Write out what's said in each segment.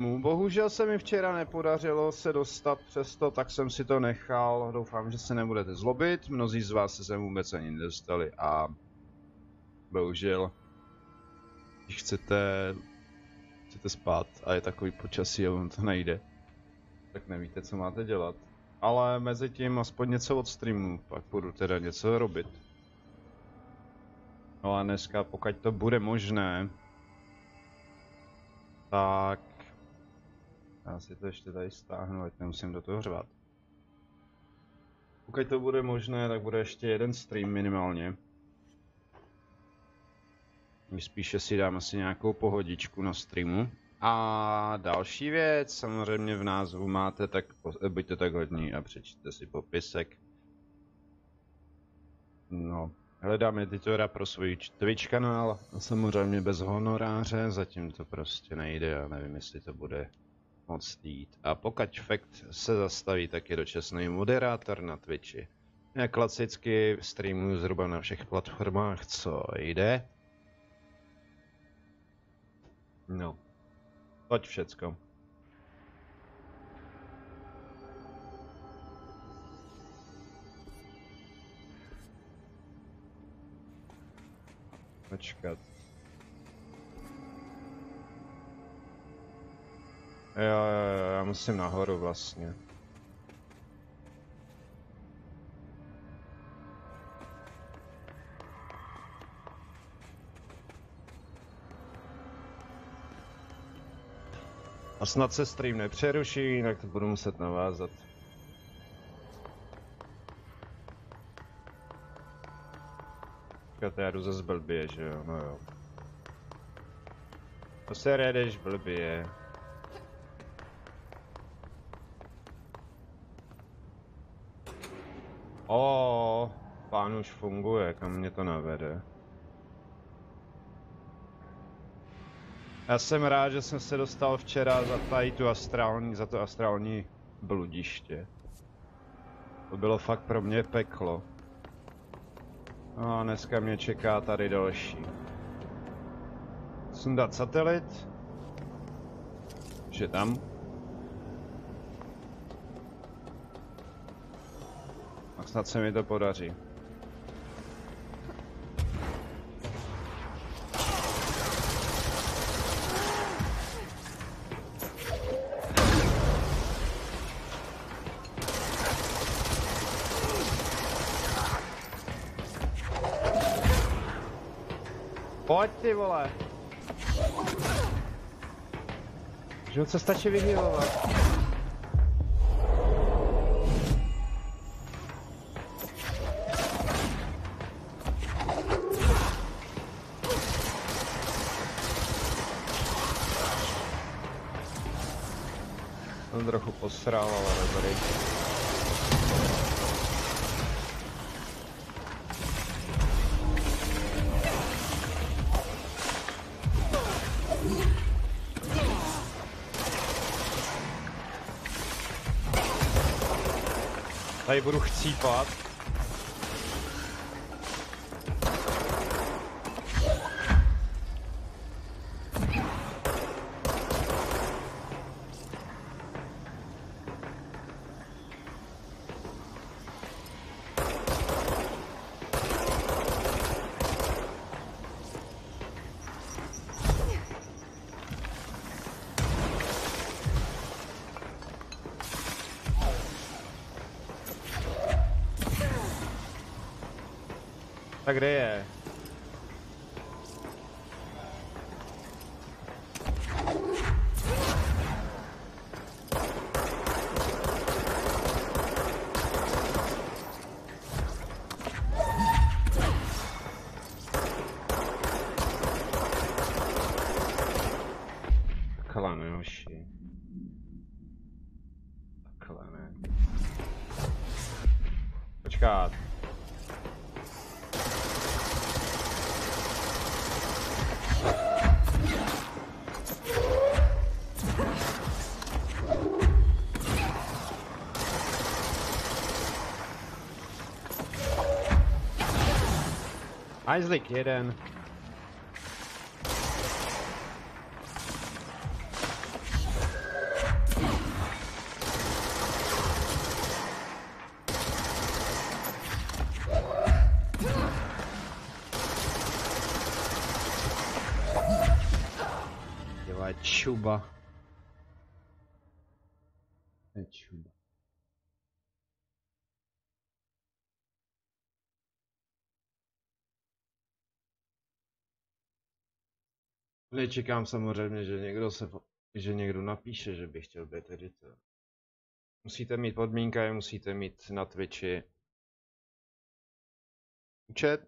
Bohužel se mi včera nepodařilo se dostat přesto, tak jsem si to nechal. Doufám, že se nebudete zlobit. Mnozí z vás se sem vůbec ani nedostali a bohužel, když chcete spát a je takový počasí a on to nejde, tak nevíte, co máte dělat. Ale mezi tím aspoň něco od streamu, pak budu teda něco robit. No a dneska, pokud to bude možné, tak já si to ještě tady stáhnu, ať nemusím do toho řvat. Pokud to bude možné, tak bude ještě jeden stream minimálně. Spíše si dám asi nějakou pohodičku na streamu. A další věc, samozřejmě v názvu máte, tak buďte tak hodní a přečtěte si popisek. No, hledám editora pro svůj Twitch kanál, samozřejmě bez honoráře, zatím to prostě nejde, já nevím, jestli to bude moc jít. A pokud fakt se zastaví, tak je dočasný moderátor na Twitchi. Já klasicky streamuju zhruba na všech platformách, co jde. No, toť všecko. Počkat. Jo, já musím nahoru vlastně. A snad se stream nepřeruší, jinak to budu muset navázat. Já jdu zase blbě, že jo, no jo. To se jedeš blbě. Pán už funguje, kam mě to navede. Já jsem rád, že jsem se dostal včera za to astrální bludiště. To bylo fakt pro mě peklo. No a dneska mě čeká tady další. Sundat satelit. Už je tam. A snad se mi to podaří. Pojď ty vole! Že se stačí vyhýlovat. Jsem trochu posrál, ale dobrý. Tady budu chcípat. Tak kde je? Takhle ne, hoši. Takhle ne. Počkat. Isaac jeden. Nečuba. Nečuba. Nečekám samozřejmě, že někdo napíše, že by chtěl být editor. Musíte mít podmínka, musíte mít na Twitchi účet.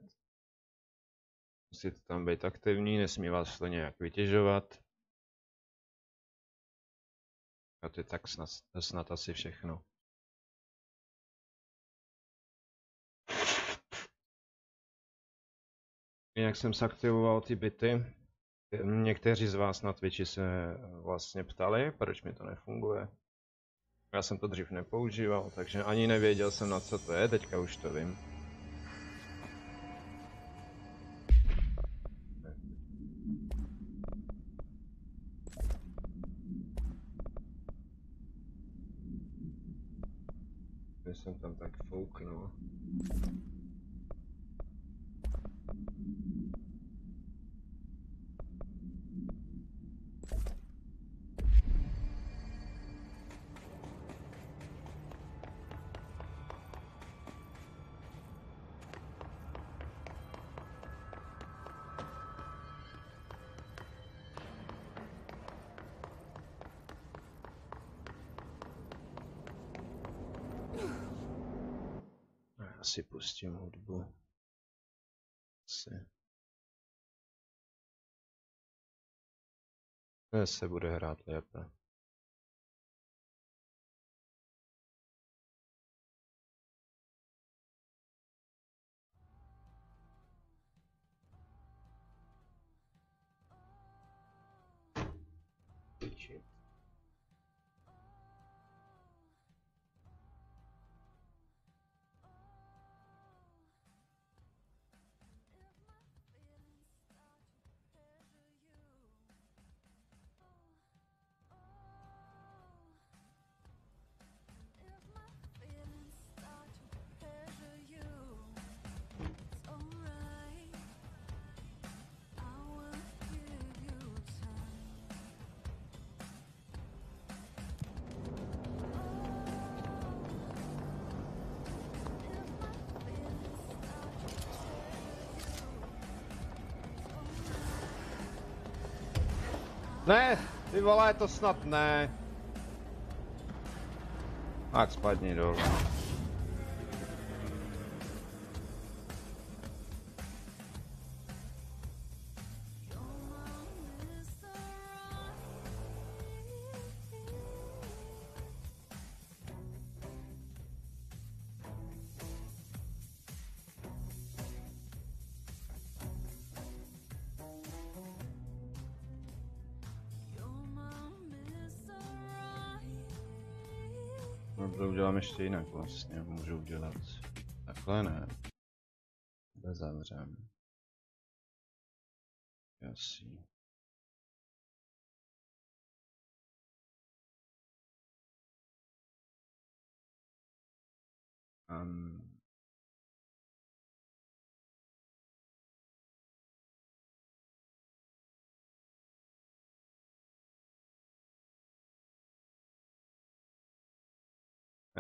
Musíte tam být aktivní, nesmí vás to nějak vytěžovat. A to je tak snad asi všechno. Jinak jsem zaktivoval ty byty. Někteří z vás na Twitchi se vlastně ptali, proč mi to nefunguje. Já jsem to dřív nepoužíval, takže ani nevěděl jsem, na co to je, teďka už to vím. Jsem tam tak fouknul. Asi pustím hudbu. Asi. Dnes se bude hrát lépe. Ne, ty vole, to snad ne. Tak spadni dolů. No to udělám ještě jinak vlastně, můžu udělat takhle ne. Zavřem. Jasný.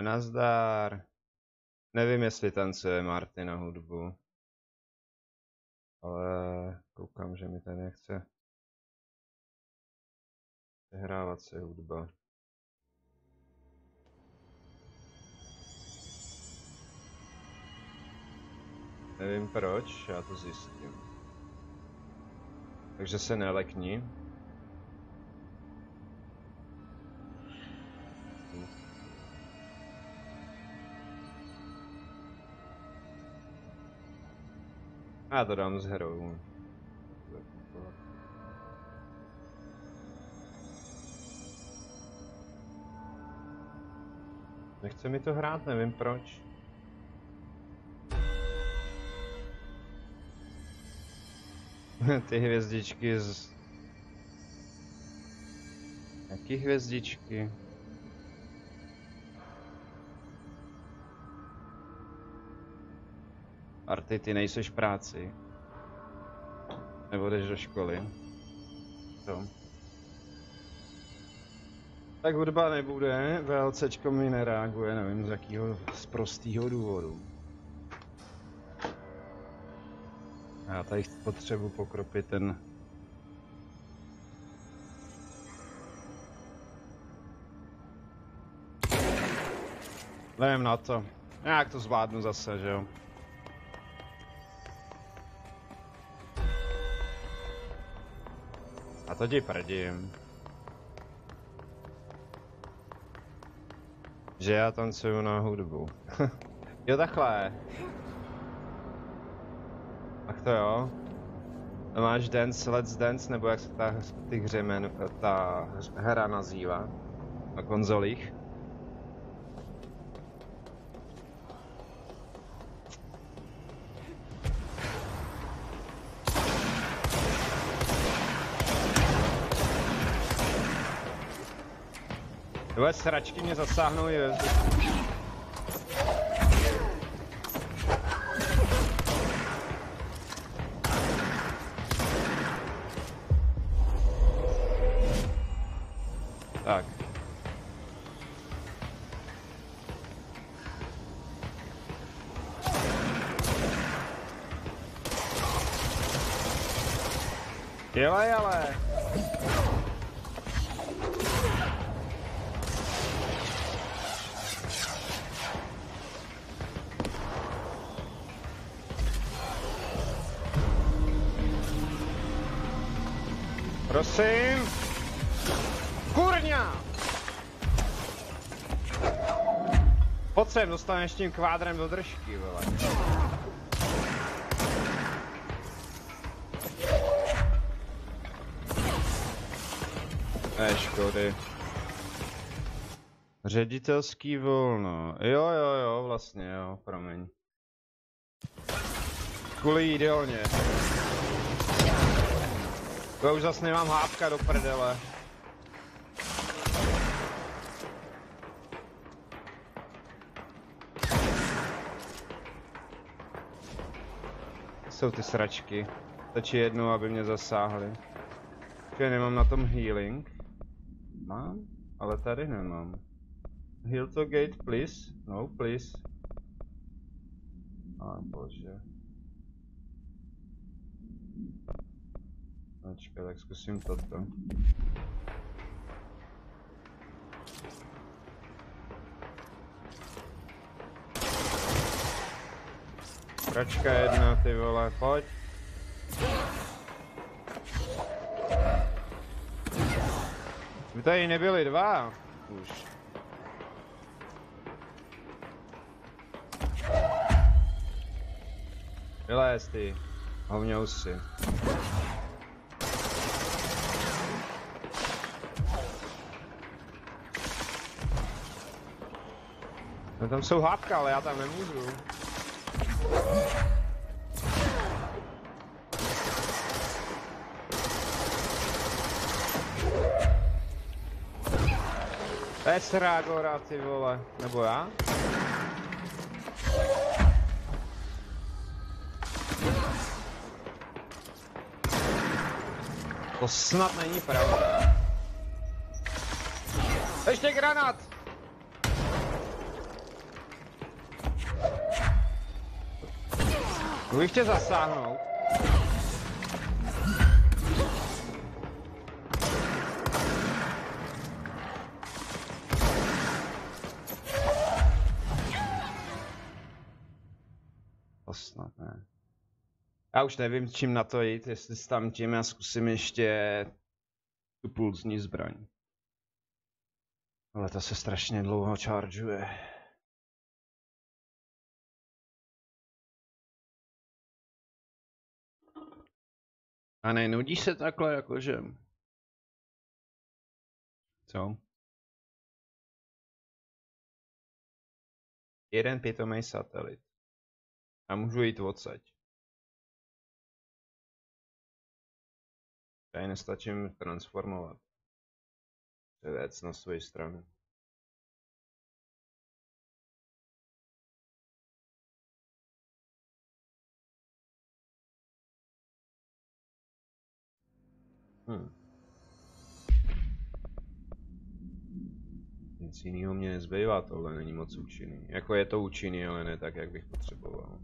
Nazdar. Nevím, jestli tancuje Marty na hudbu. Ale koukám, že mi ten nechce hrávat se hudba. Nevím proč, já to zjistím. Takže se nelekni. Já to dám s hrou. Nechce mi to hrát, nevím proč. Ty hvězdičky z... Jaký hvězdičky? Arty, ty nejseš v práci. Nebo jdeš do školy. Co? Tak hudba nebude, VLCčko mi nereaguje, nevím z jakého z prostého důvodu. Já tady potřebuji pokropit ten... Nevím na to. Nějak to zvládnu zase, že jo. A to ti prdím. Že já tancuju na hudbu. Jo, takhle. Tak to jo. A máš Dance, Let's Dance, nebo jak se ty hře ta hra nazývá na konzolích. Tyhle sračky mě zasáhnou i ve vzduchu. Tak. Dělej ale. Prosím. Kurňa! Pojď sem, dostaneš tím kvádrem do držky, vole. Škody. Ředitelský volno. Jo, vlastně jo, promiň. Kvůli jídelně. Já už zase nemám hápka do prdele. Jsou ty sračky. Stačí jednou, aby mě zasáhly. Já nemám na tom healing. Mám? Ale tady nemám. Heal to gate, please. No, please. Bože. Počkej, tak zkusím toto. Kračka jedna, ty vole, pojď. By tady nebyli dva, už. Vylez ty, hovňousy. No tam jsou hápka, ale já tam nemůžu. Pec Rágora, ty vole, nebo já? To snad není pravda. Ještě granát! Bych tě zasáhnout. To snad ne. Já už nevím, čím na to jít, jestli s tam tím já zkusím ještě tu pulzní zbraň. Ale to se strašně dlouho chargeuje. A nenudí se takhle jakože? Co? Jeden pitomej satelit. A můžu jít odsaď. Tady nestačím transformovat. Věc na svoji stranu. Nic jiného mě nezbývá, tohle není moc účinný. Jako je to účinný, ale ne tak, jak bych potřeboval.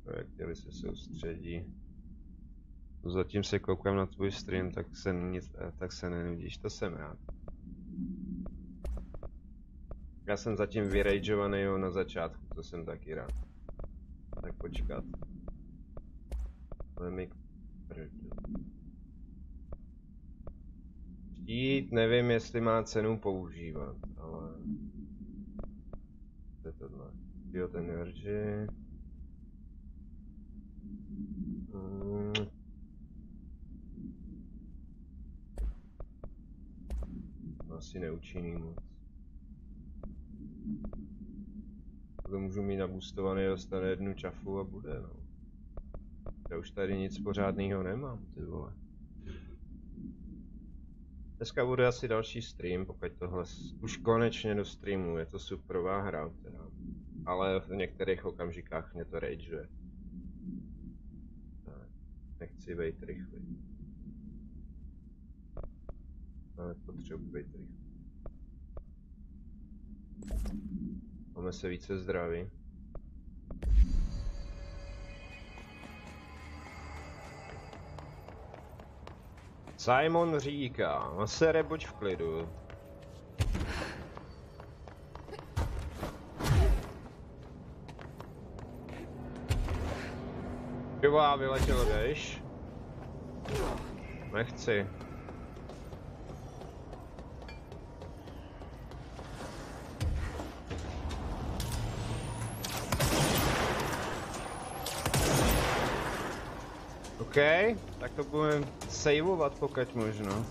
Projektily se soustředí. Zatím se koukám na tvůj stream, tak se nenudíš, to jsem rád. Já jsem zatím vyrageovaný na začátku, to jsem taky rád. Tak počkat. Štít, nevím, jestli má cenu používat, ale... To je tohle. Bioenergy. Asi neúčinný moc. To můžu mít naboostovaný, dostane jednu čafu a bude, no. Já už tady nic pořádného nemám, ty vole. Dneska bude asi další stream, pokud tohle už konečně do streamu, je to superová hra teda. Ale v některých okamžikách mě to rageuje. Tak, nechci být rychlý. Ale potřebuji být rychlý. Máme se více zdraví. Simon říká, no sere, buď v klidu. Piva, vyletěl deš? Nechci. OK, tak to budeme saveovat pokud možno.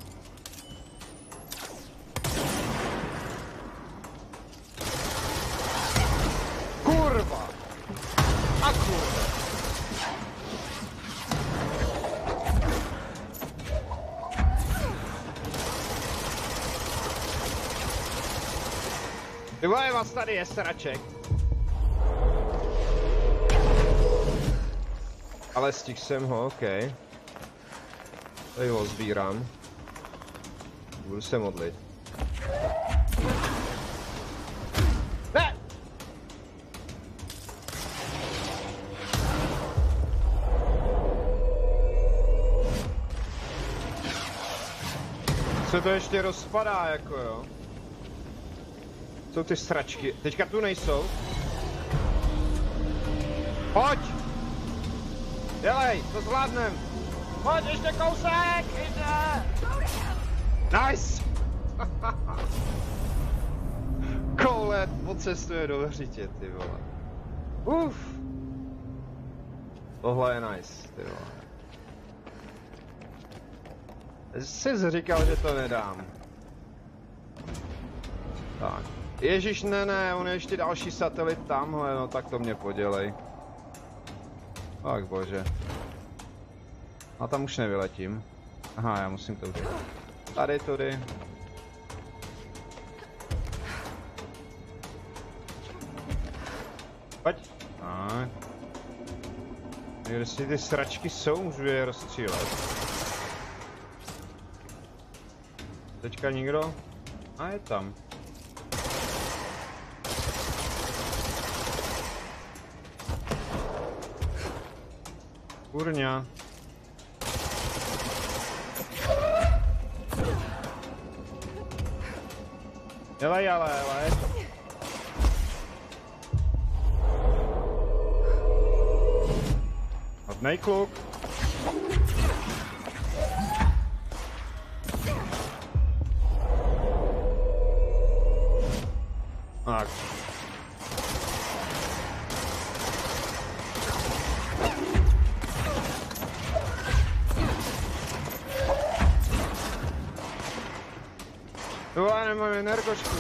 Kurva! A kurva! Ty vole, vás tady je sraček. Ale stihl jsem ho, OK. Tady ho sbírám. Budu se modlit. Ne! Se to ještě rozpadá, jako jo. Jsou ty sračky. Teďka tu nejsou. Pojď! Dělej, to zvládnem! Pojď, ještě kousek! Jde! Nice! Koule pocestuje do hřitě, ty vole. Tohle je nice, ty vole. Jsi říkal, že to nedám. Tak. Ježíš, ne, on je ještě další satelit tamhle, no tak to mě podělej. Tak bože. A tam už nevyletím. Aha, já musím to udělat. Tady, tudy. Pojď. Tak. Kde si ty sračky jsou, můžu je rozstřílet. Teďka nikdo? A je tam. Kurňa. Jelej, ale. Hodnej kluk. Tak. To já nemám energočku.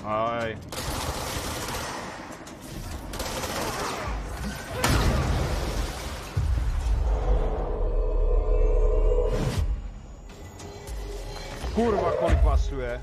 Aj. Kurva, kolik vás tu je.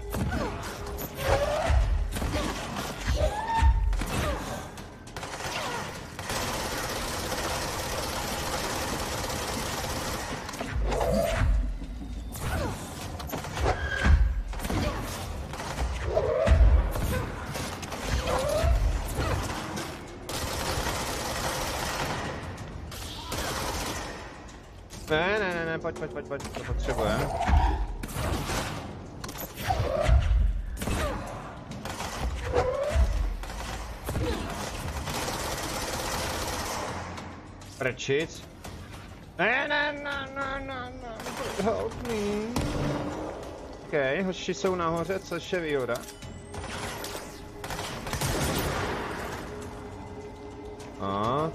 Ne, pojď, to potřebujeme. Prčic. Ne, help me. OK, hoši jsou nahoře, což je výhoda. A.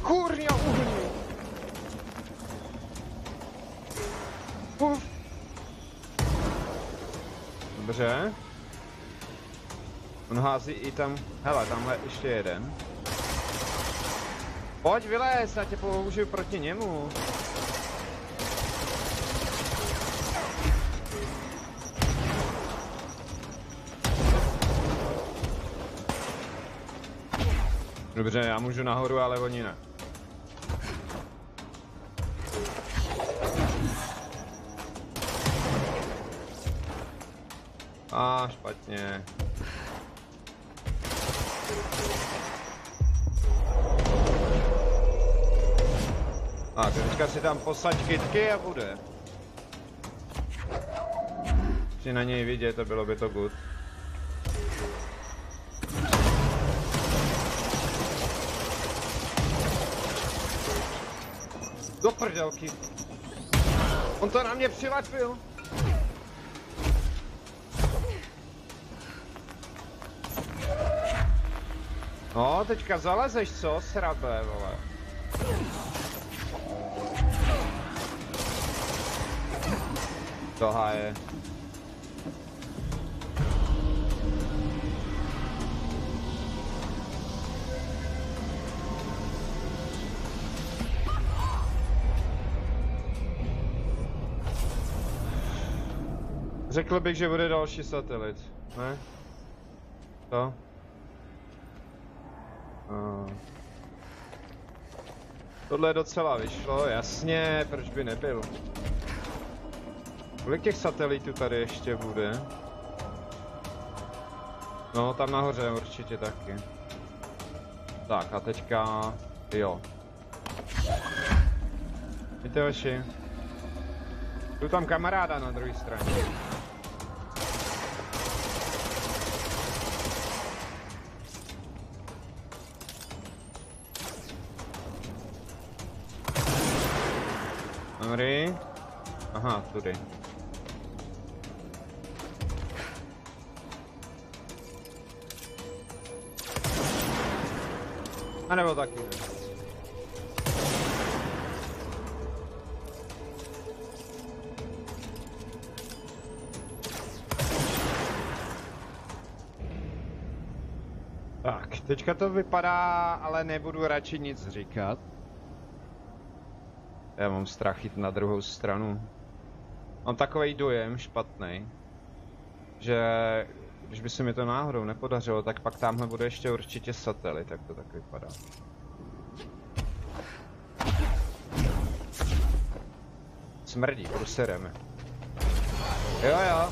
Kurňa, uhlí. Dobře. On hází i tam, hele, tamhle ještě jeden. Pojď vylez, já tě použiju proti němu. Dobře, já můžu nahoru, ale oni ne. Špatně. Teďka si tam posaď kytky a bude. Si na něj vidět, to bylo by to good. Do prdelky. On to na mě přilepil. No, teďka zalezeš, co? Srabe, vole. To háje. Řekl bych, že bude další satelit, ne? To? Tohle docela vyšlo, jasně, proč by nebyl? Kolik těch satelitů tady ještě bude? No, tam nahoře určitě taky. Tak a teďka... jo. Víte, hoši? Tu tam kamaráda na druhé straně. Dobrý. Aha, tudy. A nebo taky ne. Tak, teďka to vypadá, ale nebudu radši nic říkat. Já mám strach jít na druhou stranu. Mám takovej dojem špatný, že když by se mi to náhodou nepodařilo, tak pak tamhle bude ještě určitě satelit, jak to tak vypadá. Smrdí, průsereme. Jo.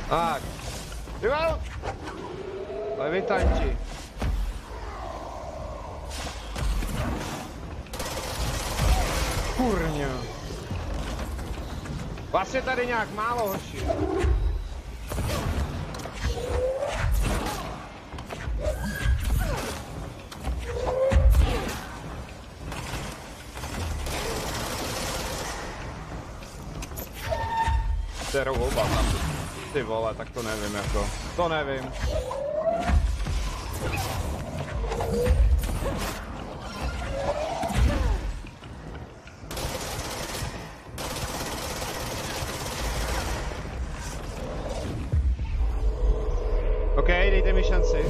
Tak. Jo! Levitanti. Kurňa. Vás je tady nějak málo, hoši. Kterou oba tam. Ty vole, tak to nevím jako. To nevím. OK, dejte mi šanci.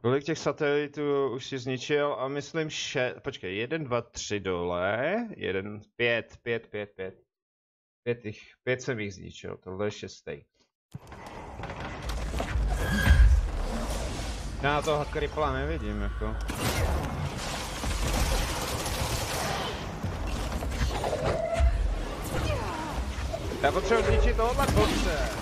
Kolik těch satelitů už si zničil? A myslím, počkej, 1, 2, 3 dole, 1, 5. 5 jsem jich zničil, tohle je 6. Já toho kripla nevidím, jako. Já potřebuji zničit tohohle borce.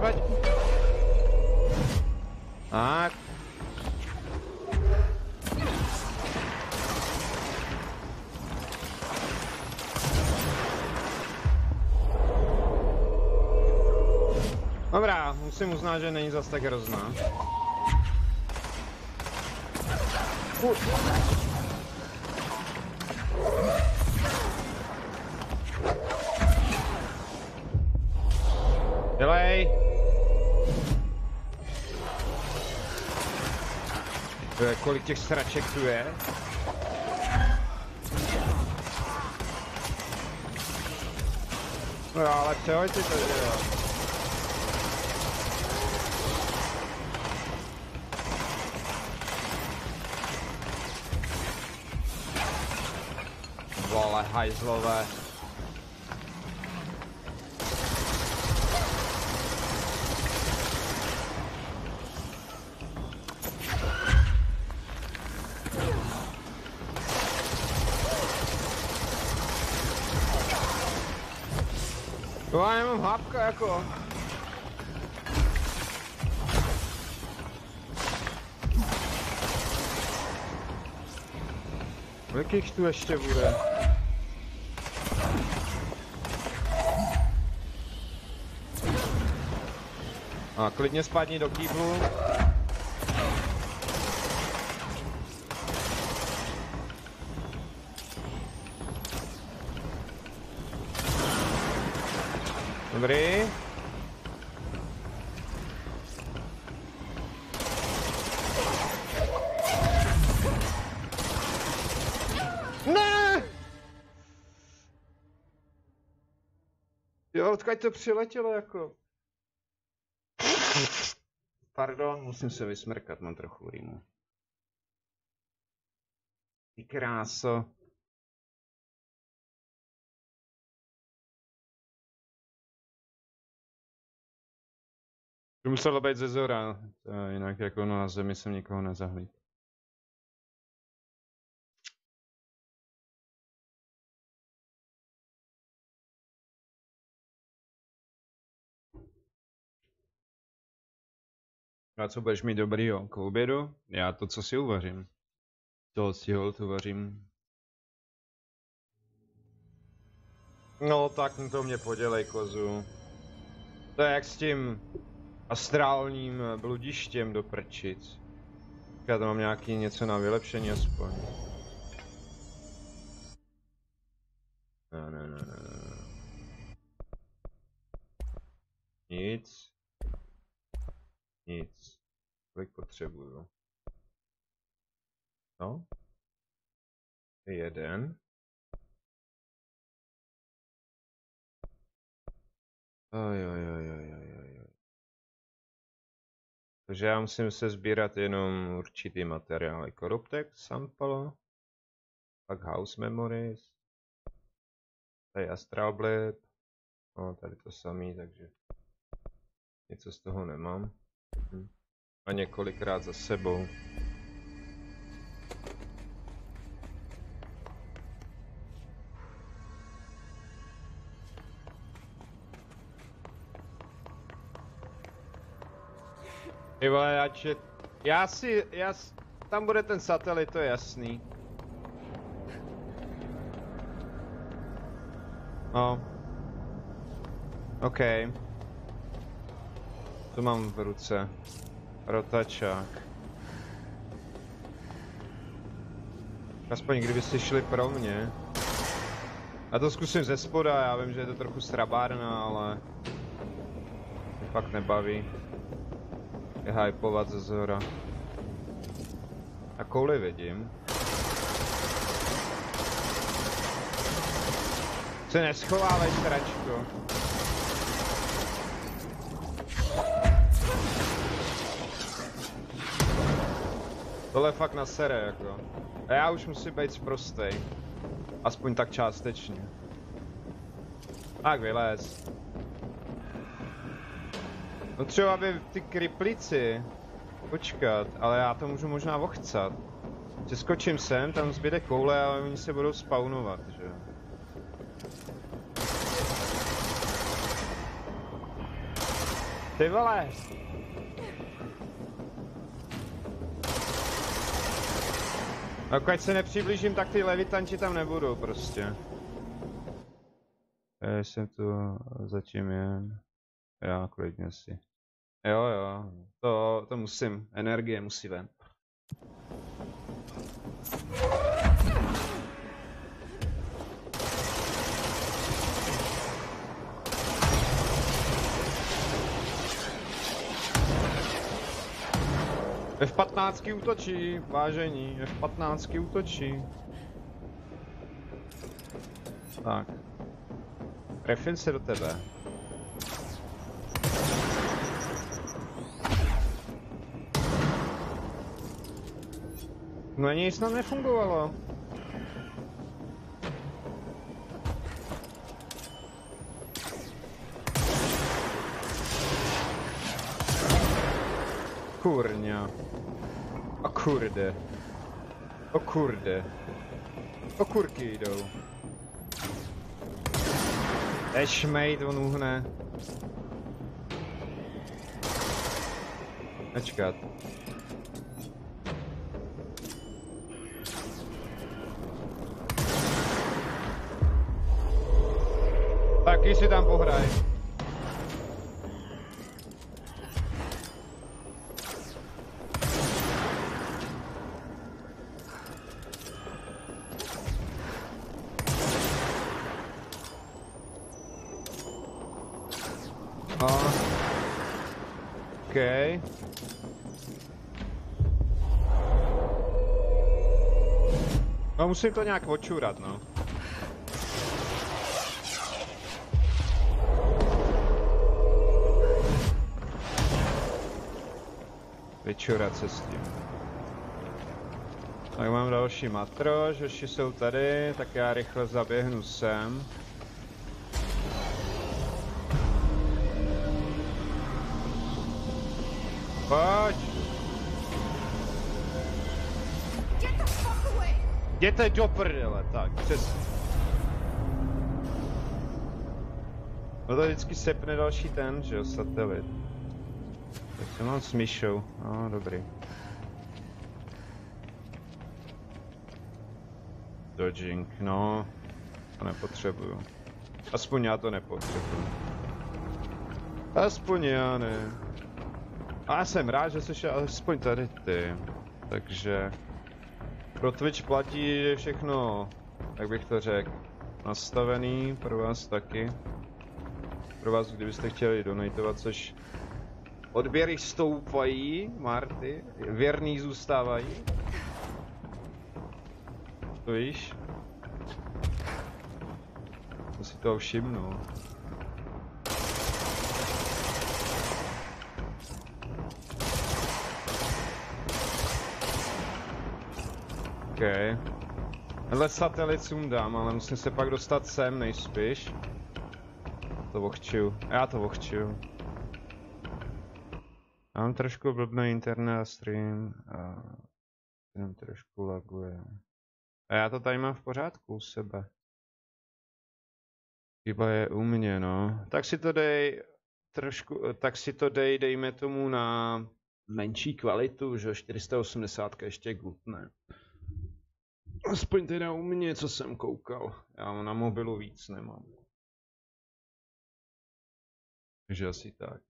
Pojď. Tak. Dobrá, musím uznat, že není zas tak hrozná. Dělej! Kolik těch sraček tu je? No ale přehoď si to, jo. Vole, hajzlové. Já nemám hápka jako. Kolik jich tu ještě bude? A klidně spadni do kýblu. Dobrý. Ne! Jo, odkud to přiletělo jako? Pardon, musím se vysmrkat, mám trochu rýmu. Ty kráso. To muselo být ze zora, jinak jako na zemi jsem nikoho nezahlíd. A co budeš mít dobrýho? K obědu? Já to, co si uvařím. To si holt uvařím. No tak to mě podělej, kozu. To je jak s tím astrálním bludištěm do prčic. Já tam mám nějaký něco na vylepšení aspoň. Ne. Nic. Kolik potřebuju? No? 1. Oj. Takže já musím se sbírat jenom určitý materiál. Corruptex sample. Pak house memories. Tady astral blip. No, tady to samý, takže něco z toho nemám. A několikrát za sebou. Ty vole, tam bude ten satelit, to je jasný. No. OK. To mám v ruce. Rotačák. Aspoň kdybyste šli pro mě. Já to zkusím ze spoda, já vím, že je to trochu srabárna, ale mě fakt nebaví je hypovat ze zhora. A kouli vidím. Se neschovávej, stračko. Tohle fakt na sere, jako. A já už musím být sprostej. Aspoň tak částečně. Tak vylez. No třeba by ty kriplici počkat, ale já to můžu možná vochcat. Přeskočím sem, tam zbyde koule, ale oni se budou spawnovat, že jo. Ty vole! Pokud se nepřiblížím, tak ty levitanti tam nebudou prostě. Já jsem tu zatím jen. Já klidně si. Jo, to musím. Energie musí ven. F-15 útočí, vážení, F-15 útočí. Tak. Trefím se do tebe. No nic nám nefungovalo. Kurňa. O kurde. O kurde. O kurky jdou. Ešmejt, on uhne. Počkat. Taky si tam pohraj. Okay. No musím to nějak očurat, no. Vyčurat se s tím. Tak mám další matroš, ještě jsou tady, tak já rychle zaběhnu sem. Pojď! Jděte do prdele, tak, přesně. No to vždycky sepne další ten, že jo, satelit. Tak se mám s myšou, no dobrý. Dodging, no, to nepotřebuju. Aspoň já to nepotřebuju. Aspoň já ne. A já jsem rád, že jsi aspoň tady ty. Takže pro Twitch platí, že je všechno, jak bych to řekl, nastavený, pro vás taky. Pro vás, kdybyste chtěli donatovat, což odběry stoupají, Marty, věrný zůstávají. To víš? To si toho všimnu. Okay. Tenhle satelit sundám, ale musím se pak dostat sem nejspíš. To vochčuju. Já to vochčuju. Mám trošku blbný internet a stream a jenom trošku laguje. A já to tady mám v pořádku u sebe. Chyba je u mě, no. Tak si to dej trošku, tak si to dejme tomu na menší kvalitu, že 480 ještě gutne. Aspoň teda u mě, co jsem koukal. Já na mobilu víc nemám. Takže asi tak.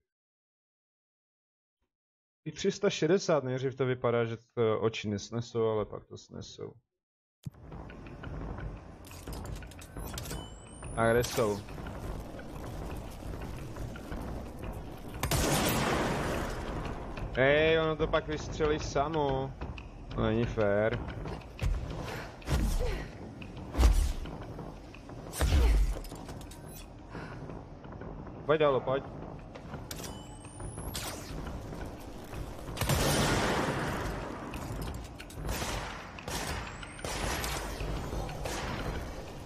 I 360 nejdřív to vypadá, že to oči nesnesou, ale pak to snesou. A kde jsou? Hej, ono to pak vystřelí samo. To není fér. Pojď dalo, pojď.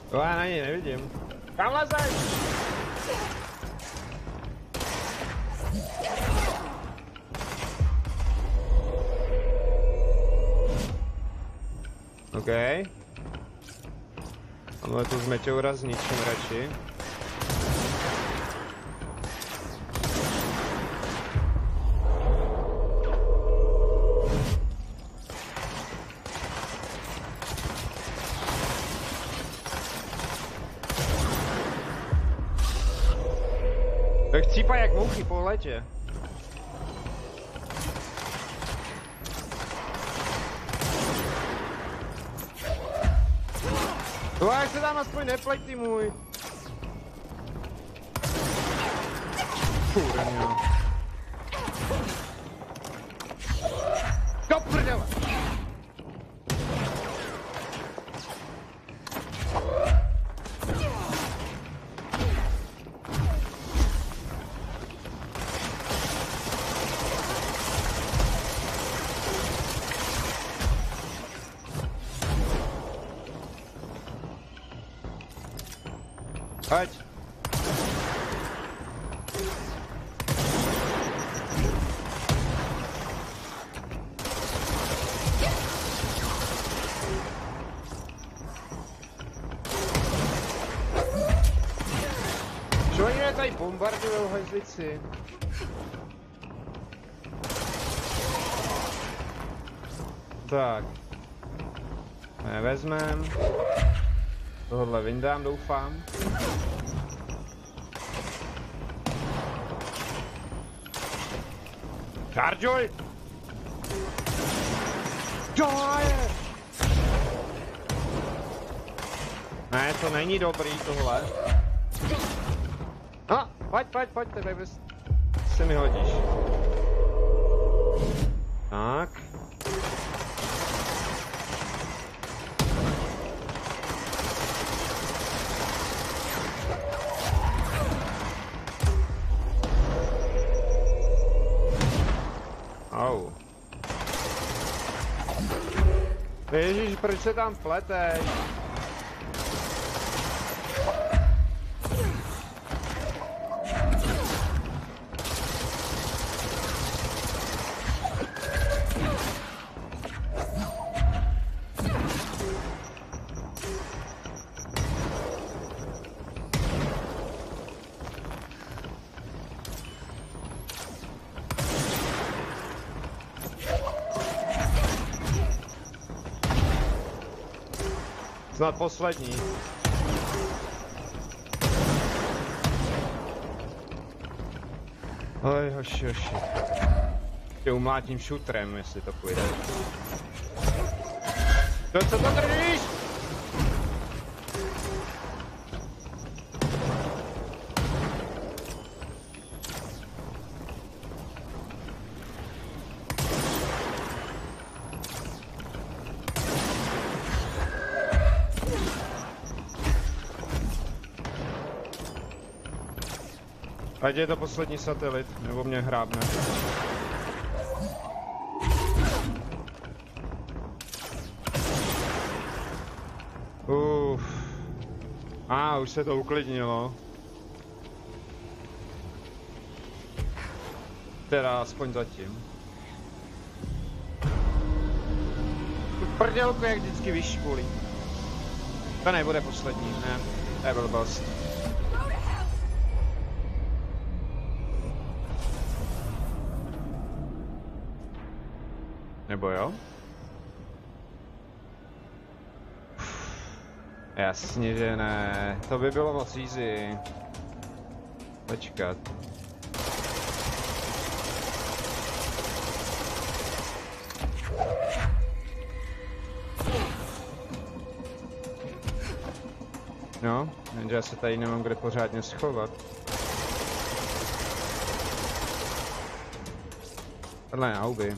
To já na něj nevidím. Kam lezeš? OK. Tamhle tu zmeťoura zničím radši. To chcípá jak mouchy po letě. No jak se tam aspoň nepleť, ty můj. Kurňo. Do prdele! Pojď. Čo oni tady bombardujou hajzlici? Tak. Nevezmem. Tohle vyndám, doufám. Chargeoj! Joje! Ne, to není dobrý tohle. No, pojď, tebe se mi hodíš. Tak. Au. Ježíš, proč se tam pletej? Snad poslední. Oj, hoši. Tě umlátím šutrem, jestli to půjde. Co to držíš? Ať je to poslední satelit, nebo mě hrábne. Už se to uklidnilo. Teda aspoň zatím. Tu prdělku jak vždycky vyšpulí. To nebude poslední, ne. To je blbost. Nebo jo? Jasně, že ne. To by bylo moc easy. Počkat. No, jenže já se tady nemám kde pořádně schovat. Tohle je houby.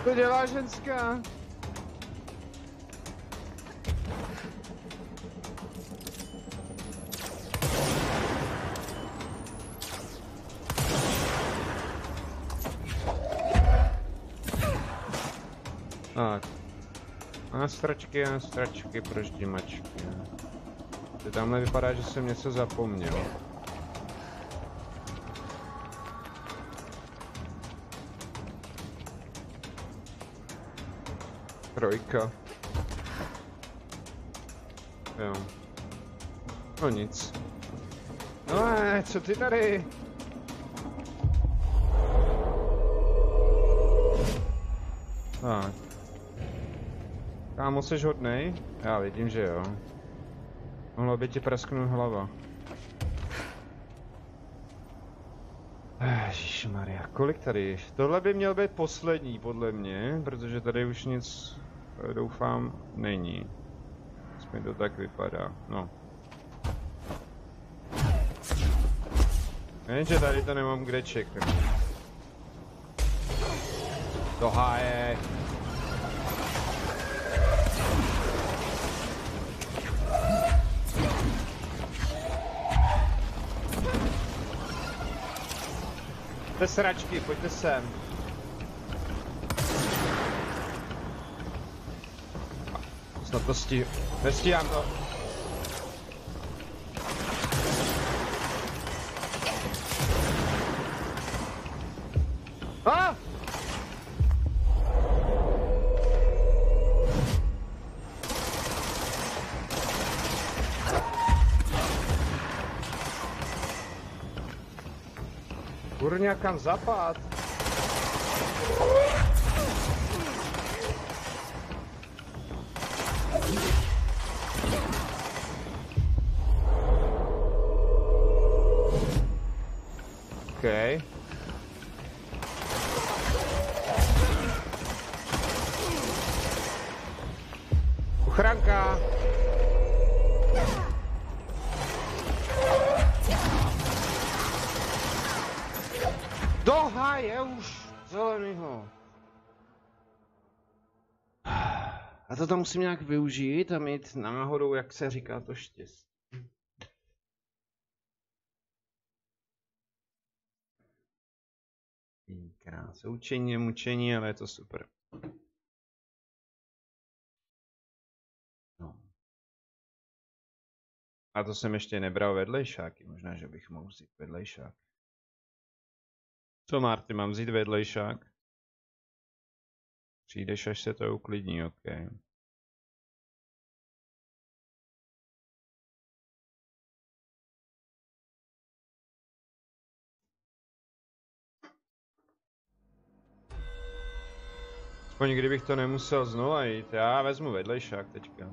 To dělá ženská. Tak. Nástračky, proždimačky. Tamhle vypadá, že jsem něco zapomněl. Trojka. Jo. No nic. No co ty tady? Tak. Kámo, jsi hodnej? Já vidím, že jo. Mohla by ti prasknout hlava. Ježišmarja, kolik tady? Tohle by měl být poslední, podle mě, protože tady už nic, doufám, není. Aspoň to tak vypadá, no. Jenže tady to nemám kde čekat. Do háje. Pojďte sračky, pojďte sem. Snad to nestíhám to. Ah! Kurňa, kam zapad? Okay. Ochranka. Do háje už zelenýho. A to tam musím nějak využít a mít náhodou, jak se říká, to štěstí. Krása, učení je mučení, ale je to super. No. A to jsem ještě nebral vedlejšáky, možná, že bych mohl vzít vedlejšák. Co, Marty, mám vzít vedlejšák? Přijdeš, až se to uklidní, ok. Aspoň kdybych to nemusel znova jít, já vezmu vedlejšák teďka.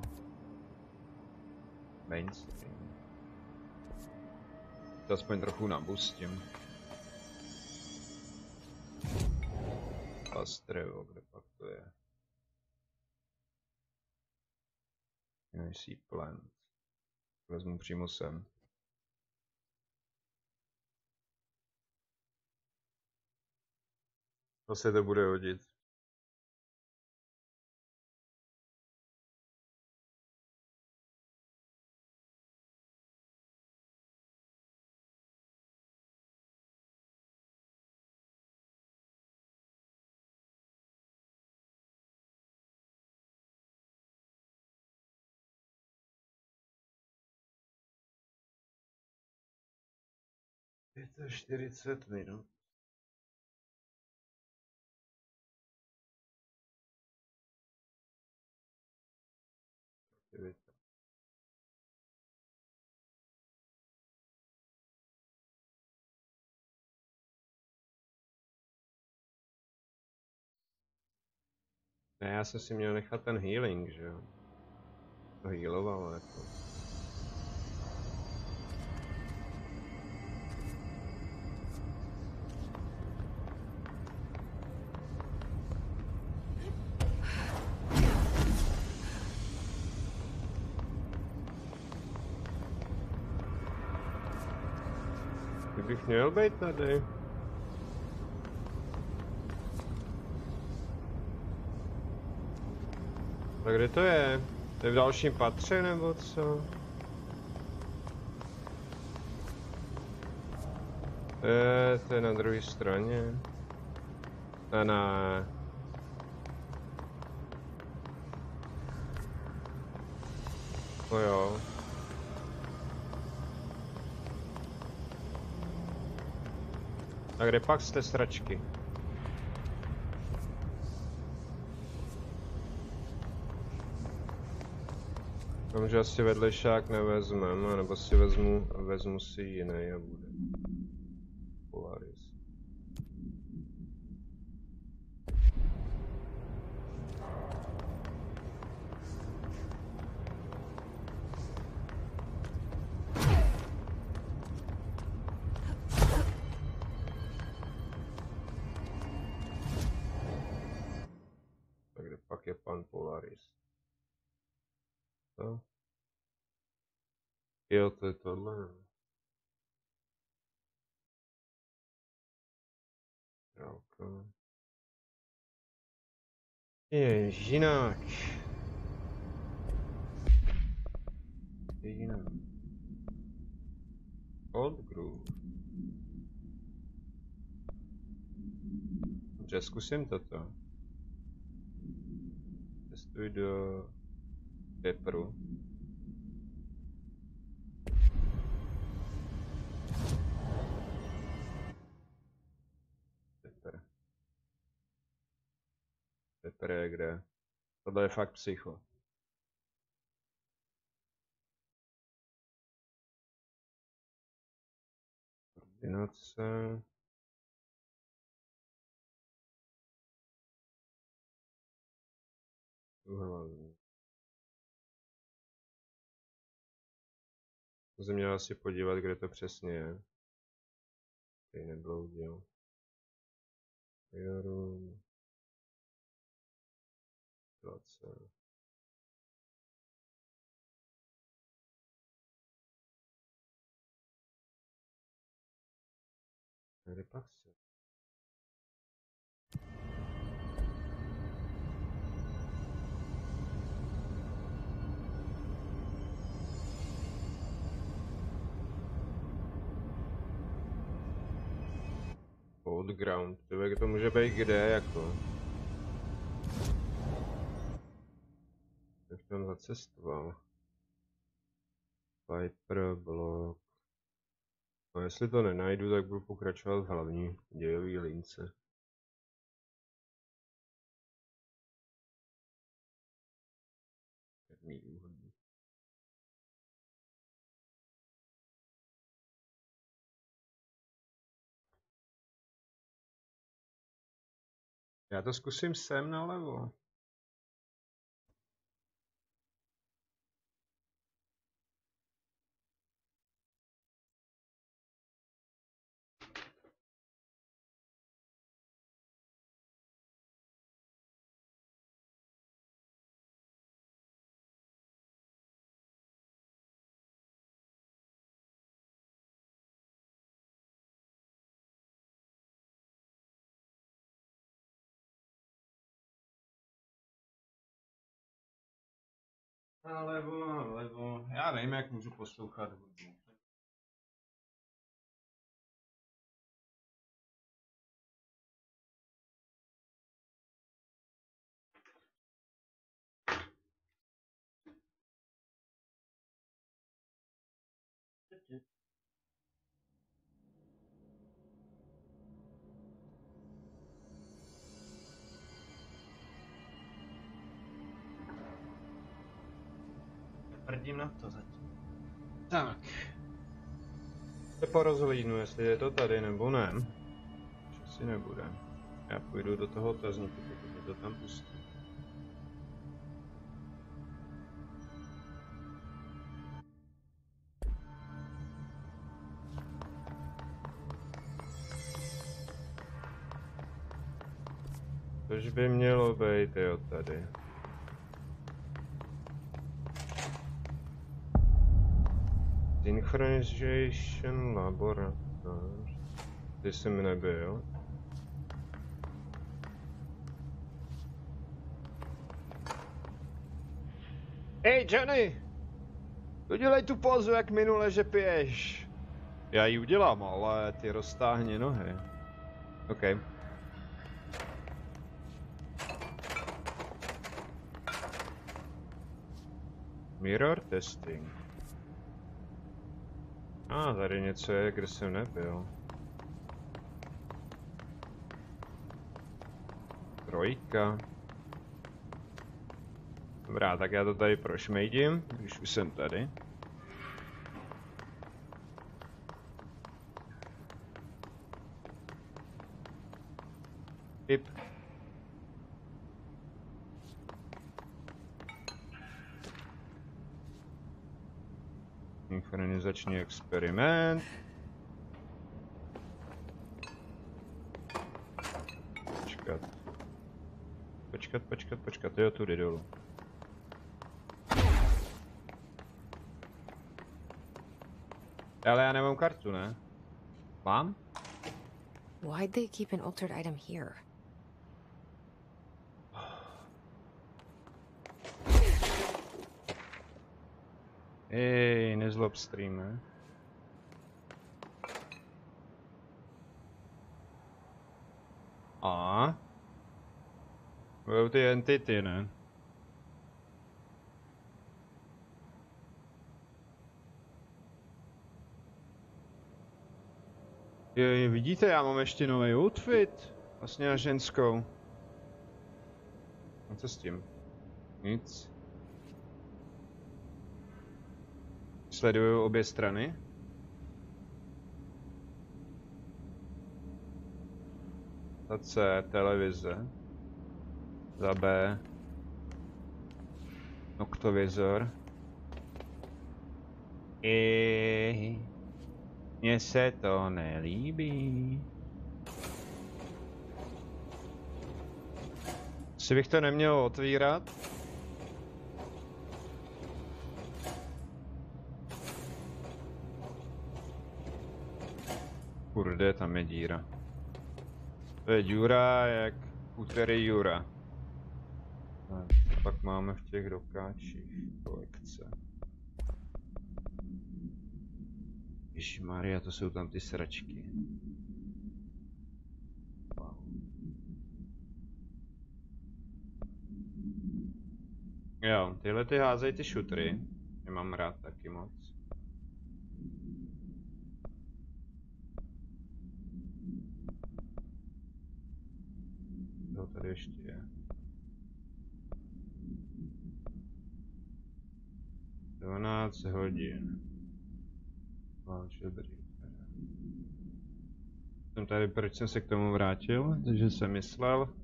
Mainstream. To aspoň trochu nabustím. Pastrevo, kde pak to je? Seed plant. Vezmu přímo sem. To se to bude hodit. Je to 40 minut. Ne, já jsem si měl nechat ten healing, že jo? To healovalo jako. bych měl být tady. Tak kde to je? To je v dalším patře nebo co? To je na druhé straně. Ne. No jo. A kde pak z té sračky? Vím, že asi vedlejšák nevezmeme, nebo si vezmu si jiný a bude. Polaris. Tak kde pak je pan Polaris? To? Jo, to je tohle. Je jinak. Old Groove. Dobře, zkusím toto. Testuji do Pepperu. Pepper je kde? Tohle je fakt psycho. Koordinace. Jsem měl asi podívat, kde to přesně je. Tady nebloudil. Room. 20. Kde pak se? Ground, to může být kde jako? Jak tam zacestoval? Viper, blok. No jestli to nenajdu, tak budu pokračovat v hlavní dějové lince. Já to zkusím sem nalevo. Nalevo. Já nevím, jak můžu poslouchat hudbu. Prdím na to zatím. Tak. Se porozhlídnu, jestli je to tady nebo ne. Už asi nebude. Já půjdu do toho otazníku, pokud to tam pustí. Což by mělo být, jo, tady. Synchronization laboratory. No, ty jsem nebyl. Hej, Johnny! Udělej tu pózu jak minule, že piješ. Já ji udělám, ale ty roztáhni nohy. OK. Mirror testing. Tady něco je, kde jsem nebyl. Trojka. Dobrá, tak já to tady prošmejdím, když už jsem tady. Pip. Synchronizační experiment. Počkat, jo, tudy dolů. Ale já nemám kartu, ne? Mám? Why'd they keep an altered item here? Nezlob streame. Budou ty entity, ne? Vidíte, já mám ještě nový outfit. Vlastně na ženskou. A co s tím? Nic. Sleduju obě strany. Za C, televize. Za B, noktovizor. Mně se to nelíbí. Asi bych to neměl otvírat. Kurde, tam je díra. To je díra jak úterý Jura. Pak máme v těch dokáčích kolekce. Ježišmarja, to jsou tam ty sračky. Wow. Jo, tyhle ty házej ty šutry. Je mám rád taky moc. Co tady ještě je? 12 hodin. Dobrý. Jsem tady, proč jsem se k tomu vrátil, takže jsem myslel,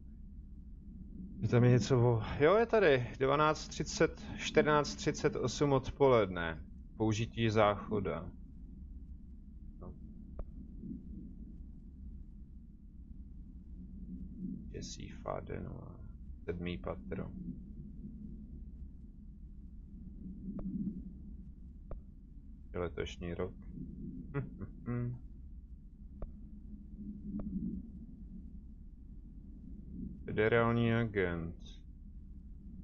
že tam je něco Jo, je tady 12:30, 14:38 odpoledne. Použití záchoda. No. Děsí Fadenová. 7. patro. Letošní rok. Federální agent.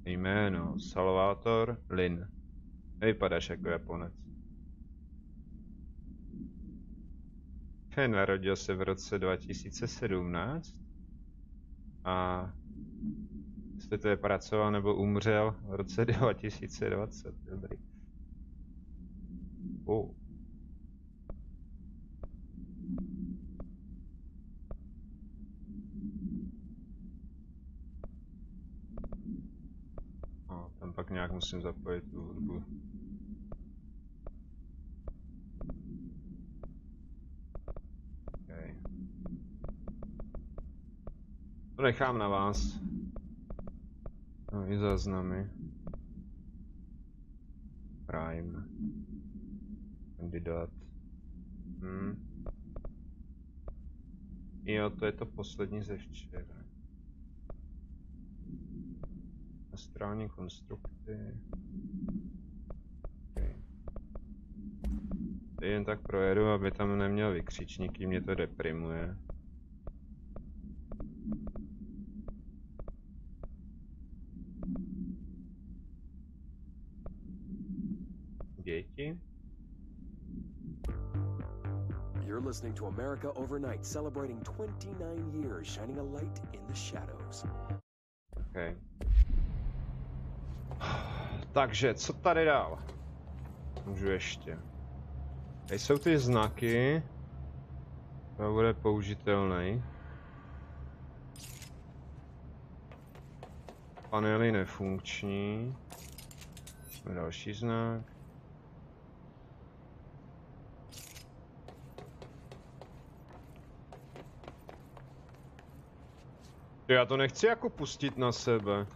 Jméno Salvator Lin. Nevypadáš jako Japonec. Narodil se v roce 2017 a jestli to je pracoval nebo umřel v roce 2020. Dobrý. Tam pak nějak musím zapojit tu hudbu. Okay. To nechám na vás. No i záznamy. Prime. Kandidát. Jo, to je to poslední ze včera. Astrální konstrukty. Okay. Jen tak projedu, aby tam neměl vykřičníky, mě to deprimuje. Děti? You're listening to America Overnight, celebrating 29 years, shining a light in the shadows. Okay. Takže, co tady dál? Můžu ještě. Tady jsou ty znaky. To bude použitelný. Panely nefunkční. Další znak. Já to nechci jako pustit na sebe.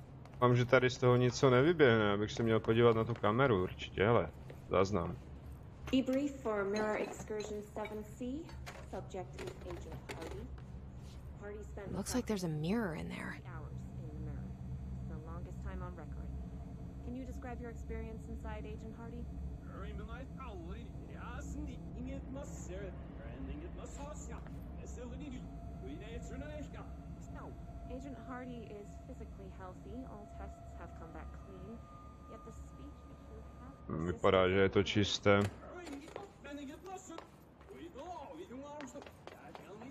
Mám, že tady z toho něco nevyběhne, abych se měl podívat na tu kameru určitě, hele, záznam. Debrief for Mirror Excursion 7C. Subject is Agent Hardy. Hardy spent Looks like there's a mirror in there. hours in the mirror. The longest time on record. Can you describe your experience inside, Agent Hardy? No. Agent Hardy is physically healthy. All tests have come back clean. Yet the speech issue has Vypadá, že je to čisté.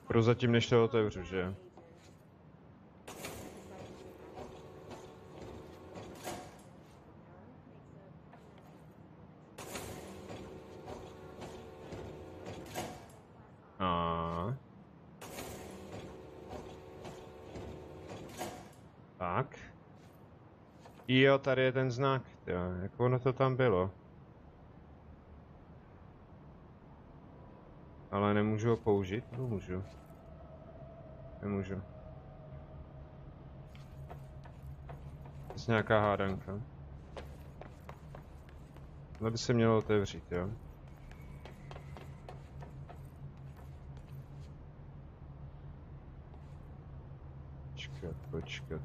Prozatím než to otevřu, že? Tak. Jo, tady je ten znak, jo. Jak ono to tam bylo? Ale nemůžu ho použít? No, můžu. Nemůžu. To je nějaká hádanka. To by se mělo otevřít, jo.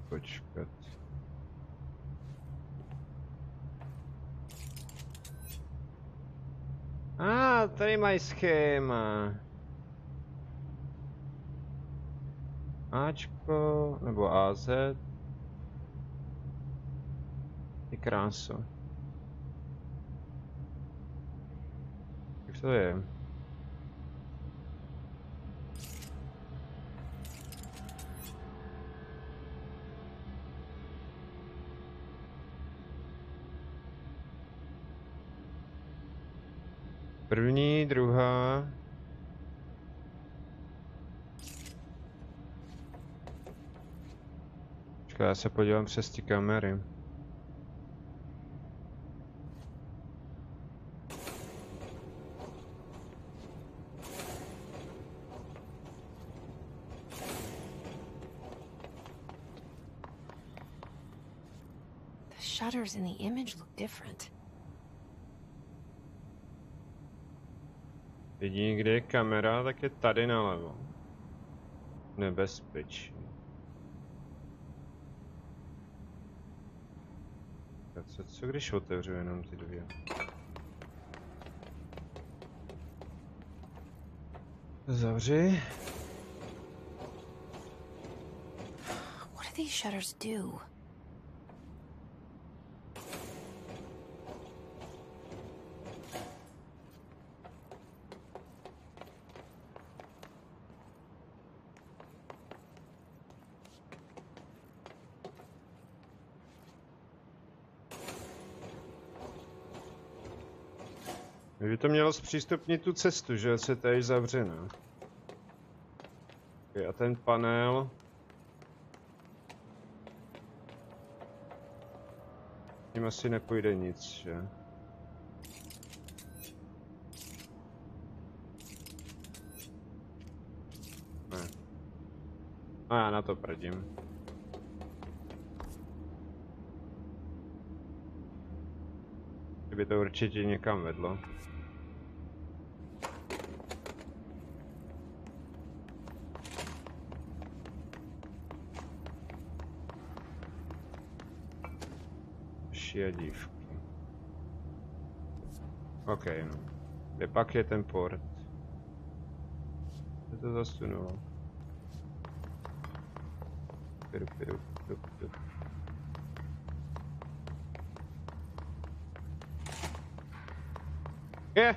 Počkat. Tady mají schéma. Ačko, nebo AZ. Ty kráso. Jak to je? První, druhá. Počkej, já se podívám přes ty kamery. The shutters in the image look different. Jediný, kde je kamera, tak je tady nalevo. Nebezpečí. Co když otevřu jenom ty dvě? Zavři. What do these shutters do? Kdyby to mělo zpřístupnit tu cestu, že se tady zavřená. A ten panel. Tím asi nepůjde nic, že? Ne. A já na to prdím. Kdyby to určitě někam vedlo. A dívky. OK, no. Kde pak je ten port? Co to zasunulo? Pidu. Je!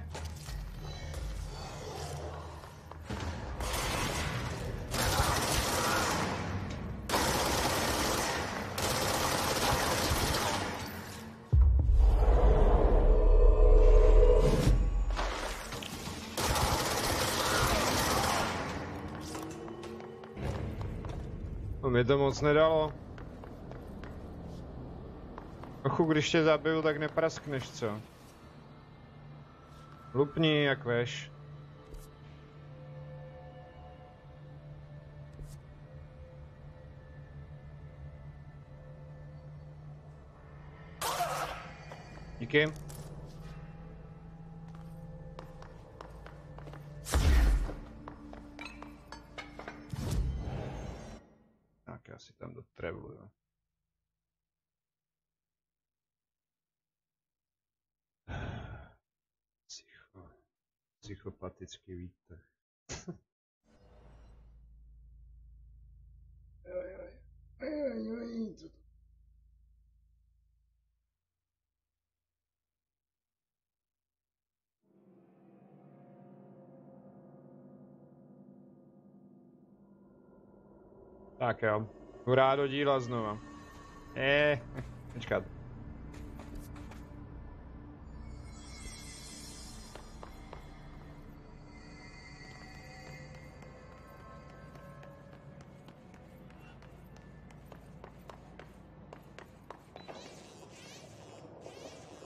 No mi to moc nedalo. Ochu, když tě zabiju, tak nepraskneš, co? Lupni, jak veš. Díky. Tak já si tam dotrevluju. Psychopatický výtah. Tak jo, hurá do díla znova. Počkat.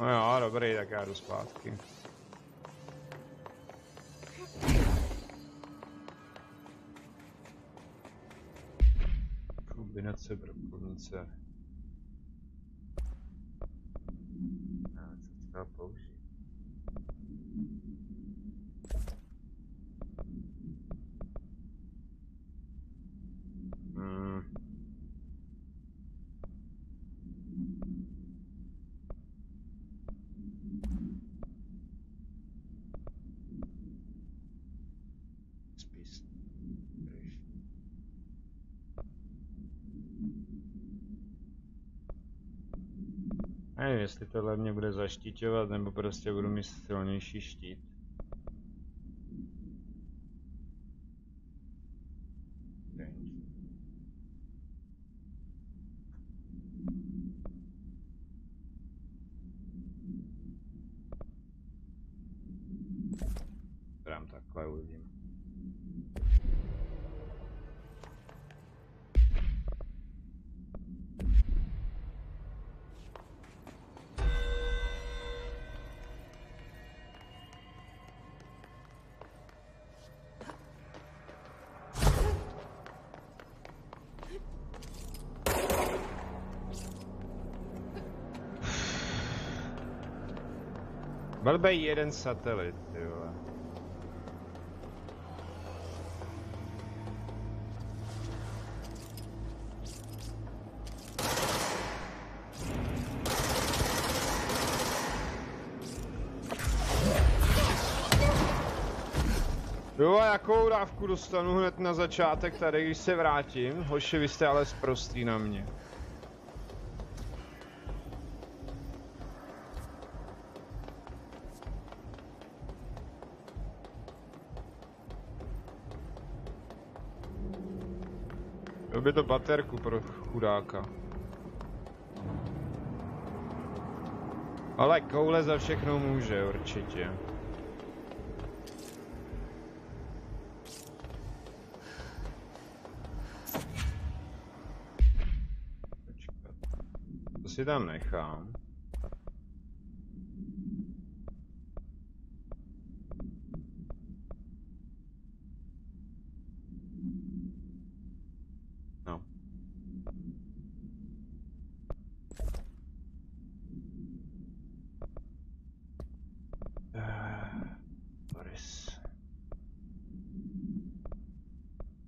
No jo, dobrý, tak já jdu zpátky. Kombinace brokovnice. Co třeba použít? Nevím, jestli tohle mě bude zaštíťovat, nebo prostě budu mít silnější štít. Dám takhle, uvidím. Blbej jeden satelit, ty vole. Jo, a jakou dávku dostanu hned na začátek tady, když se vrátím? Hoši, vy jste ale sprostý na mě. Byl by to baterku pro chudáka. Ale koule za všechno může, určitě. Počkat. To si tam nechám. No. Boris.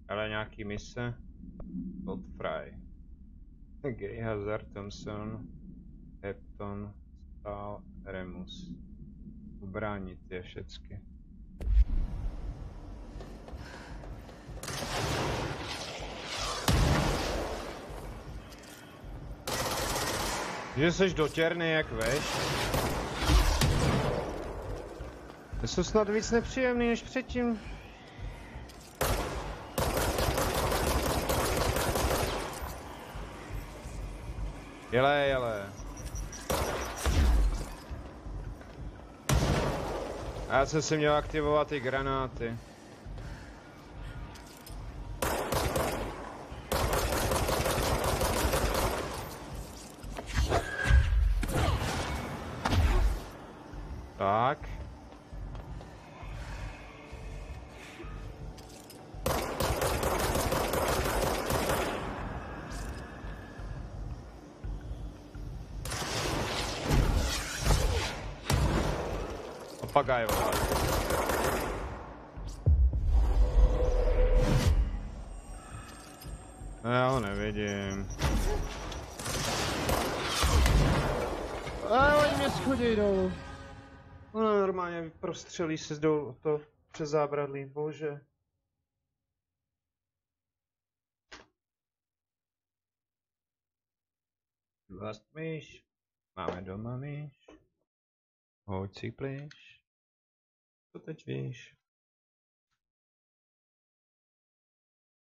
Ale nějaký mise? Godfrey. Gay Hazard, Thompson, Hepton, Stahl, Remus. ubránit je všecky. Že seš dotěrný jak veš. To jsou snad víc nepříjemný než předtím. Jele. A já jsem si měl aktivovat ty granáty. Tak. Papagajová. Já ho nevidím. Oni mě schodí dolů. Ono normálně prostřelí se dolů to přes zábradlí, bože. Vlast myš. Máme doma myš. Hoď si plyš. Co teď víš?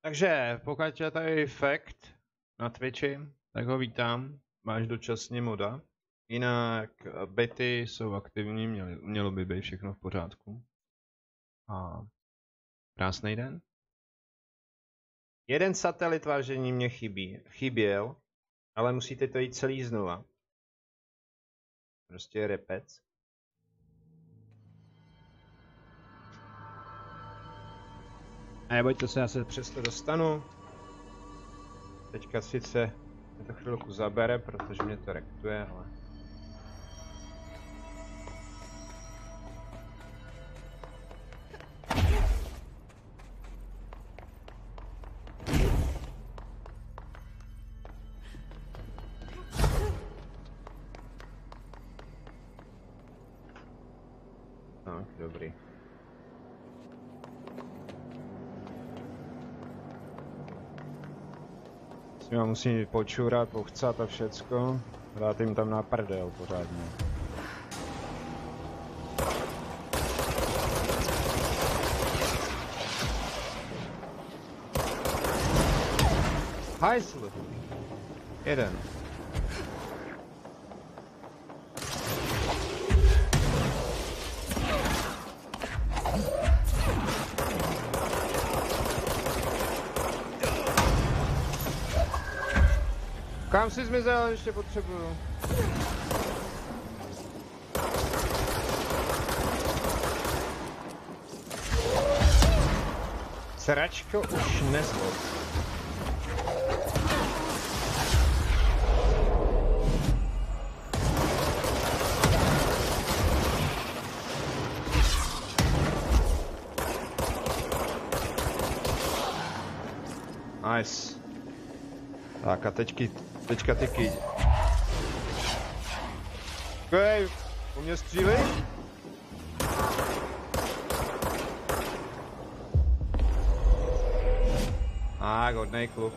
Takže, pokud je tady Fact na Twitchi, tak ho vítám. Máš dočasně moda. Jinak bety jsou aktivní, mělo by být všechno v pořádku. A krásný den. Jeden satelit, vážení, mě chyběl, ale musíte to jít celý znova. Prostě repec. A nebojte se, já se přesto dostanu. Teďka sice mě to chvilku zabere, protože mě to rektuje, ale... Tak, dobrý. Já musím počurat, pochcat a všecko. Dát jim tam na prdel pořádně. Hajsl! Jeden. Kam jsi zmizel, ještě potřebuju. Sračko už nezlob. Nice. Tak a teďka ty kyď. Okej, po mě střílíš? Tak, hodnej kluk.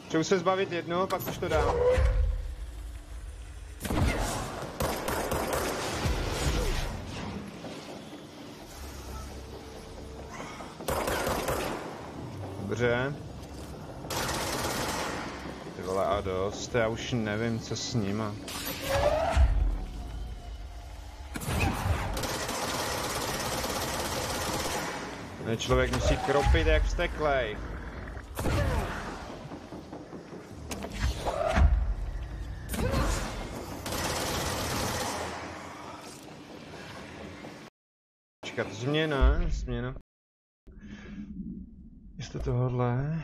Chci se zbavit jednoho, pak už to dám. Dobře. Ty vole, a dost, já už nevím, co s nima. Člověk musí kropit jak vzteklej. Počkat, změna. Jestli tohle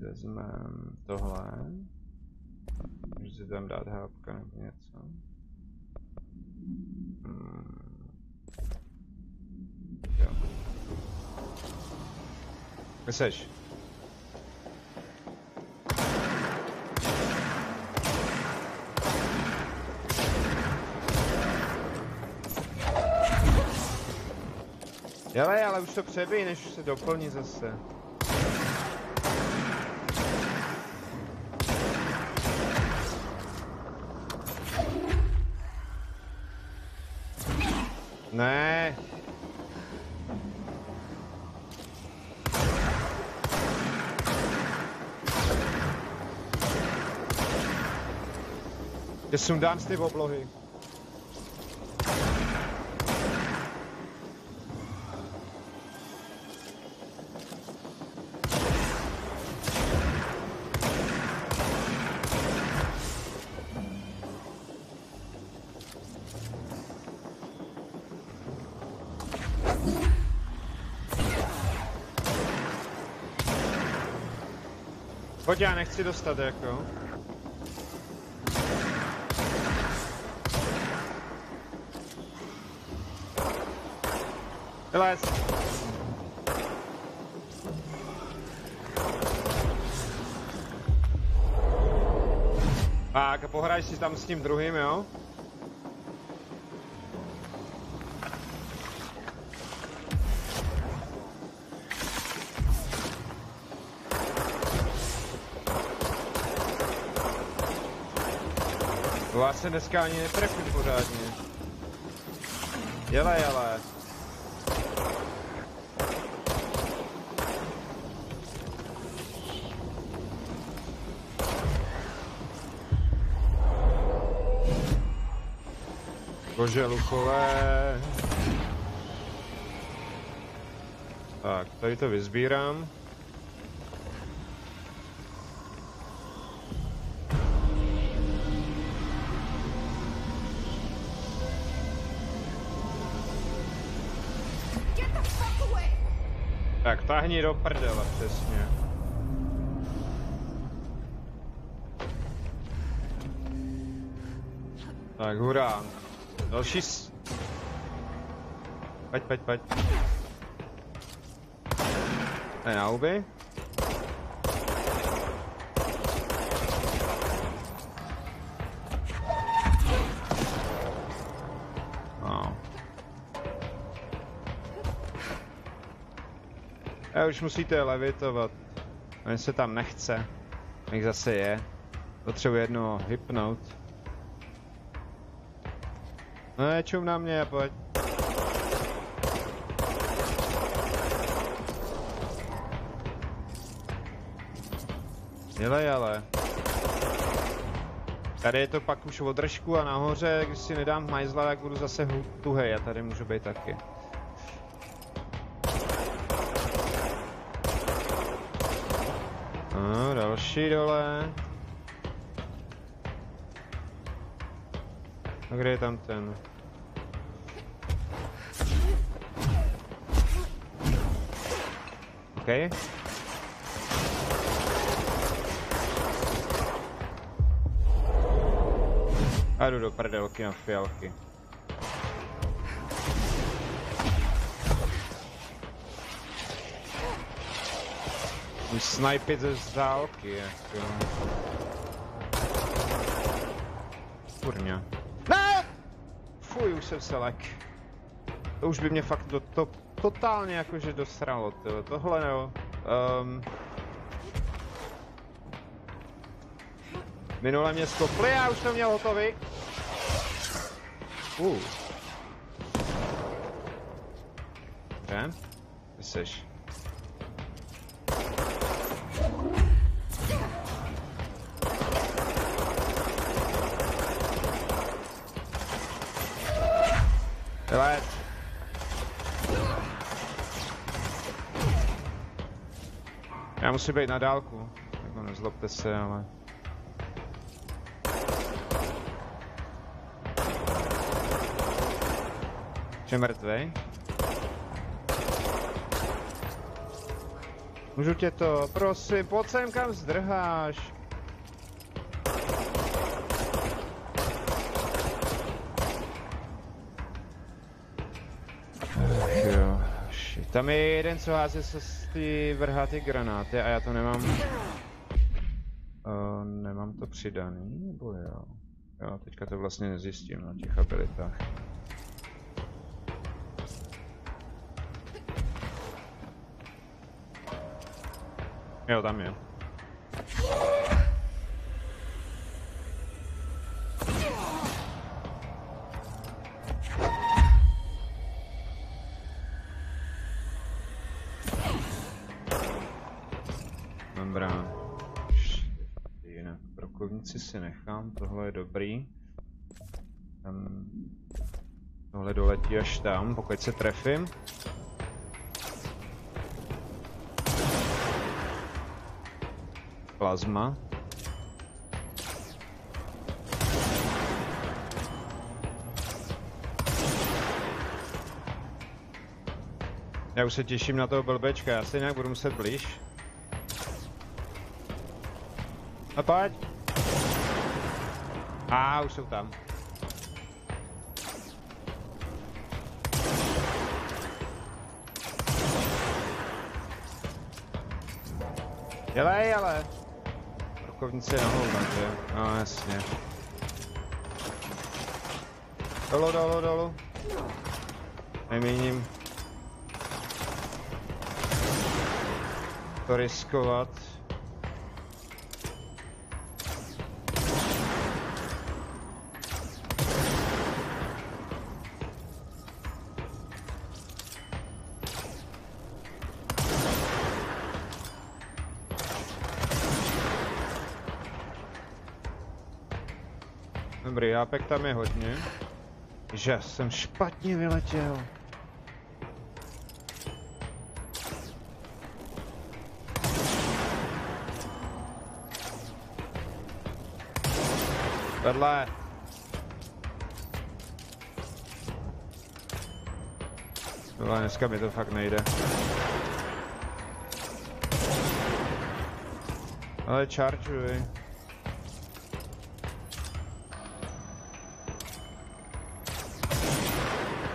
vezmeme tohle. Můžu si tam dát hápka nebo něco. Jo. Kde seš? Jele, ale už to přebij, než se doplní zase. Ne. Je sundám z ty oblohy. Pojď, já nechci dostat, jako. Vylez. Tak, a pohraj si tam s tím druhým, jo? Vás se dneska ani netrefím pořádně. Jele, jele. Bože, luchové. Tak, tady to vyzbírám. Tak, tahni do prdele, přesně. Tak, hurá. Další Pojď, pojď, pojď. Ne, na huby. No. Už musíte levitovat. Oni se tam nechce. Jak zase je. Potřebuje jednoho hypnout. No, čum na mě, pojď. Jele, jele. Tady je to pak už o držku a nahoře, když si nedám majzla, tak budu zase tuhej a tady můžu být taky. No, další dole. A kde je tam ten? OK. A jdu do prdelky na fialky. Můžu snajpit ze dálky, jako. Kurňa. Ne! Fuj, už jsem selek. To už by mě fakt totálně jakože dosralo, tyhle. Tohle jo. Minule mě skopli, já už to měl hotový. Dobře. Ty seš. Vylet. Já musím být na dálku. Jako nezlobte se, ale... Že mrtvej? Můžu tě to, prosím, pojď sem, kam zdrháš. Jo, shit. Tam je jeden, co hází se ty vrhatý granáty a já to nemám... nemám to přidaný, nebo jo? Jo, teďka to vlastně nezjistím na těch abilitách. Jo, tam je. Dobrá. Jinak brokovnici si nechám, tohle je dobrý. Tohle doletí až tam, pokud se trefím. Plazma. Já už se těším na toho blbečka, já se nějak budu muset blíž. A pojď! Už jsou tam. Dělej, ale! Brokovnice je nahoru, že? No, jasně. Dolů. Nemíním to riskovat. Dobrý, jápek tam je hodně. Že jsem špatně vyletěl. Vedle. Ale dneska mi to fakt nejde. Ale chargeuj.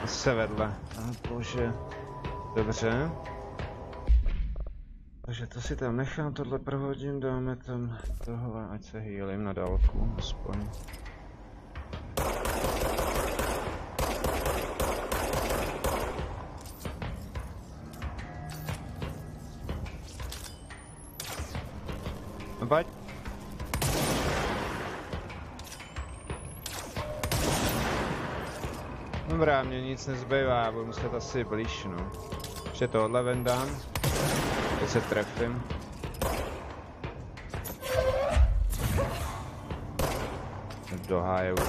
Se vedle. Bože. Dobře. Takže to si tam nechám, tohle prohodím, dáme tam tohle, ať se healím na dálku, aspoň. No pojď. Dobrá, mě nic nezbývá, budu muset asi blíž, no. Ještě tohle vendám. Teď se trefím. Do háje už.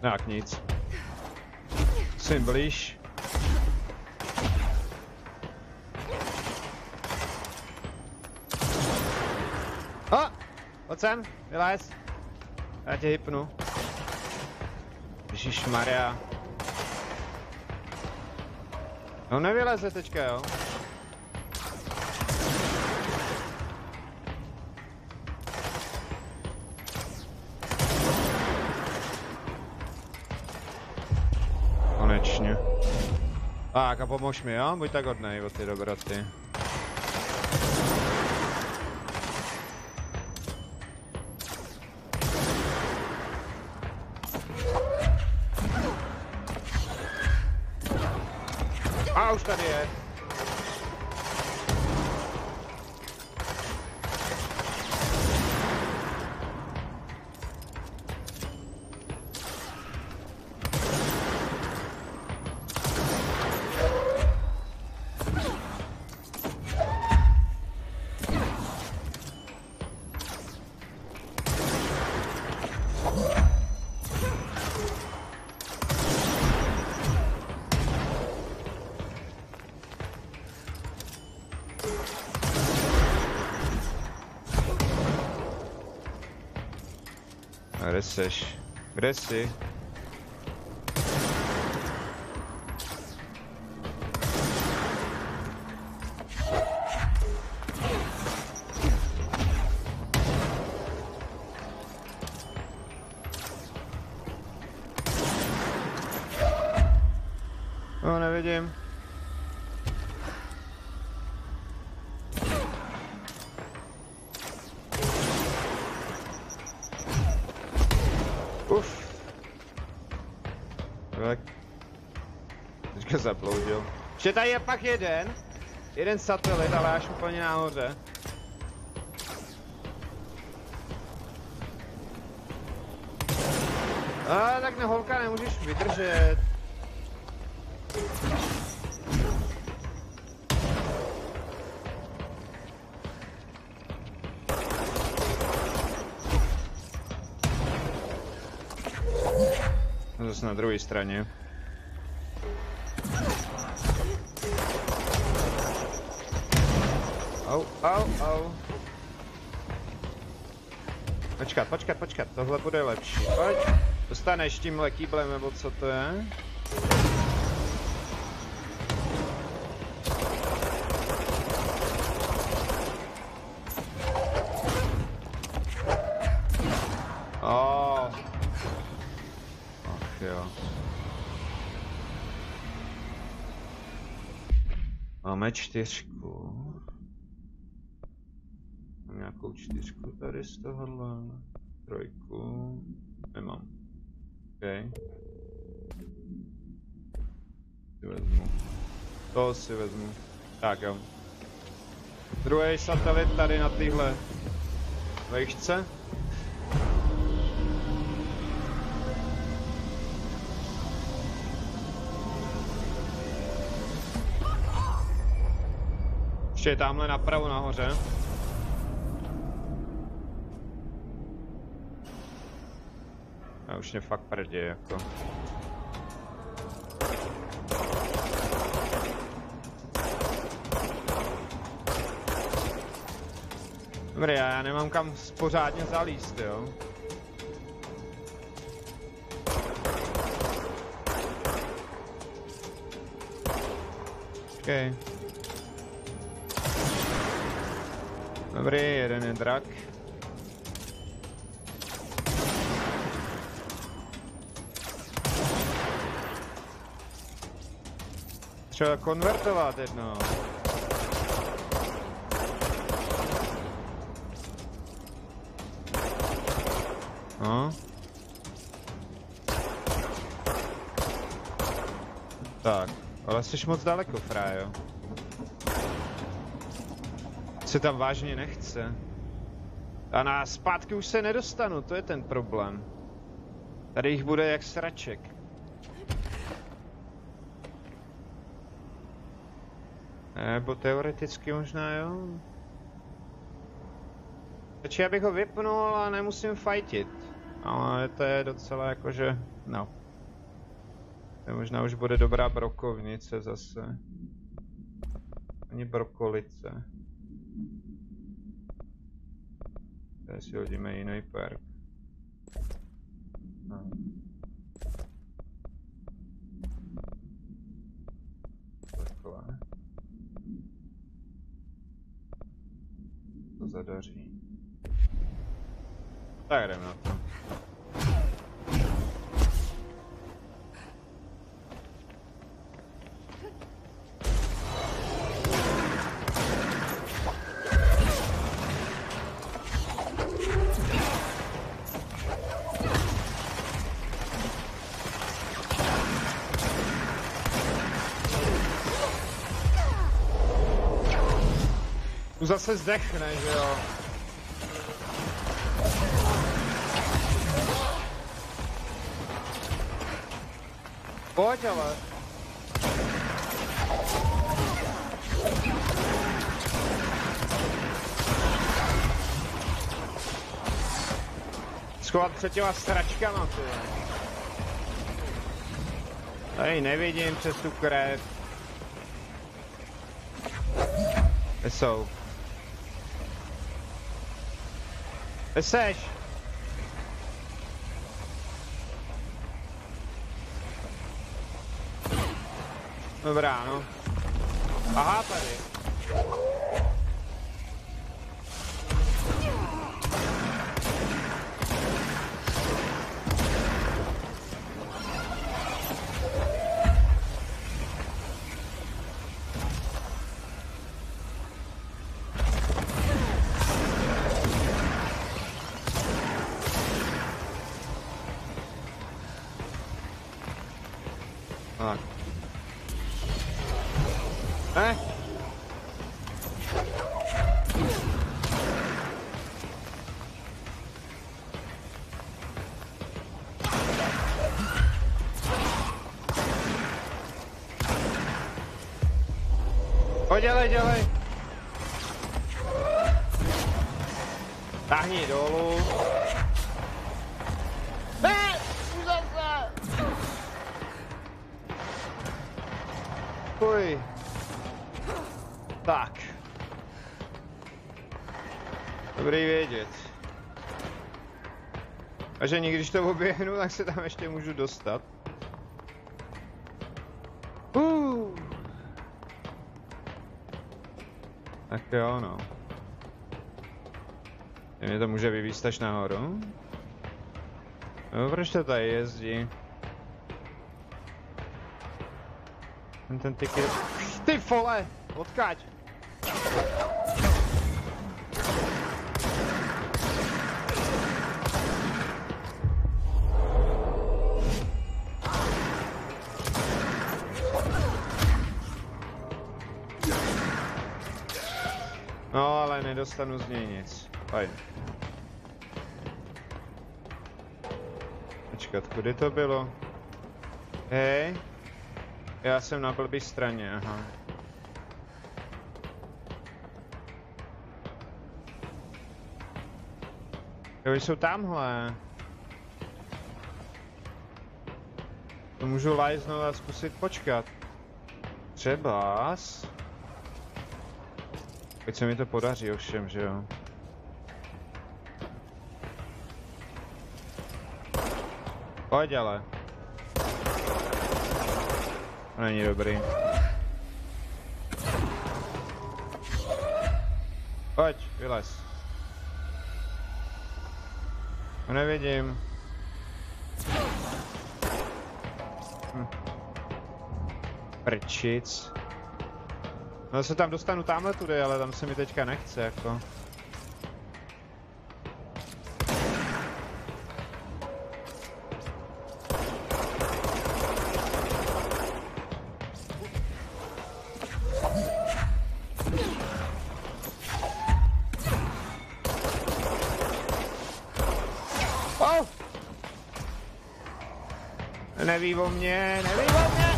Tak nic. Jsem blíž. Pojď sem, vylez. Já tě hypnu. Ježišmarja. No nevyleze teďka, jo? Konečně. Tak a pomož mi, jo? Buď tak hodnej od ty dobroty. Už tady je. Kde seš? Kde jsi? No, nevidím. Uf. Tak. Teďka zaploudil. Že tady je pak jeden satelit, ale až úplně nahoře. Tak ne, holka, nemůžeš vydržet. Zase na druhé straně. Au. Počkat, tohle bude lepší. Pojď. Dostaneš tímhle kýblem, nebo co to je? Ach jo. Máme 4. Mám nějakou 4 tady z tohohle. 3. Nemám. OK. Si vezmu. To si vezmu. Tak jo. Druhý satelit tady na téhle vejšce. Ještě je tamhle napravo nahoře. A už mě fakt prdí, jako. Dobrý, já nemám kam pořádně zalíst, jo. OK. Dobrý, jeden je drak. Třeba konvertovat jedno. No. Tak, ale jsi moc daleko, frájo. Se tam vážně nechce. A na zpátky už se nedostanu, to je ten problém. Tady jich bude jak sraček. Nebo teoreticky možná jo. Takže já bych ho vypnul a nemusím fightit. Ale to je docela jakože, no. To možná už bude dobrá brokovnice zase. Ani brokolice. Tady si hodíme jiný perk. No. Takhle. To zadaří. Tak jdeme na to. Zase zdechne, že jo? Pojď ale. Schovat před těma sračkama, ty. Tady nevidím přes tu krev. Kde jsou? Kde seš? Dobrá, no. Aha, tady. Tak. Pojď, dělej. Táhni dolů. Ne, už zase. Fuj. Tak. Dobrý vědět. A že když to oběhnu, tak se tam ještě můžu dostat. Tak jo, no. Mě to může vyvízt až nahoru. No, proč to tady jezdí? Ten ticket... Ty vole! Odkaď! No, ale nedostanu z něj nic. Fajn. Počkat, kudy to bylo? Hej. Já jsem na blbý straně, aha. Jo, jsou tamhle. To můžu lajznout a zkusit počkat. Třebás. Teď se mi to podaří ovšem, že jo. Pojď ale. To není dobrý. Pojď, vylez. To nevidím. Prčic. No se tam dostanu tamhle tudy, ale tam se mi teďka nechce jako. Oh! Neví o mě, neví o mě!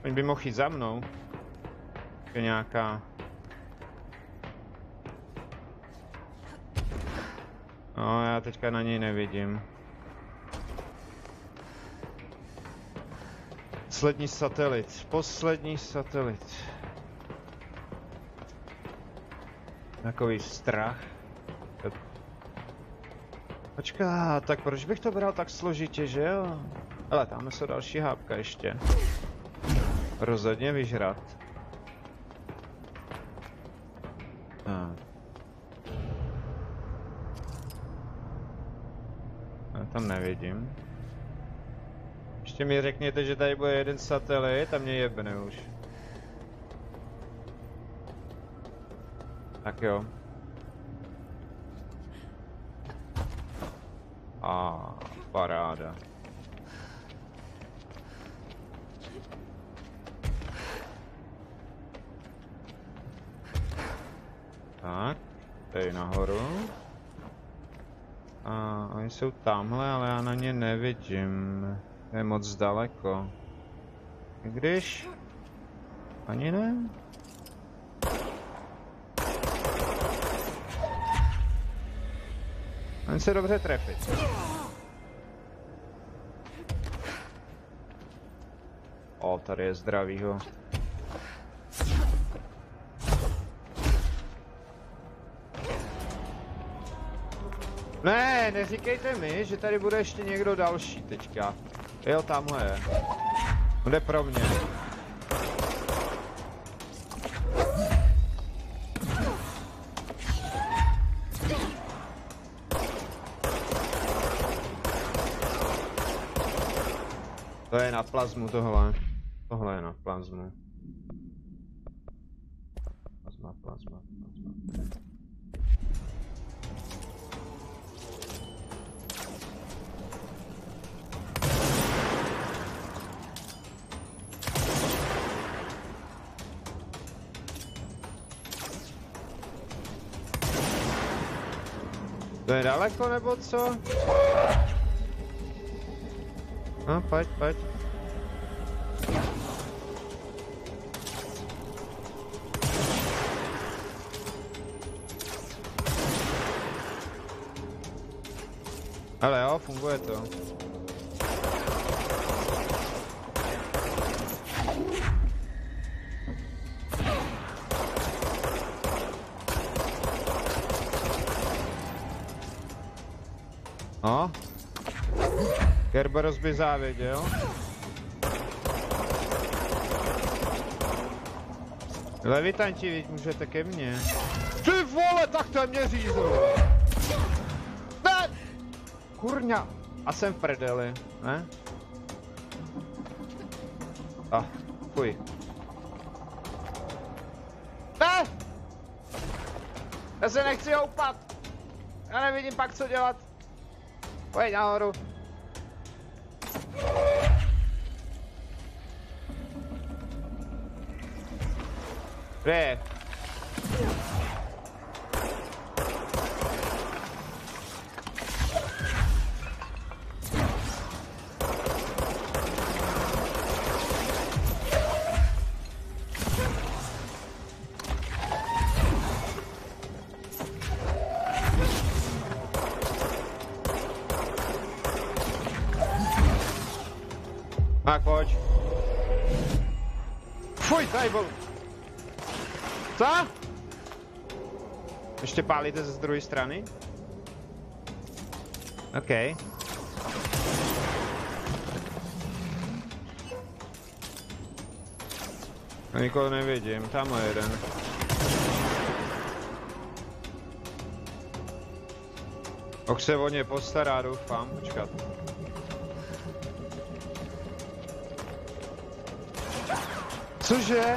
Oni by mohl jít za mnou. Je nějaká... No, já teďka na něj nevidím. Poslední satelit. Takový strach. Počkat, tak proč bych to bral tak složitě, že jo? Ale tamhle jsou další hápka ještě. Rozhodně vyžrat. Já tam nevidím. Ještě mi řekněte, že tady bude jeden satelit a mě jebne už. Tak jo. Paráda. Tak, tady nahoru. A oni jsou tamhle, ale já na ně nevidím. Je moc daleko. I když... Ani ne? Oni se dobře trefit. O, tady je zdravýho. Ne, neříkejte mi, že tady bude ještě někdo další teďka. Jo, tamhle je. Bude pro mě. To je na plazmu tohle. Tohle je na plazmu. Plazma. To je daleko nebo co? No, pojď, pojď. Ale jo, funguje to. No. Kerberos by závěděl. Levitanti, víc můžete ke mně. Ty vole, tak to mě řízl. Ne! Kurňa. A jsem v prdeli, ne? Fuj. Ne! Já se nechci houpat. Já nevidím pak co dělat. Pojď nahoru. Kde je? Tak pojď. Fuj, tady byl. Co? Ještě pálíte z druhé strany? OK. Nikoho nevidím, tamhle jeden. Ok se o ně postará, doufám, počkat. Cože?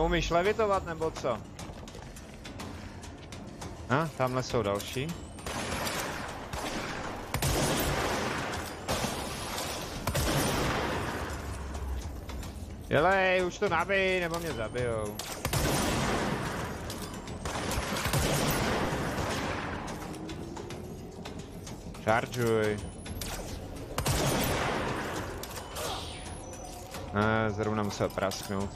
Umíš levitovat nebo co? Tamhle jsou další. Jelej, už to nabij, nebo mě zabijou. Charguj. Zrovna musel prasknout.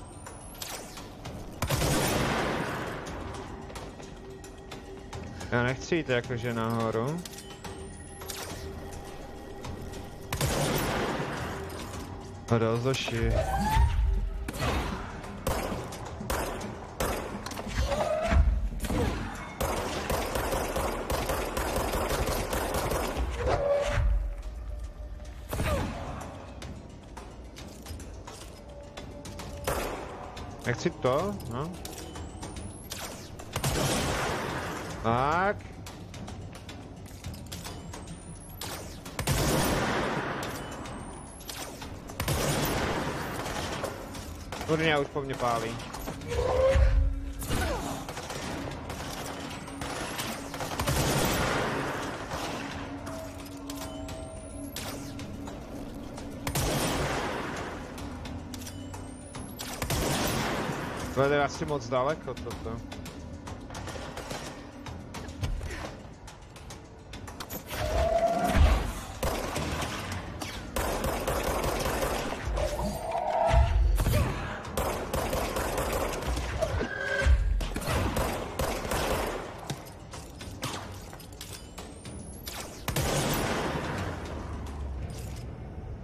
Já nechci jít jakože nahoru. Rozoši. Nechci to, no. Tak. Kurňa už po mně pálí. To je asi moc daleko toto.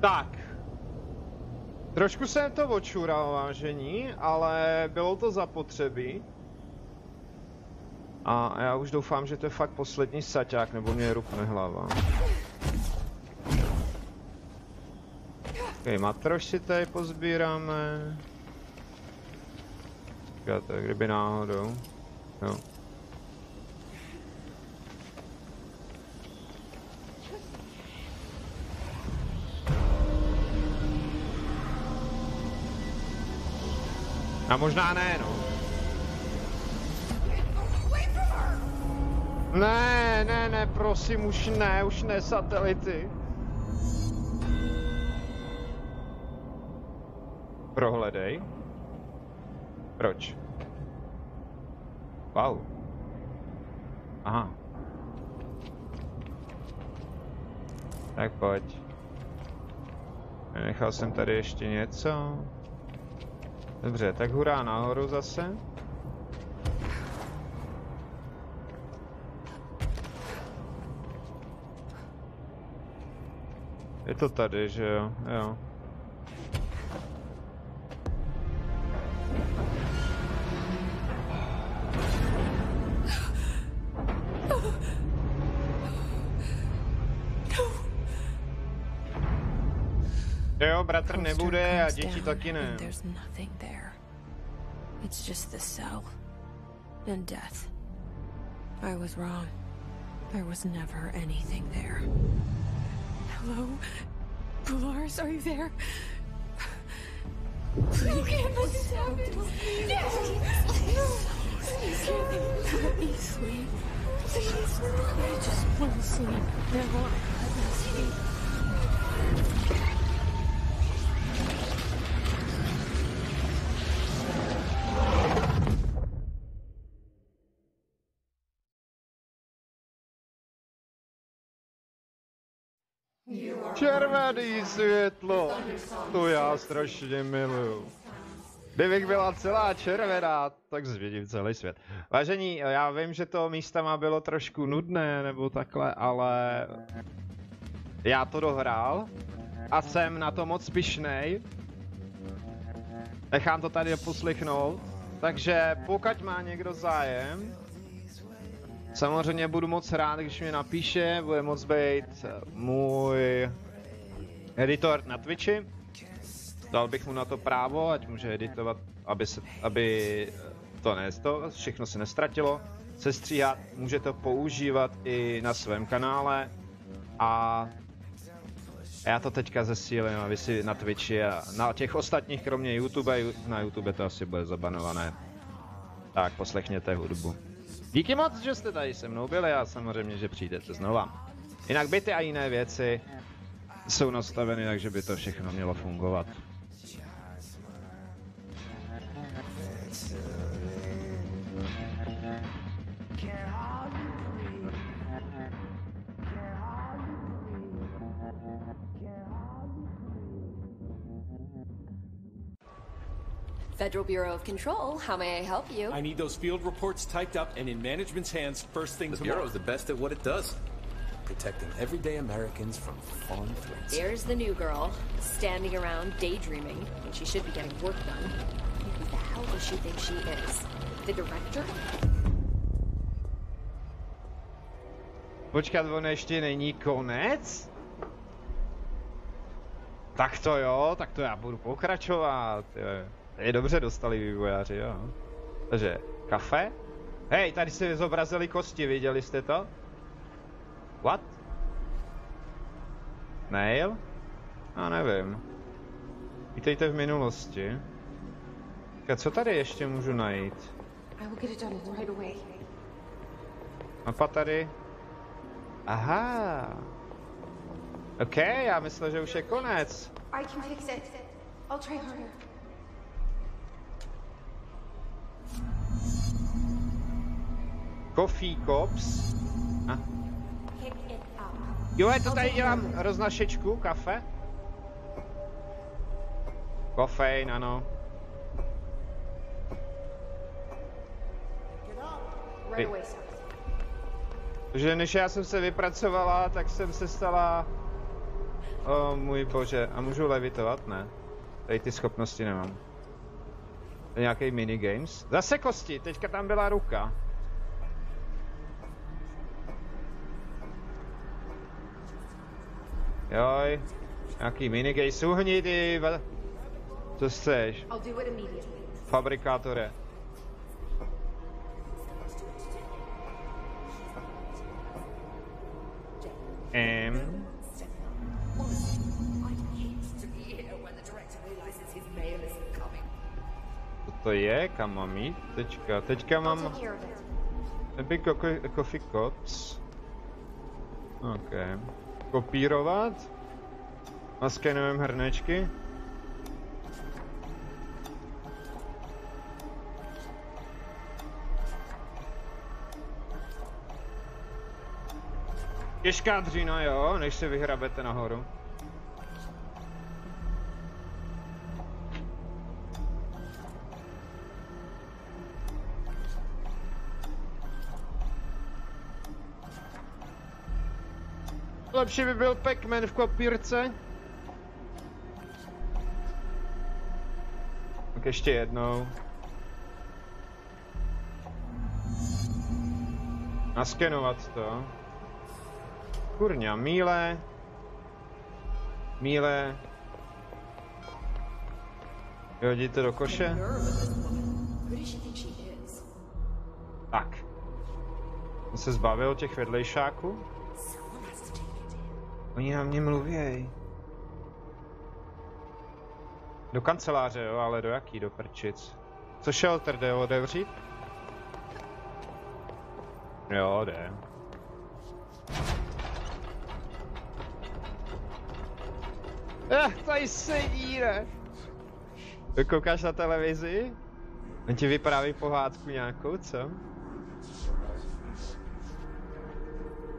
Tak. Trošku jsem to očural, vážení, ale bylo to zapotřebí. A já už doufám, že to je fakt poslední saťák, nebo mě rupne hlava. Ok, matroš si tady pozbíráme. Počkáte, kdyby náhodou. Jo. A možná ne, no. Ne, prosím, už ne satelity. Prohledej. Proč? Wow. Aha. Tak pojď. Nechal jsem tady ještě něco. Dobře, tak hurá nahoru zase. Je to tady, že jo? Jo. Jo, bratr nebude a děti taky ne. There's nothing there. It's just the cell and death. I was wrong. There was never anything there. Hello? Polaris, are you there? Please. Let me sleep. Please. I just want to sleep. Now let me sleep. Červený světlo, to já strašně miluju. Kdybych byla celá červená, tak zvědím celý svět. Vážení, já vím, že to místama bylo trošku nudné nebo takhle, ale já to dohrál a jsem na to moc pyšnej. Nechám to tady poslechnout, takže pokud má někdo zájem, samozřejmě budu moc rád, když mi napíše, bude moc být můj editor na Twitchi. Dal bych mu na to právo, ať může editovat, aby to všechno se nestratilo, sestříhat, může to používat i na svém kanále a já to teďka zesílím, aby si na Twitchi a na těch ostatních, kromě YouTube, na YouTube to asi bude zabanované. Tak poslechněte hudbu. Díky moc, že jste tady se mnou byli a samozřejmě, že přijdete znova. Jinak byty a jiné věci jsou nastaveny, takže by to všechno mělo fungovat. Federal Bureau of Control, how may I help you? I need those field reports typed up and in management's hands first thing The tomorrow. Bureau's the best at what it does. Protecting everyday Americans from foreign threats. There's the new girl, standing around daydreaming when she should be getting work done. Who the hell does she think she is? The director? Počkat, on ještě není konec? Tak to jo, tak to já budu pokračovat. Je dobře dostali vývojáři, jo. Takže, kafe? Hej, tady se zobrazily kosti, viděli jste to? What? Nail? No, nevím. Vítejte v minulosti. A co tady ještě můžu najít? Mapa tady. Aha. OK, já myslel, že už je konec. I can fix it. I'll try harder. Coffee Cops. Jo, to tady dělám roznašečku, kafe. Kofein, ano. Že než já jsem se vypracovala, tak jsem se stala... O můj bože, a můžu levitovat? Ne. Tady ty schopnosti nemám. To je nějaký minigames. Zase kosti, teďka tam byla ruka. Joj, nějaký minigames, uhni ty... Co chceš? Fabrikátore. Co to je? Kam mám jít? Teďka mám... Epic Coffee Cops. OK. Kopírovat. Naskenujeme hrnečky. Těžká dřína, jo, než se vyhrabete nahoru. Lepší by byl Pac-Man v kopírce. Tak ještě jednou. Naskenovat to. Kurňa, míle. Míle. Vyhodit to do koše. Tak. Jsem se zbavil těch vedlejšáků. Oni na mě mluvěj. Do kanceláře, jo, ale do jaký? Do prčic. Co shelter jde otevřít? Jo, jde. Tady sedí, ne? Koukáš na televizi? On ti vypráví pohádku nějakou, co?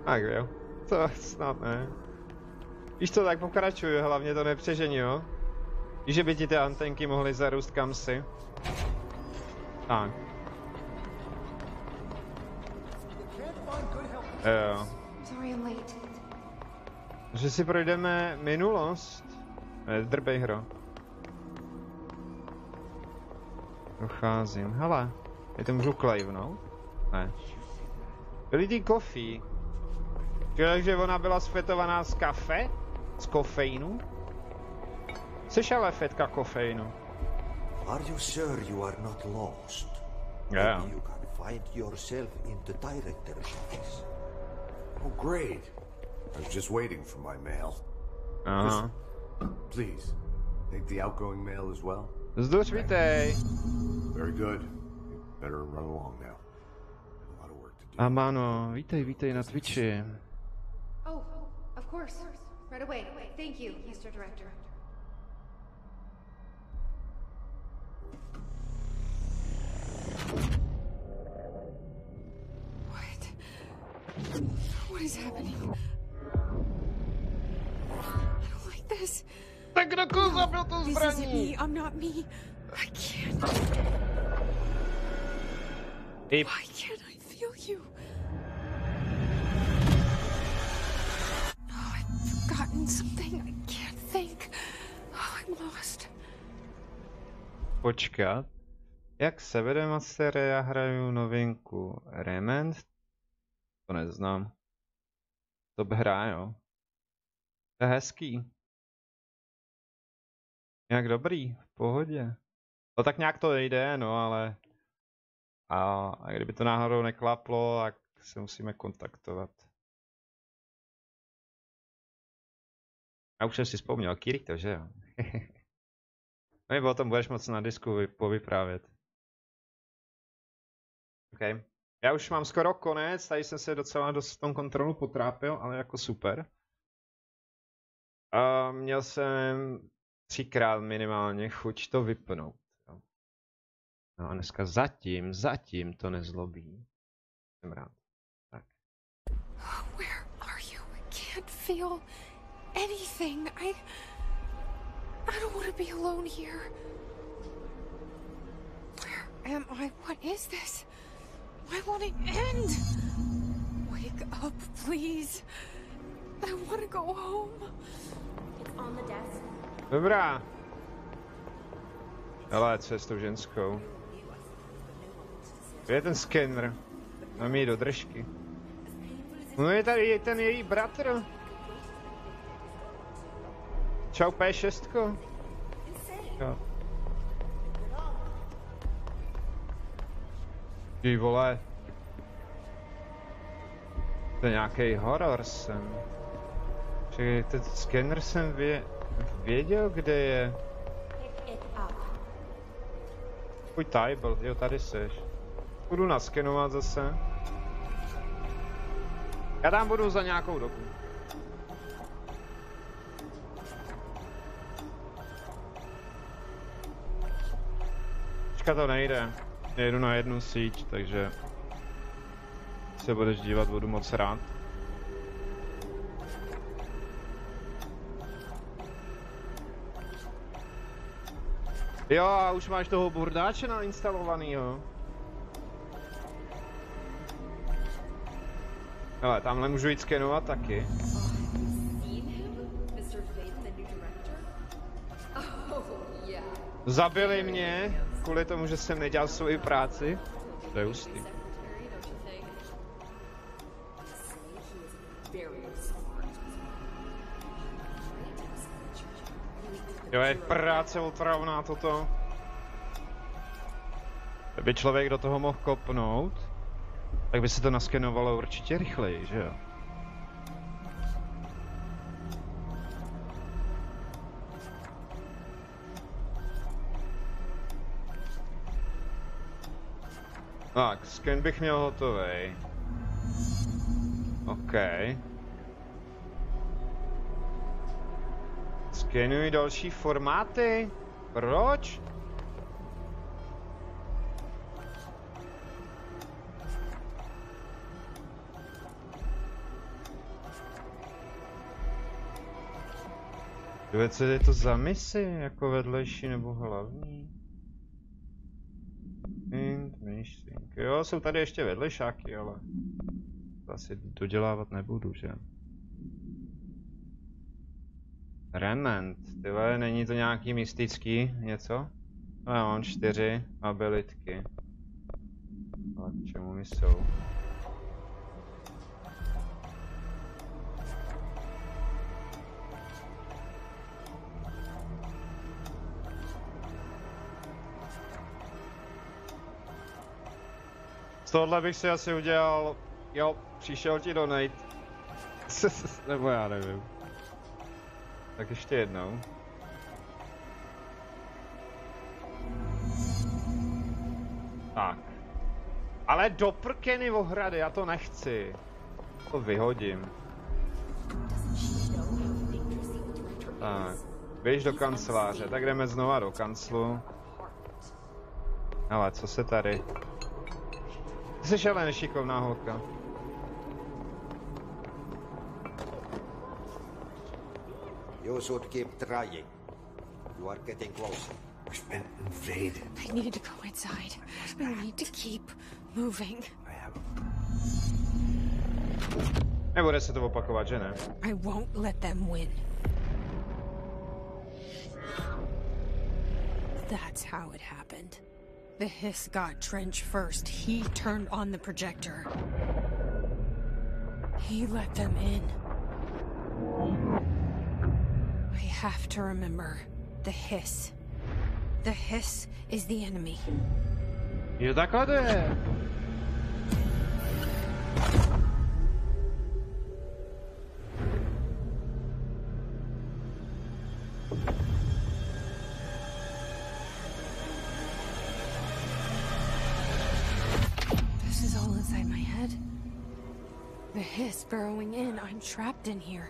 Tak jo. To snad ne. Víš co, tak pokračuju, hlavně to nepřežení, jo? Víš, že by ti ty antenky mohly zarůst kamsi? Tak. Jo. Že si projdeme minulost. Drbej hro. Docházím. Hele, já to můžu klejvnout? Ne. Lidi coffee. Takže ona byla sfetovaná z kafe? Z kofeinu? Jseš ale fetka kofeinu. Are you sure you are not lost? Yeah. Maybe you can find yourself in the director's office. Oh, great. I was just waiting for my mail. Aha. Please, take the outgoing mail as well. Zduř, vítej. Very good. Better run along now. A lot of work to do. Amano, vítej na Twitchi. Oh, of course. Right away. Thank you, Mr. Director. What is happening? I don't like this. Tak kdo zabil tu This zbraní? isn't me. I'm not me. I can't. Why can't I feel you? Oh, I've forgotten something. I can't think. Oh, I'm lost. Počkat. Jak se vede Master? Já hraju novinku Remand. To neznám. To hra, jo. To je hezký. Nějak dobrý, v pohodě. No tak nějak to jde, no ale... A kdyby to náhodou neklaplo, tak se musíme kontaktovat. Já už jsem si vzpomněl, Kirito, že jo? No nebo o tom budeš moc na disku povyprávět. OK. Já už mám skoro konec, tady jsem se docela dost v tom kontrolu potrápil, ale jako super. A měl jsem 3krát minimálně chuť to vypnout. No a dneska zatím to nezlobí. Jsem rád. Tak. Where are you? I can't feel anything. I don't want to be alone here. Where am I? What is this? Why won't it end? Wake up, please. I want to go home. It's on the desk. Dobrá. Hele, co je s tou ženskou? Kde je ten skener? Mám ji do držky. No je tady ten její bratr. Čau P6. Jo. Ty vole. To je nějaký horor sem. Čekaj, ten skener jsem věděl, kde je. Tvůj table, jo, tady seš. Budu naskenovat zase. Já tam budu za nějakou dobu. Počka, to nejde. Jedu na jednu síť, takže se budeš dívat, budu moc rád. Jo, a už máš toho burdáče nainstalovanýho. Hele, tamhle můžu jít skenovat taky. Zabili mě kvůli tomu, že jsem nedělal svoji práci. To je hustý. Jo, je práce otravná toto. Kdyby člověk do toho mohl kopnout, tak by se to naskenovalo určitě rychleji, že jo? Tak, sken bych měl hotovej. OK. Skenuji další formáty? Proč? Co je to za misi? Jako vedlejší nebo hlavní? Jo, jsou tady ještě vedlejšáky, ale to asi dodělávat nebudu, že? Remnant, tyhle, není to nějaký mystický něco? No já mám 4 abilitky. Ale k čemu mi jsou? Z tohohle bych si asi udělal, jo, přišel ti donate. Nebo já nevím. Tak ještě jednou. Tak. Ale do prkeny ohrady, já to nechci. To vyhodím. Tak. Běž do kanceláře, tak jdeme znova do kanclu. Ale co se tady? Ty jsi ale nešikovná holka. You should keep trying. You are getting closer. We've been invaded. I need to go inside. I need to keep moving. Nebude se to opakovat, že ne? I won't let them win. That's how it happened. The Hiss got Trench first. He turned on the projector. He let them in. I have to remember the Hiss. The Hiss is the enemy. Jo, takhle to je. This is all inside my head. The Hiss burrowing in. I'm trapped in here.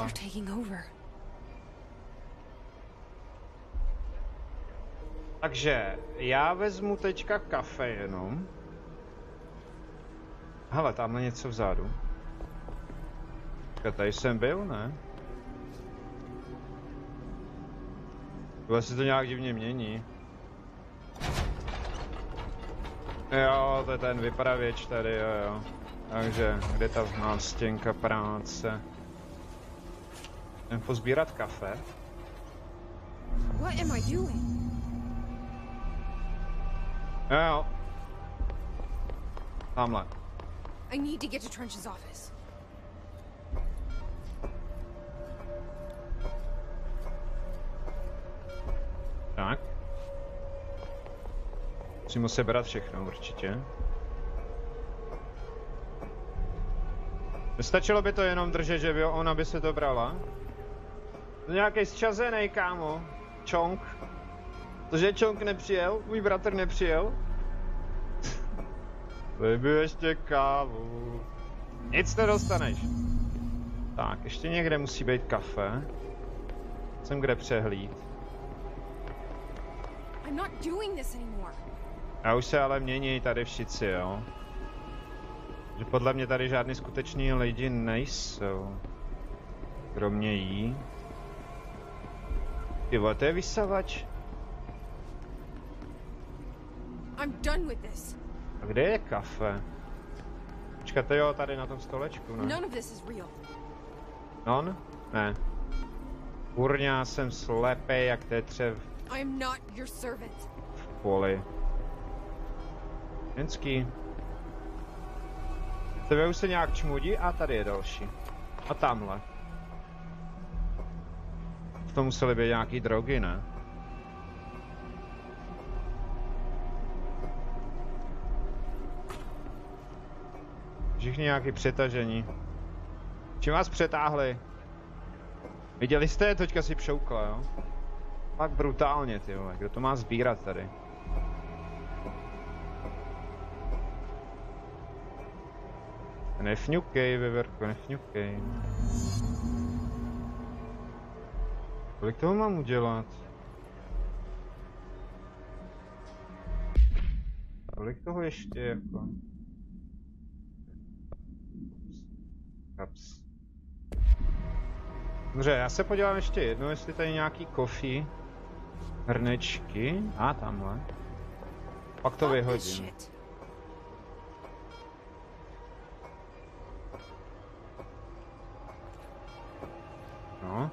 They're taking over. Takže já vezmu teďka kafe jenom. Hele, tamhle něco vzadu. Tady jsem byl, ne? Tohle si to nějak divně mění. Jo, to je ten vypravěč tady, jo. Takže, kde ta nástěnka práce? Jdem pozbírat kafe. What am I doing? Jo. Tamhle. I need to get to Trench's office. Tak. Musím sebrat všechno určitě. Nestačilo by to jenom držet, že by ona by se to brala? To nějaký zčazenej, kámo. Čonk. Tože Čonk nepřijel, můj bratr nepřijel. Vypiju ještě kávu. Nic nedostaneš. Tak, ještě někde musí být kafe. Jsem kde přehlíd. I'm not doing this anymore. A už se ale mění tady všichni, jo. Že podle mě tady žádný skutečný lidi nejsou. Kromě jí. Ty vole, to je vysavač. I'm done with this. A kde je kafe? Počkejte, jo, tady na tom stolečku, ne? None of this is real. Non? Ne. Kurňa, jsem slepej jak tetřev I am not your servant. v poli. Jenský. Tebe už se nějak čmudí a tady je další. A tamhle. V tom musely být nějaký drogy, ne? Všichni nějaký přetažení. Čím vás přetáhli? Viděli jste? Teďka si pšoukla, jo? Fakt brutálně, ty vole. Kdo to má sbírat tady? Nefňukej, veverko, nefňukej. Kolik toho mám udělat? Kolik toho ještě jako? Kaps. Dobře, já se podívám ještě jednou, jestli tady nějaký coffee. Hrnečky. A tamhle. Pak to vyhodím. No.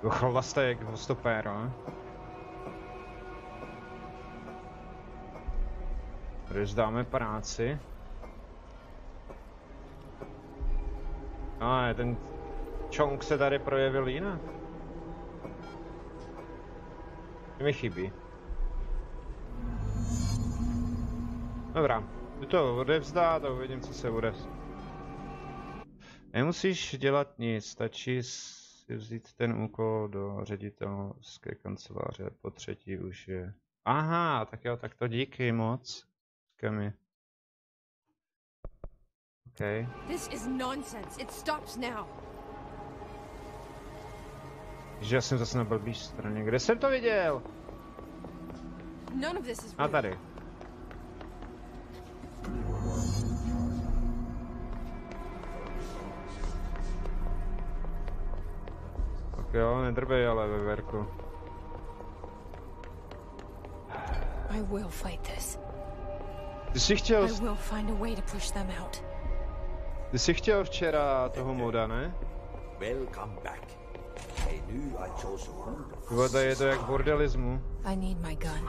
Chlasta jak stopéro, ne? Když dáme práci. A ten čong se tady projevil jinak. Mi chybí. Dobrá, jdu to odevzdát a uvidím, co se bude. Nemusíš dělat nic, stačí si vzít ten úkol do ředitelské kanceláře, po třetí už je. Aha, tak jo, tak to díky moc. Mi. Okay. This is nonsense. It stops now. Že já jsem zase na blbý straně. Kde jsem to viděl? None of this is a tady. Tak jo, nedrbej ale, veverku. I will fight this. Ty jsi chtěl... I will find a way to push them out. Ty jsi chtěl včera toho moda, ne? Welcome back. I knew I chose a wonderful. Voda je to jak bordelismu. I need my gun.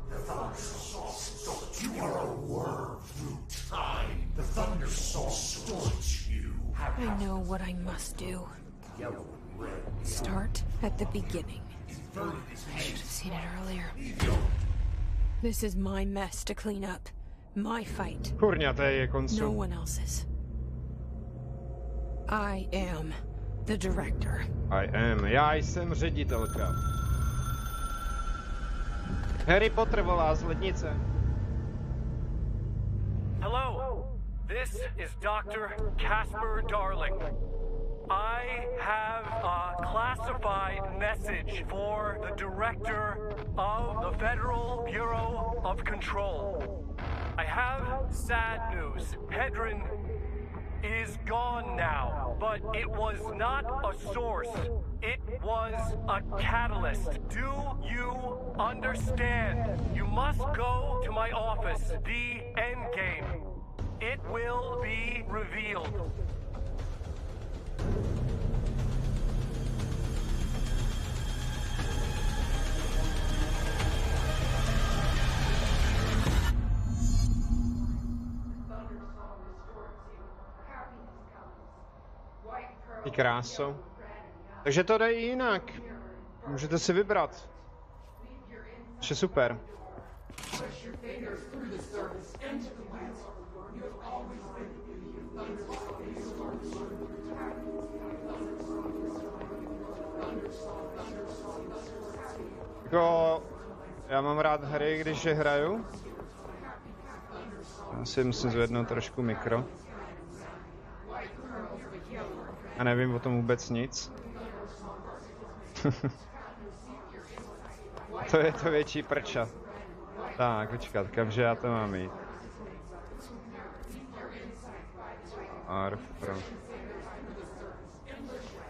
The Thunder Soul. You are a worm through time. The Thunder Soul storms you. I know what I must do. Start at the beginning. I should have seen it earlier. This is my mess to clean up. My fight. Kurňa, to je koncu. No one else's. I am the director. I am. Já jsem ředitelka. Harry Potter volá z lednice. Hello. This is Dr. Casper Darling. I have a classified message for the director of the Federal Bureau of Control. I have sad news. Hedron is gone now, but it was not a source. It was a catalyst. Do you understand? You must go to my office, the Endgame. It will be revealed. Ty kráso. Takže to jde i jinak. Můžete si vybrat. Je super. Jako, já mám rád hry, když je hraju. Já si musím zvednout trošku mikro. A nevím o tom vůbec nic. To je to větší prča. Tak, počkat, kamže já to mám jít? Arf, pro.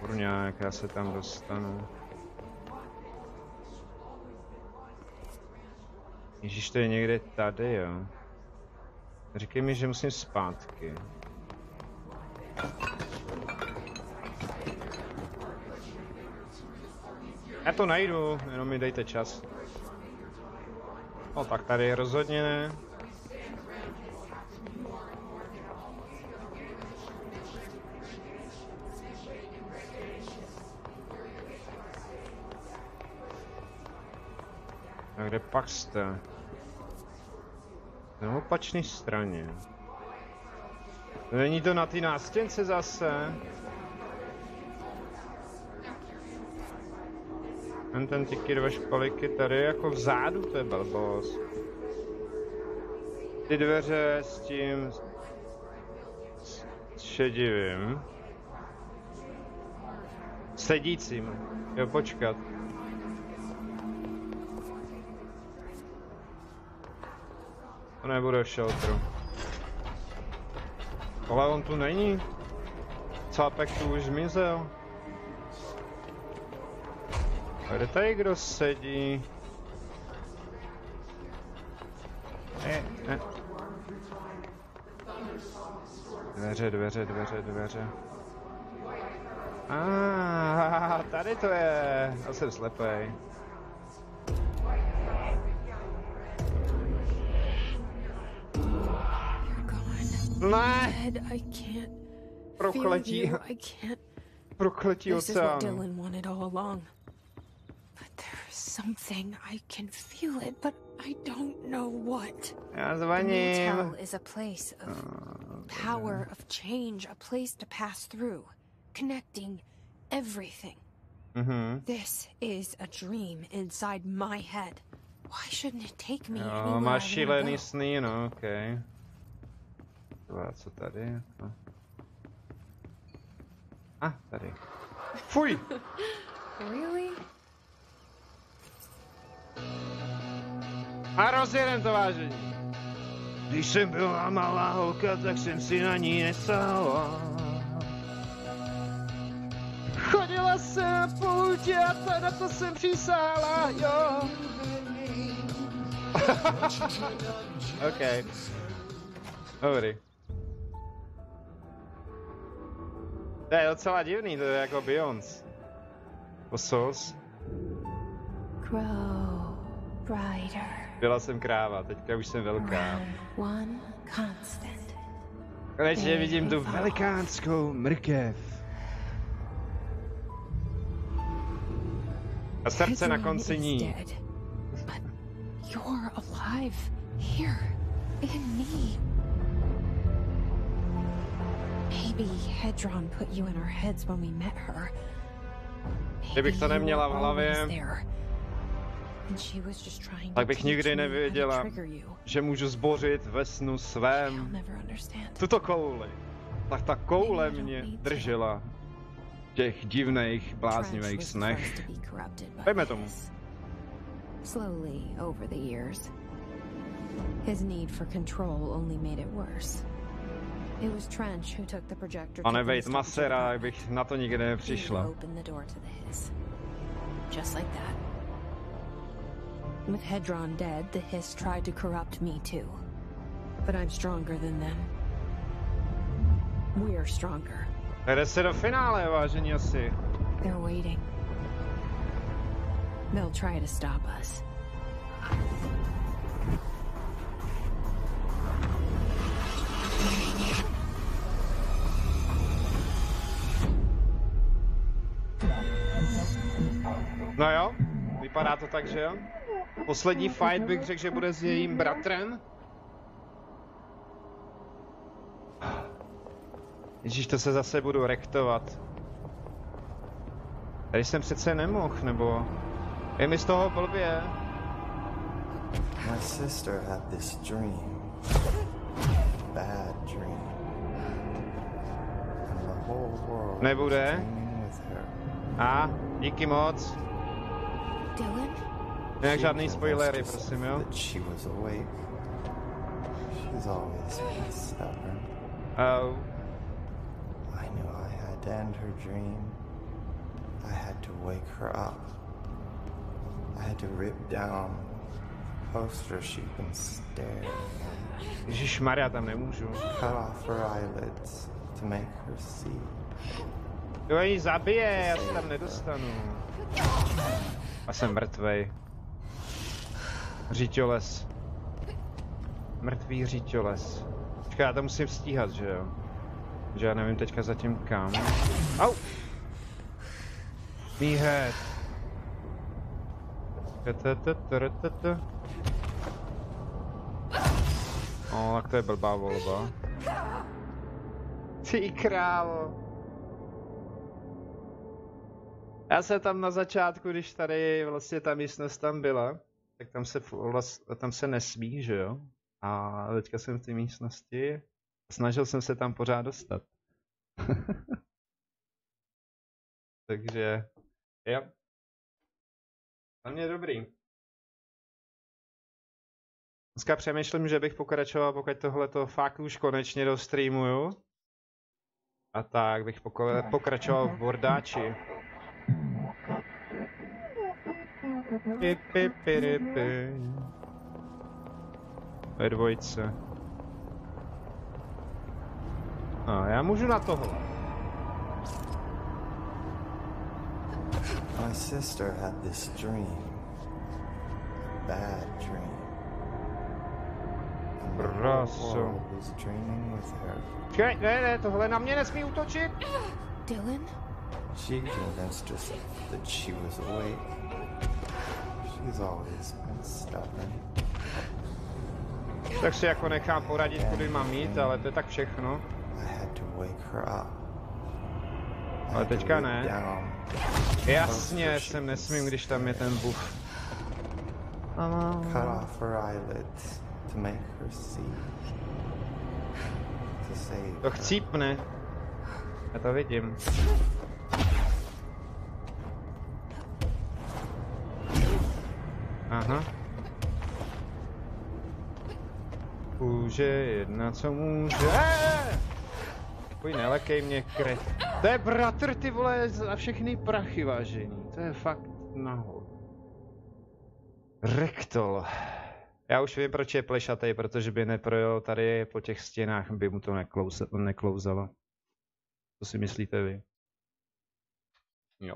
Kurňa, jak já se tam dostanu. Ježíš, to je někde tady, jo. Říkej mi, že musím zpátky. Já to najdu, jenom mi dejte čas. No tak tady rozhodně ne. A kde pak jste? Na opačné straně. Není to na té nástěnce zase? Ten ty dva špaliky tady jako vzadu, to je blbost. Ty dveře s tím šedivým. Sedícím. Jo, počkat. To nebude v šeltru. Ale on tu není. Cápek tu už zmizel. A kde tady kdo sedí? Ne. Dveře. Tady to je. Já jsem slepej. Ne! Prokletí. Prokletí oceánu. Dylan wanted all along. But there's something, I can feel it, but I don't know what. Já zvaním. The motel is a place of power, of change, a place to pass through, connecting everything. This is a dream inside my head. Why shouldn't it take me anywhere? Máš šílený sny, no, okej. Co tady? Tady. Fuj! Really? A rozjedem to, vážení. Když jsem byla malá holka, tak jsem si na ní nesála. Chodila jsem na poutě a na to jsem přísála, jo. Okej. Dobrý. To je docela divný, to je jako Beyoncé. Posos. Grow brighter. Byla jsem kráva, teďka už jsem velká. One constant. Konečně vidím tu velikánskou mrkev. A srdce na konci ní. You're alive here in me. Maybe Hedron put you in our heads when we met her. Kdybych to neměla v hlavě, tak bych nikdy nevěděla, že můžu zbořit ve snu svém tuto kouli. Tak ta koule mě držela v těch divných, bláznivých snech. Pojďme tomu. Slowly over the years, his need for control only made it worse. It was Trench who took the projector. Pane Vejt Masera, bych na to nikdy nepřišla. Just like that. With Hedron dead, the Hiss tried to corrupt me too. But I'm stronger than them. We're stronger. Jde se do finále, vážení asi. They're waiting. They'll try to stop us. No jo, vypadá to tak, že jo? Poslední fight bych řekl, že bude s jejím bratrem. Ježíš, to se zase budu rektovat. Tady jsem přece nemohl, nebo... Je mi z toho blbě. My sister had this dream. Bad dream. And the whole world nebude. A, díky moc. Dylan? Nějak žádný spoilery, prosím, jo? She was awake. She's always been stubborn. Oh. I knew I had to end her dream. I had to wake her up. I had to rip down poster she'd been staring at. Ježišmarja, tam nemůžu. Cut off her eyelids to make her see. To ji zabije, já se tam nedostanu. A jsem mrtvej. Řiťoles. Mrtvý řiťoles. Počkej, já to musím stíhat, že jo? Že já nevím teďka zatím kam. Au! Výhed. O, tak to je blbá volba. Ty krávo. Já jsem tam na začátku, když tady vlastně ta místnost tam byla, tak tam se nesmí, že jo? A teďka jsem v té místnosti. Snažil jsem se tam pořád dostat. Takže, jo. Za mě dobrý. Dneska přemýšlím, že bych pokračoval, pokud tohleto fakt už konečně dostreamuju. A tak bych pokračoval v bordáči. Ve dvojce. A já můžu na tohle. My sister had this dream. A bad dream. And the whole world was dreaming with her. Čekaj, ne, tohle na mě nesmí útočit. Dylan? She convinced herself that she was awake. She's always been stubborn. Tak si jako nechám poradit, kudy mám jít, ale to je tak všechno. I had to wake her up. Ale teďka ne. Jasně, jsem nesmím, když tam je ten buff. Cut off her eyelids to make her see. To save. To chcípne. Já to vidím. Aha. Může jedna, co může. Pojď, nelekej mě, krev. To je bratr, ty vole, za všechny prachy, vážení. To je fakt nahod. Rektol. Já už vím, proč je plešatej, protože by neprojel tady po těch stěnách, by mu to neklouzalo. Co si myslíte vy? Jo,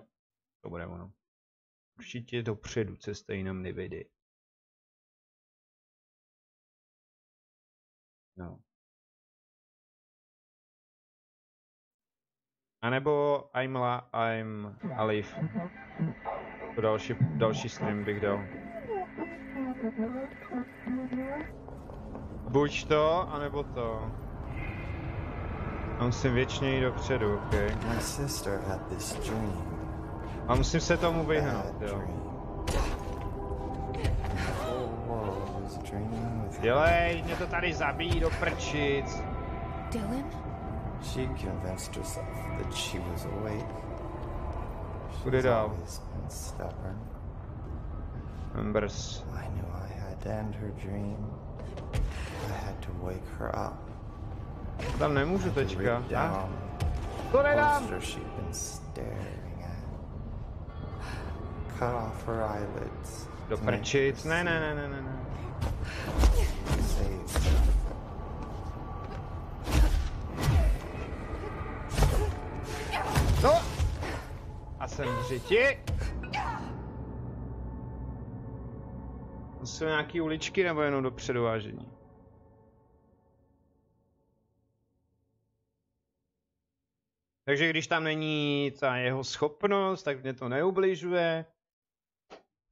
to bude ono. Určitě dopředu, cesta jinam nevyjde. No. A nebo I'm Alive. To další stream bych dal. Buď to, anebo to. A musím věčně jít dopředu, ok? My sister had this dream. A musím se tomu vyhnout, jo. Dělej, mě to tady zabíjí do prčic. Dylan? She convinced herself that she was awake. Kudy dál? Always been stubborn. Members. I knew I had to end her dream. I had to wake her up. Tam nemůžu teďka. To nedám! She'd been staring at. Cut off her eyelids. Do prčic. Ne. No! A jsem v řiti. To jsou nějaký uličky nebo jenom dopředu, vážení? Takže když tam není ta jeho schopnost, tak mě to neubližuje.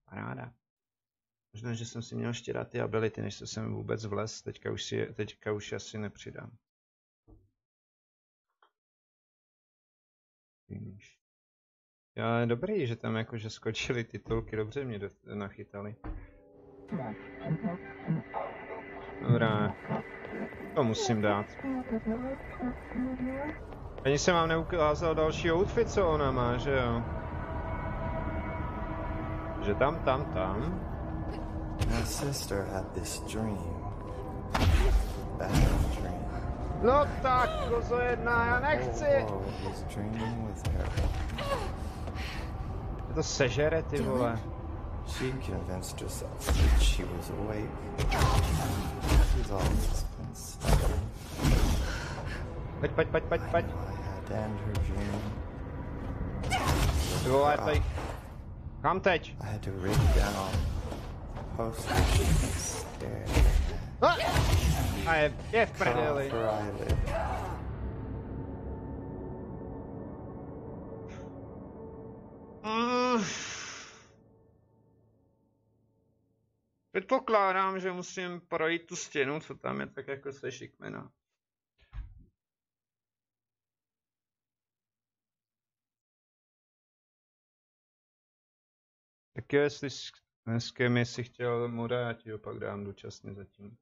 Paráda. Možná, že jsem si měl ještě dát ty ability, než se sem vůbec vlez. Teďka už asi nepřidám. Ale dobrý, že tam jakože skočily titulky, dobře mě nachytali. Dobrá. To musím dát. Ani jsem vám neukázal další outfit, co ona má, že jo? Že tam. My sister had this dream. Bad dream. No tak, kozo jedna, já nechci! to sežere, ty vole. She convinced herself that she was awake. She's always been stubborn. Pojď. I had to end her dream. Ty vole, tady. Kam teď? I had to rip down poster she could stare. A je v prdeli. Předpokládám, že musím projít tu stěnu, co tam je, tak jako se šikmena. Tak jo, jestli dneska mi si chtěl mu dát, jo, pak dám dočasně zatím.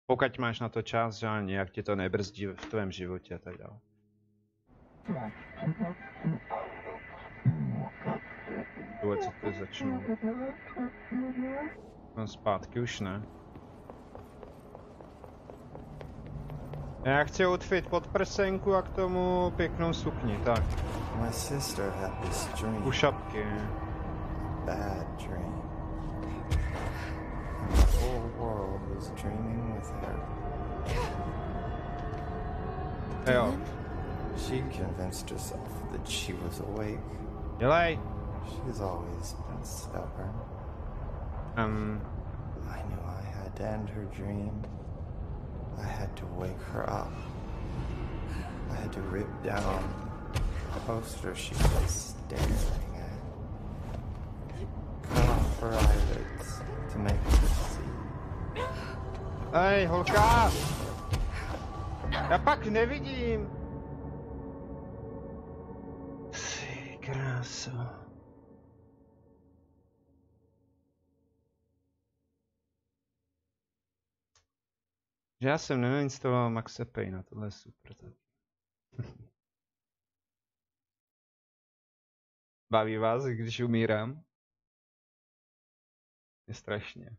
Pokud máš na to čas, že ani jak ti to nebrzdí v tvém životě a tak dále. Tohle, co to začnu. Mám zpátky už ne. Já chci outfit pod prsenku a k tomu pěknou sukni, tak. My sister had this dream. U šapky. Bad dream. And the whole world was dreaming with her. Jo. She convinced herself that she was awake. Dělej. She's always been stubborn. I knew I had to end her dream. I had to wake her up. I had to rip down the poster she was staring at. Cut off her eyelids to make her see. Hej, holka! Já pak nevidím. Ty kráso. Já jsem nenainstaloval Maxe Payne, tohle je super. Baví vás, když umírám? Je strašně.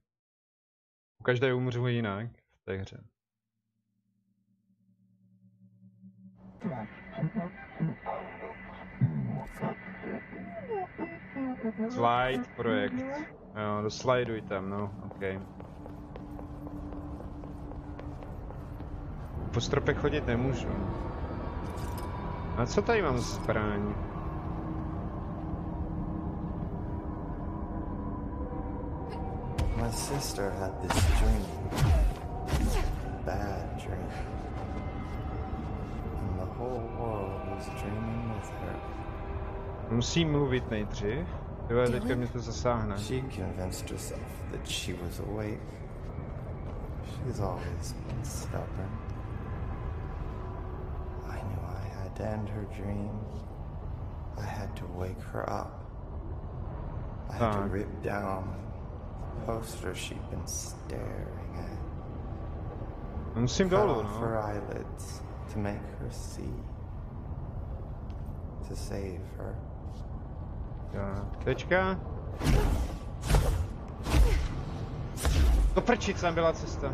U každé umřu jinak v té hře. Slide projekt. Jo, doslajduj tam, no, ok. Po stropech chodit nemůžu. A co tady mám zbraň? My sister had this dream. Bad dream. And the whole world was dreaming with her. Musím mluvit nejdřív. Jo, teďka mě to zasáhne. She convinced herself that she was awake. She's always been stubborn. I knew I had to end her dream. I had to wake her up. I had to rip down the poster she'd been staring at. Musím Cut dolů, off no. her eyelids to make her see. To save her. Jo, tečka. Do prčic tam byla cesta.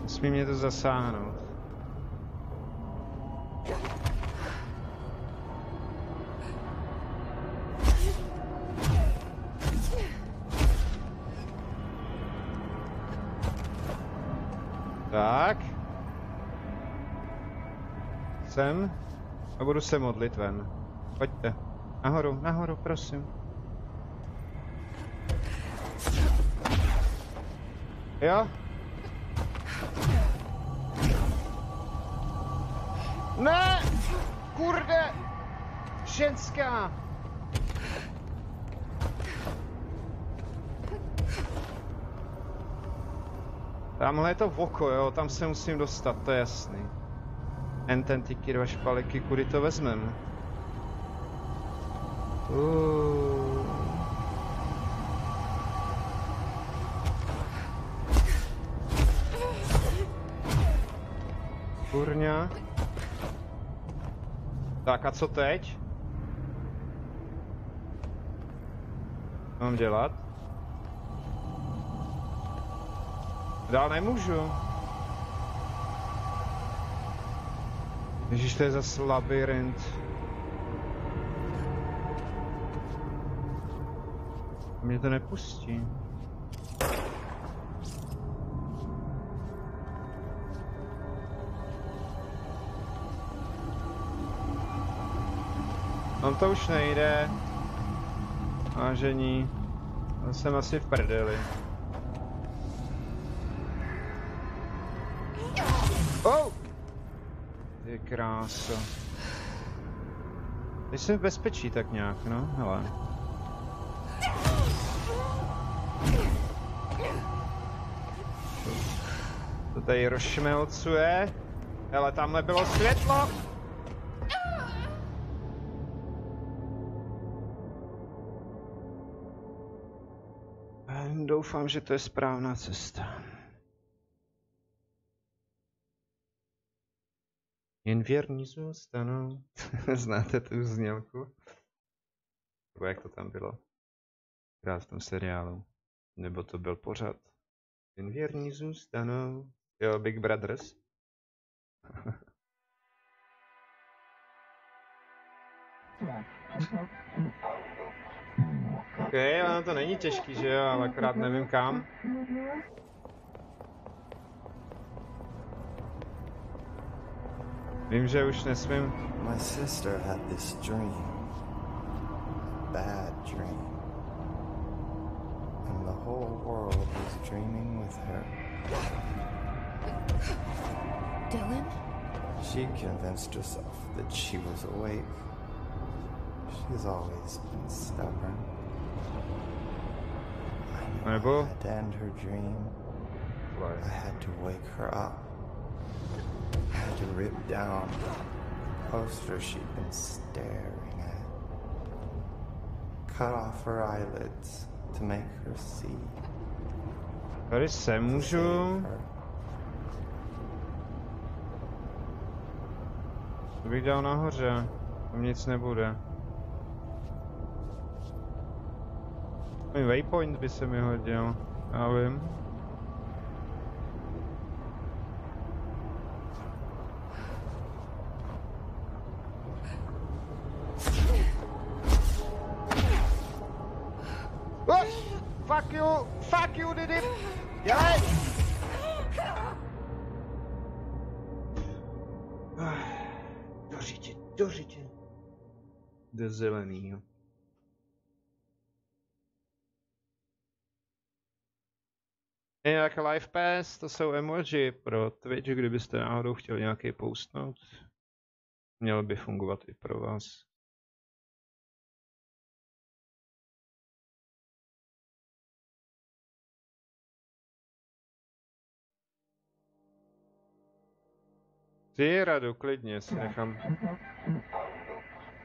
Nesmí mě to zasáhnout. Tak. Sem. A budu se modlit ven. Pojďte. Nahoru, nahoru, prosím. Jo? Ne! Kurde! Ženská! Tamhle je to oko, jo, tam se musím dostat, to je jasný. Ten ty dva špaleky, kudy to vezmem? Kurňa. Tak a co teď? Co mám dělat? Dál nemůžu. Ježíš, to je zase labyrint. Mě to nepustí. On to už nejde. Vážení. Já jsem asi v prdeli. Oh! Ty kráso. Teď jsem v bezpečí tak nějak, no, hele. To tady rozšmelcuje. Hele, tamhle bylo světlo! Doufám, že to je správná cesta. Jen věrní zůstanou. Znáte tu znělku? Nebo jak to tam bylo? Krát v tom seriálu. Nebo to byl pořad. Jen věrní zůstanou. Jo, Big Brothers. OK, ono to není těžký, že jo, ale akorát nevím kam. Vím, že už nesmím. My sister had this dream. A bad dream. And the whole world was dreaming with her. Dylan? She convinced herself that she was awake. She's always been stubborn. I knew I had to end her dream. I had to wake her up. I had to rip down the poster she'd been staring at. Cut off her eyelids to make her see. Tady se můžu. To bych dal nahoře. Tam nic nebude. Waypoint by se mi hodil. Já vím. Fuck you, did it! Dělej! Do řitě. Do zelenýho. Jinak Live Pass, to jsou emoji pro Twitch, kdybyste náhodou chtěli nějaký postnout. Měl by fungovat i pro vás. Ty Radu, klidně si nechám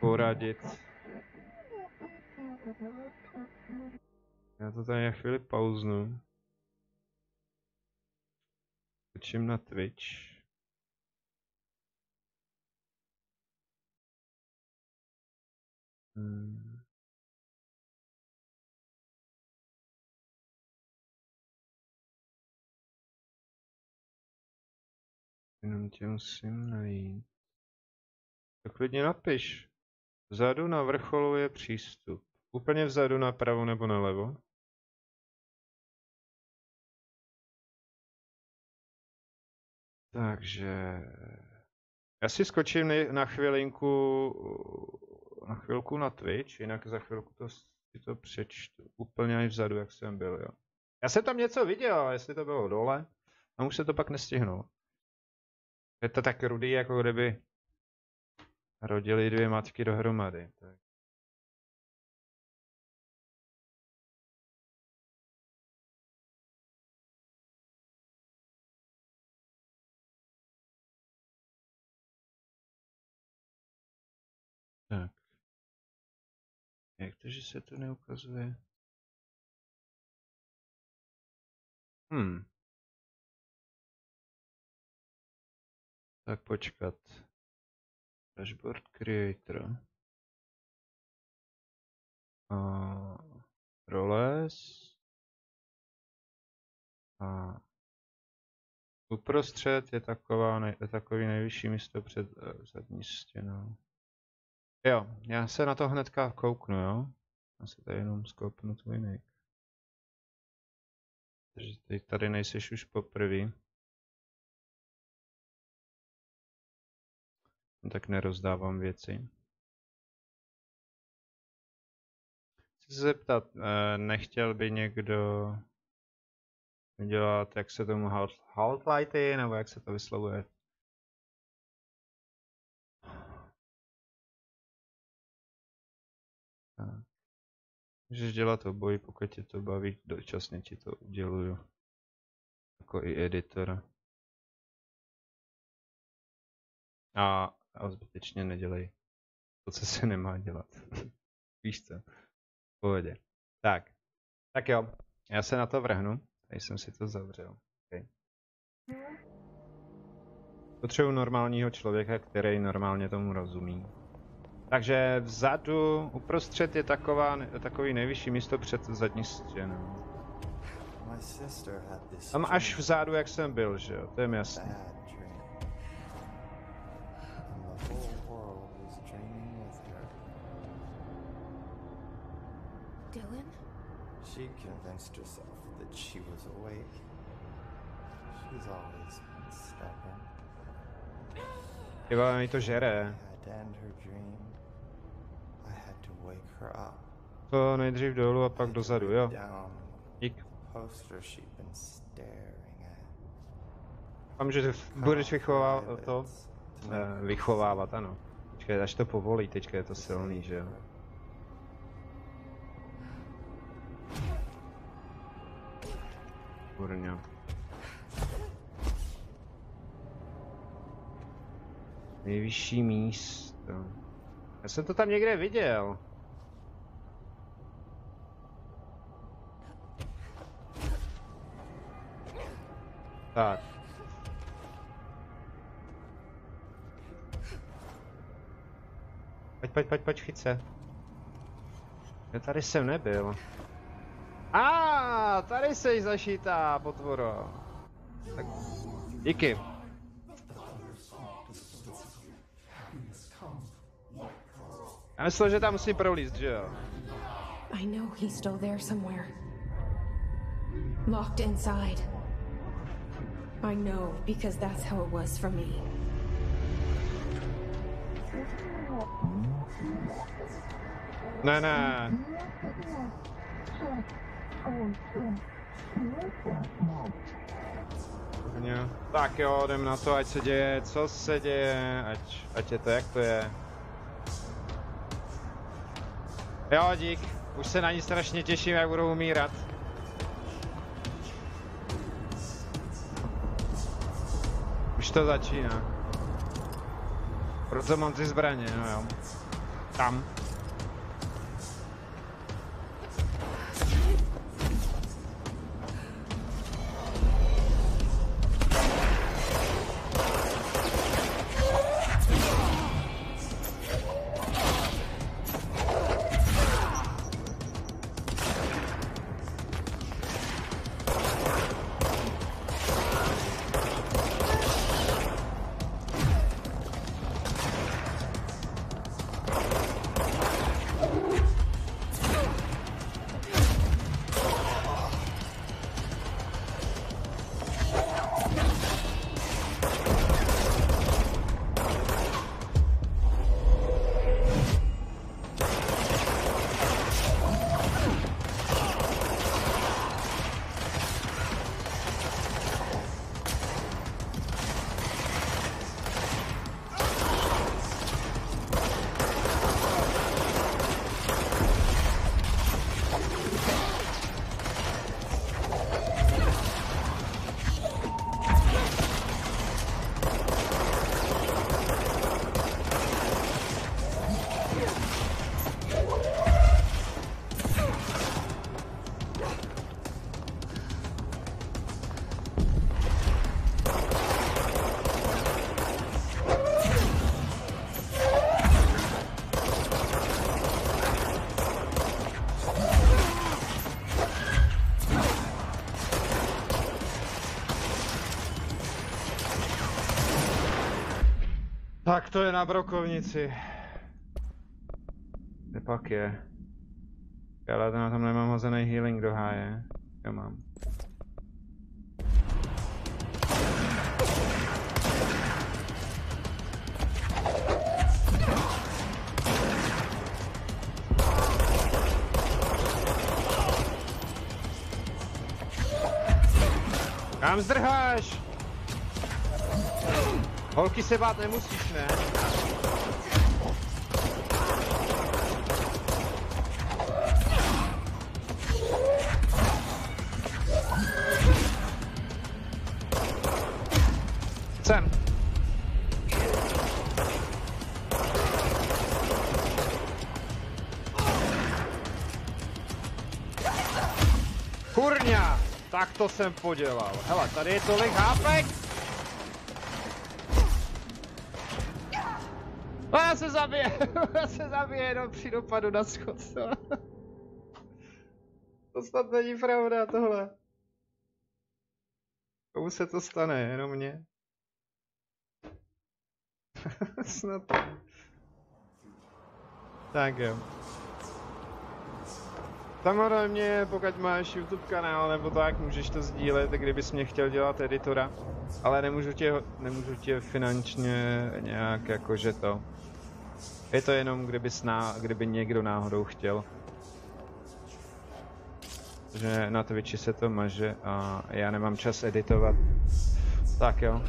poradit. Já to tady na chvíli pauznu. Skočím na Twitch. Jenom tě musím najít. To klidně napiš. Vzadu na vrcholu je přístup. Úplně vzadu napravo nebo nalevo? Takže... Já si skočím na chvilku na Twitch, jinak za chvilku si to přečtu. Úplně až vzadu, jak jsem byl, jo. Já jsem tam něco viděl, ale jestli to bylo dole, tam už se to pak nestihnulo. Je to tak rudý, jako kdyby rodili dvě matky dohromady. Tak. Jak to, že se to neukazuje? Tak počkat. Dashboard Creator. Roles. Uprostřed je takový nejvyšší místo před zadní stěnou. Jo, já se na to hnedka kouknu, jo? Já se tady jenom skopnu tvůj nick. Takže ty tady nejseš už poprvé. Tak nerozdávám věci. Chci se zeptat, nechtěl by někdo dělat, jak se tomu Half-Lighty, nebo jak se to vyslovuje? Tak. Můžeš dělat obojí, pokud tě to baví, dočasně ti to uděluju. Jako i editor. A zbytečně nedělej to, co se nemá dělat. Víš co? V pohodě. Tak jo, já se na to vrhnu. Tady jsem si to zavřel. Okay. Potřebuji normálního člověka, který normálně tomu rozumí. Takže vzadu, uprostřed je takový nejvyšší místo před zadní stěnou. Tam až vzadu, jak jsem byl, že jo? To je mi jasný. Dylan? She convinced herself that she was awake. She's always been stubborn. Tyba, mi to žere. To nejdřív dolů a pak dozadu, jo. Dík. Mám, že budeš vychovávat to? Vychovávat, ano. Počkej, až to povolí, teďka je to silný, že jo. Kurňa. Nejvyšší místo. Já jsem to tam někde viděl. Tak. Pojď, chyť se. Já tady jsem nebyl. Tady seš zašitá, potvoro. Tak, díky. Já myslel, že tam musím prolízt, že jo? I know he's still there somewhere. Locked inside. I know, because that's how it was for me. Ne. Tak jo, jdem na to, ať se děje, co se děje, ať je to, jak to je. Jo, dík, už se na ní strašně těším, jak budou umírat. Už to začíná. Proto mám ty zbraně, no jo. Tam. Tak to je na brokovnici. Kde pak je? Ale tam nemám hozený healing do háje. Já mám. Kam zdrháš? Holky se bát nemusíš, ne? Sem. Kurňa! Tak to jsem podělal. Hele, tady je tolik hápek! A já se zabije jenom při dopadu na schod. To snad není pravda tohle. Komu se to stane, jenom mně? Snad. Tak jo. Samozřejmě, pokud máš YouTube kanál nebo tak, můžeš to sdílet, kdybys mě chtěl dělat editora. Ale nemůžu tě finančně nějak jakože to. Je to jenom kdyby někdo náhodou chtěl. Že na Twitchi se to maže a já nemám čas editovat. Tak jo.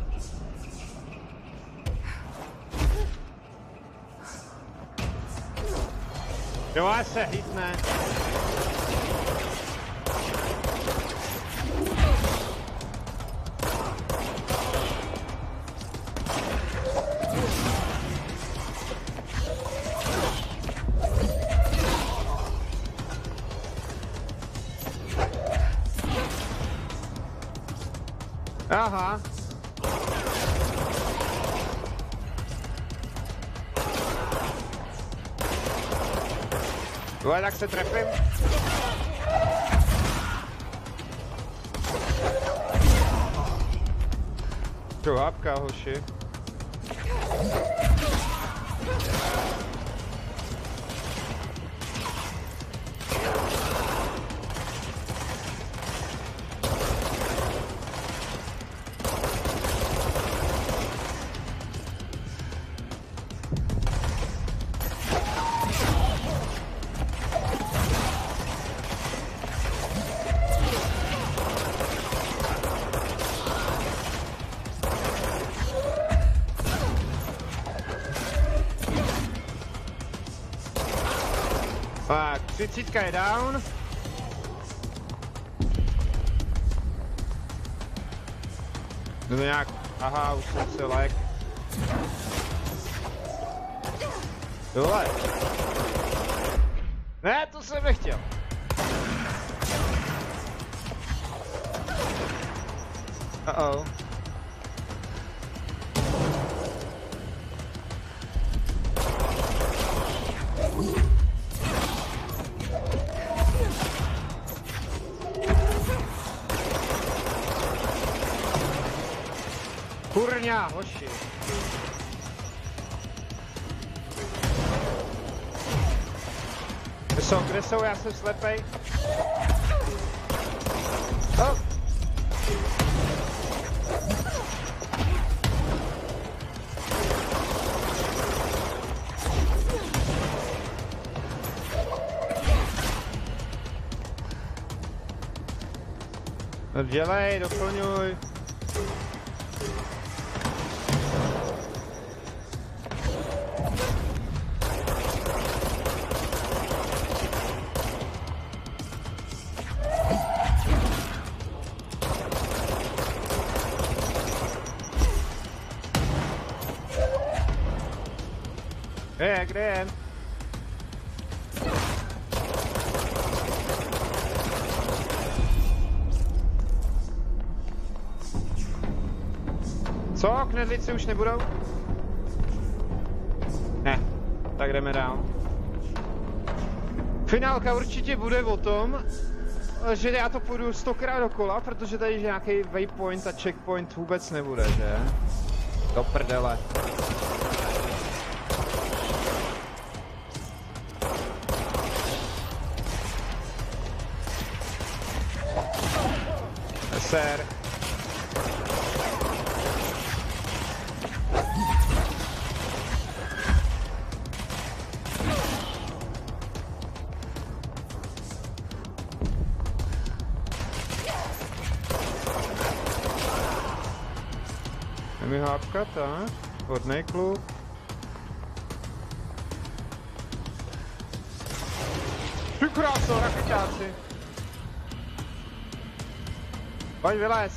Jo, se hitne. Aha. No, tak se trefím. To hápka, hoši. Tak, 30 je down. No to nějak, aha, už jsem se lek. Dole. Ne, to jsem nechtěl. Uh-oh. Kurňa, hoši. Kde jsou? Já jsem slepej. Oh. No dělej, doplňuj. Kde je? Co? Knedlici už nebudou? Ne. Tak jdeme dál. Finálka určitě bude o tom, že já to půjdu 100krát dokola, protože tady nějaký waypoint a checkpoint vůbec nebude, že? Do prdele. Ser. Je mi hápka, tak? Hodnej kluk. Ty kráso, raketáci. Pojď, vylez.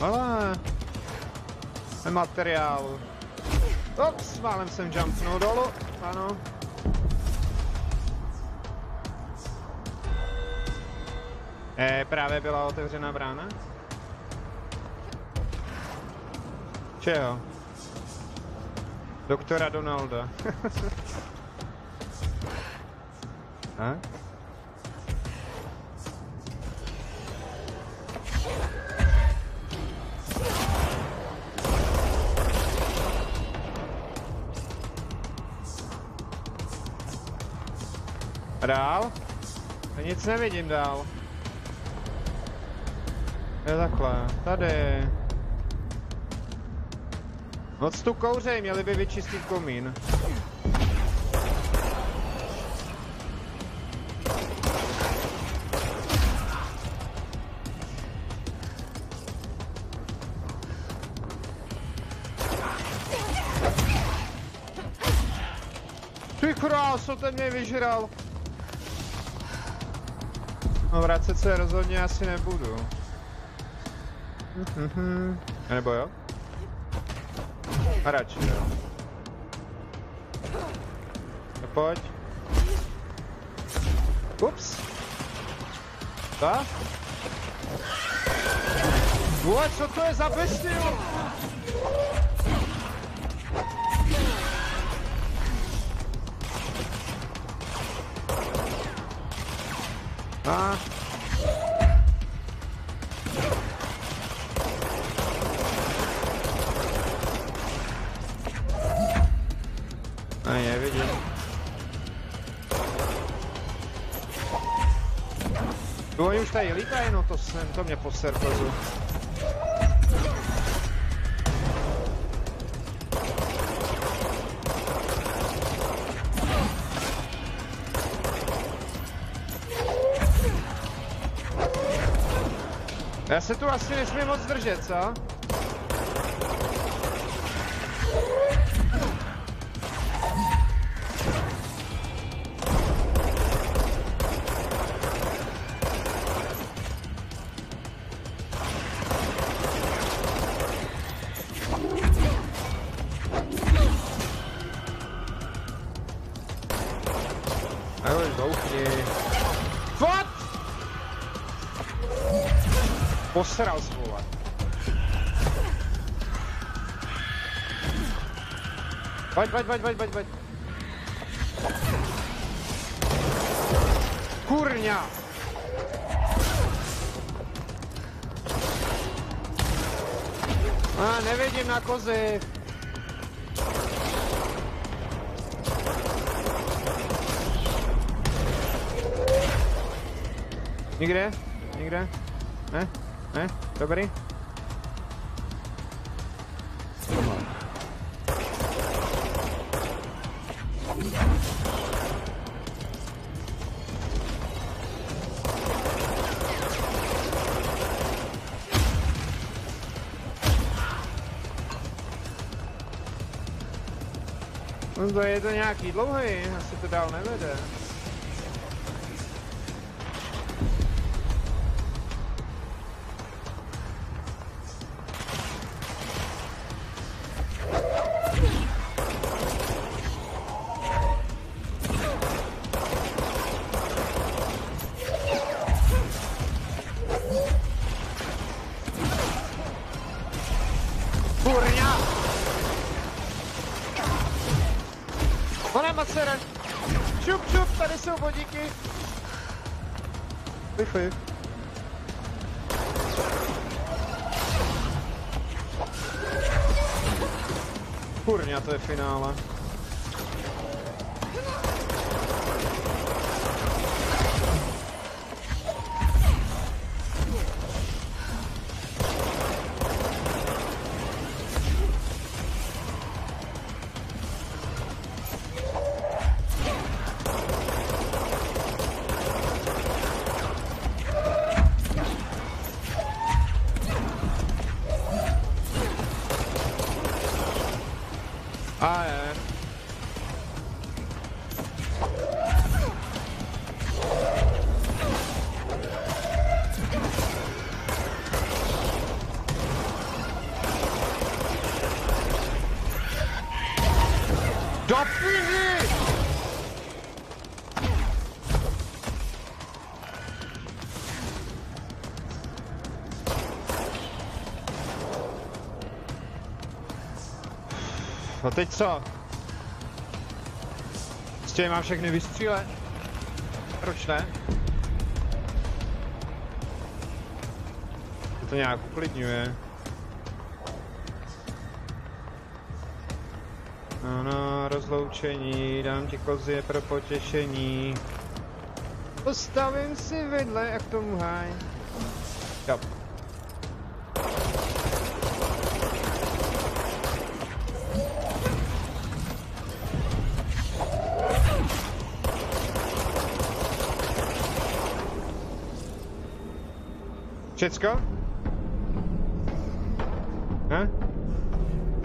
Ale materiálu. Ops, málem jsem jumpnul dolů. Ano. Právě byla otevřená brána? Čeho? Doktora Donalda. A? A dál? A nic nevidím dál. Je takhle, tady. Moc tu kouřej, měli by vyčistit komín. Ty kráso, ten mě vyžral. No vracet se rozhodně asi nebudu. A nebo jo? A radši jo. No pojď. Ups. Tak? Vole, co to je za bestiu? A. A je, vidím. No oni už tady lítají, no to mě poser kozu. Já se tu asi nesmím moc držet, co? Posral svole. Pojď. Kurňa! A nevidím na kozy. Nikde? Ne? Dobrý? No je to nějaký dlouhý, asi to dál nevede. Šup, tady jsou vodíky. Wi-Fi. Kurňa, to je finále. No teď co? Prostě mám všechny vystřílet? Proč ne? To nějak uklidňuje. Ano, rozloučení, dám ti kozie pro potěšení. Postavím si vedle, jak tomu háj. Jo. Všecko?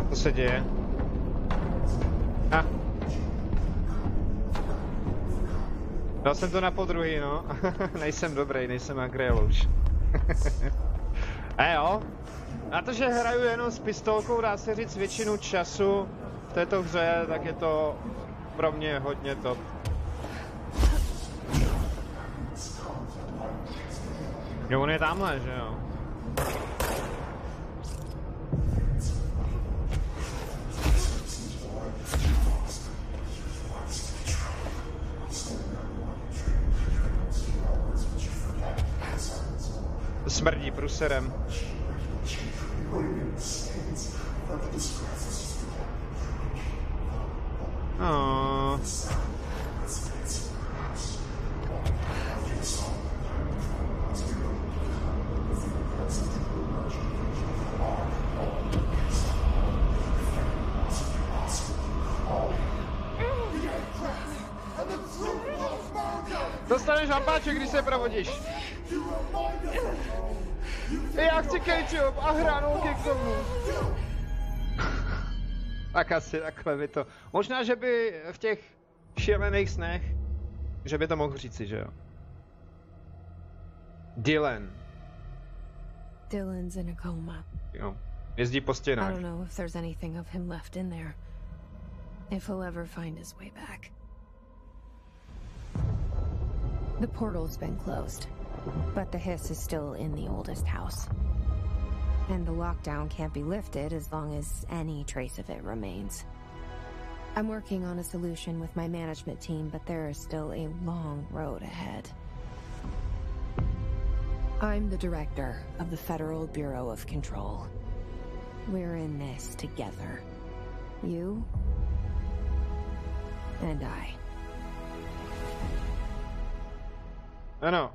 Co se děje? Dal jsem to na podruhý, no. Nejsem dobrý, nejsem Agrel už. Jo. Na to, že hraju jenom s pistolkou, dá se říct většinu času v této hře, tak je to pro mě hodně top. Jo, on je tamhle, že jo? To smrdí pruserem. Oh. Dostaneš hampáček, když se provodíš. Já chci ketchup a hranolky k tomu. Tak asi takhle by to. Možná, že by v těch šílených snech, že by to mohl říci, že jo. Dylan. Dylan's in a coma. Jo. Jezdí po stěnách. I don't know if there's anything of him left in there. If he'll ever find his way back. The portal's been closed, but the hiss is still in the oldest house. And the lockdown can't be lifted as long as any trace of it remains. I'm working on a solution with my management team, but there is still a long road ahead. I'm the director of the Federal Bureau of Control. We're in this together. You and I. Ano,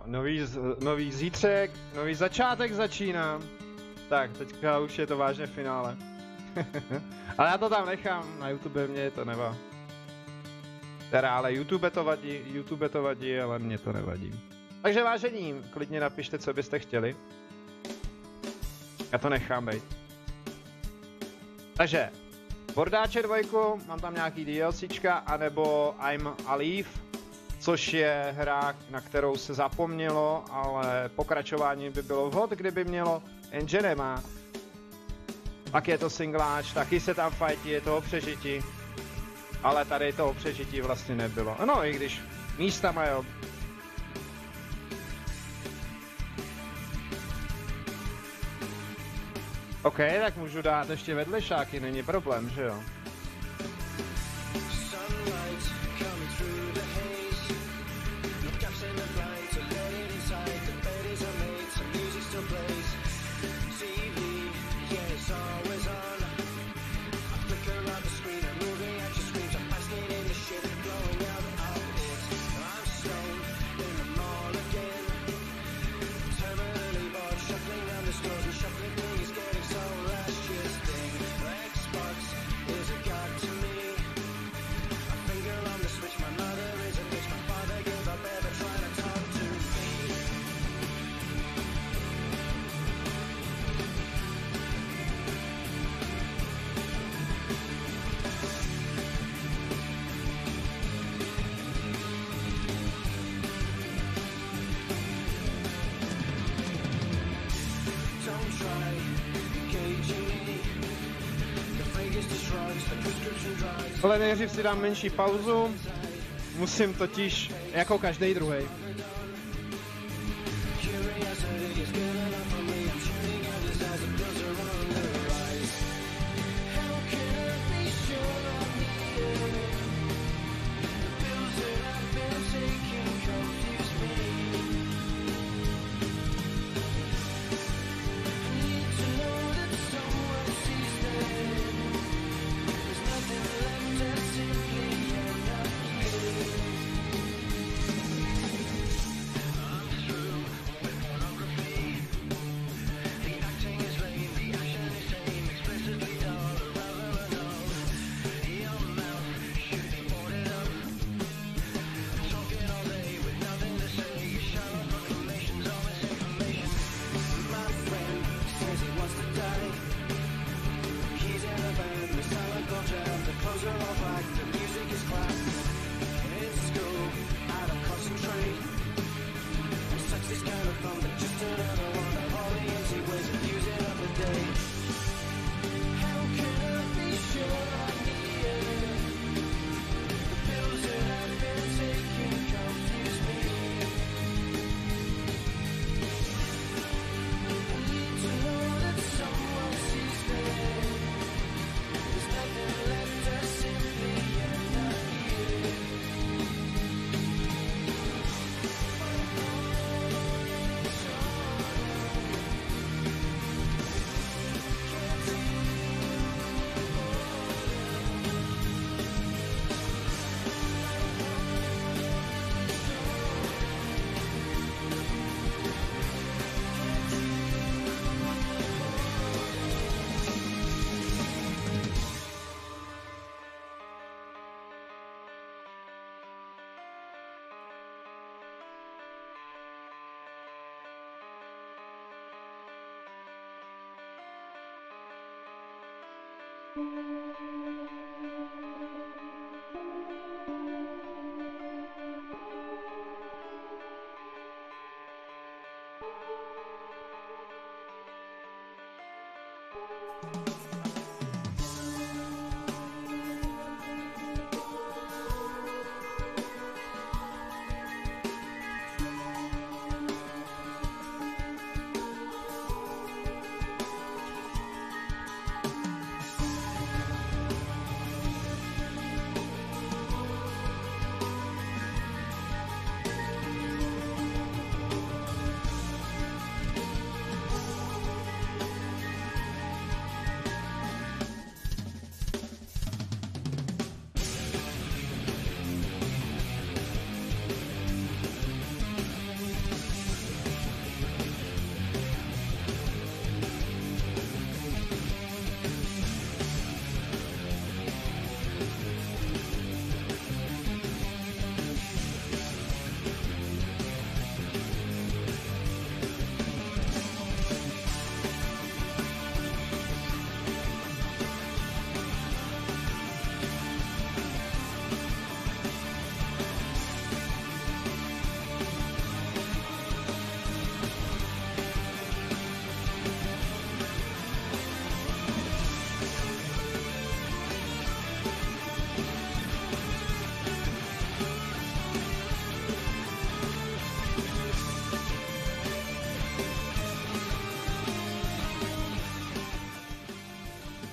nový zítřek, nový začátek začínám. Tak, teďka už je to vážně finále. Ale já to tam nechám, na YouTube mě to nevadí. Teda, ale YouTube to vadí, ale mě to nevadí. Takže vážení, klidně napište, co byste chtěli. Já to nechám bejt. Takže, Bordáče 2, mám tam nějaký DLCčka, anebo I'm Alive, což je hra, na kterou se zapomnělo, ale pokračování by bylo vhod, kdyby mělo, jenže nemá. Pak je to singláč, taky se tam fightí, je toho přežití. Ale tady toho přežití vlastně nebylo. No, i když místama jo. OK, tak můžu dát ještě vedlešáky, není problém, že jo? always on. I flicker on the screen. Ale nejdřív si dám menší pauzu. Musím totiž, jako každý druhý.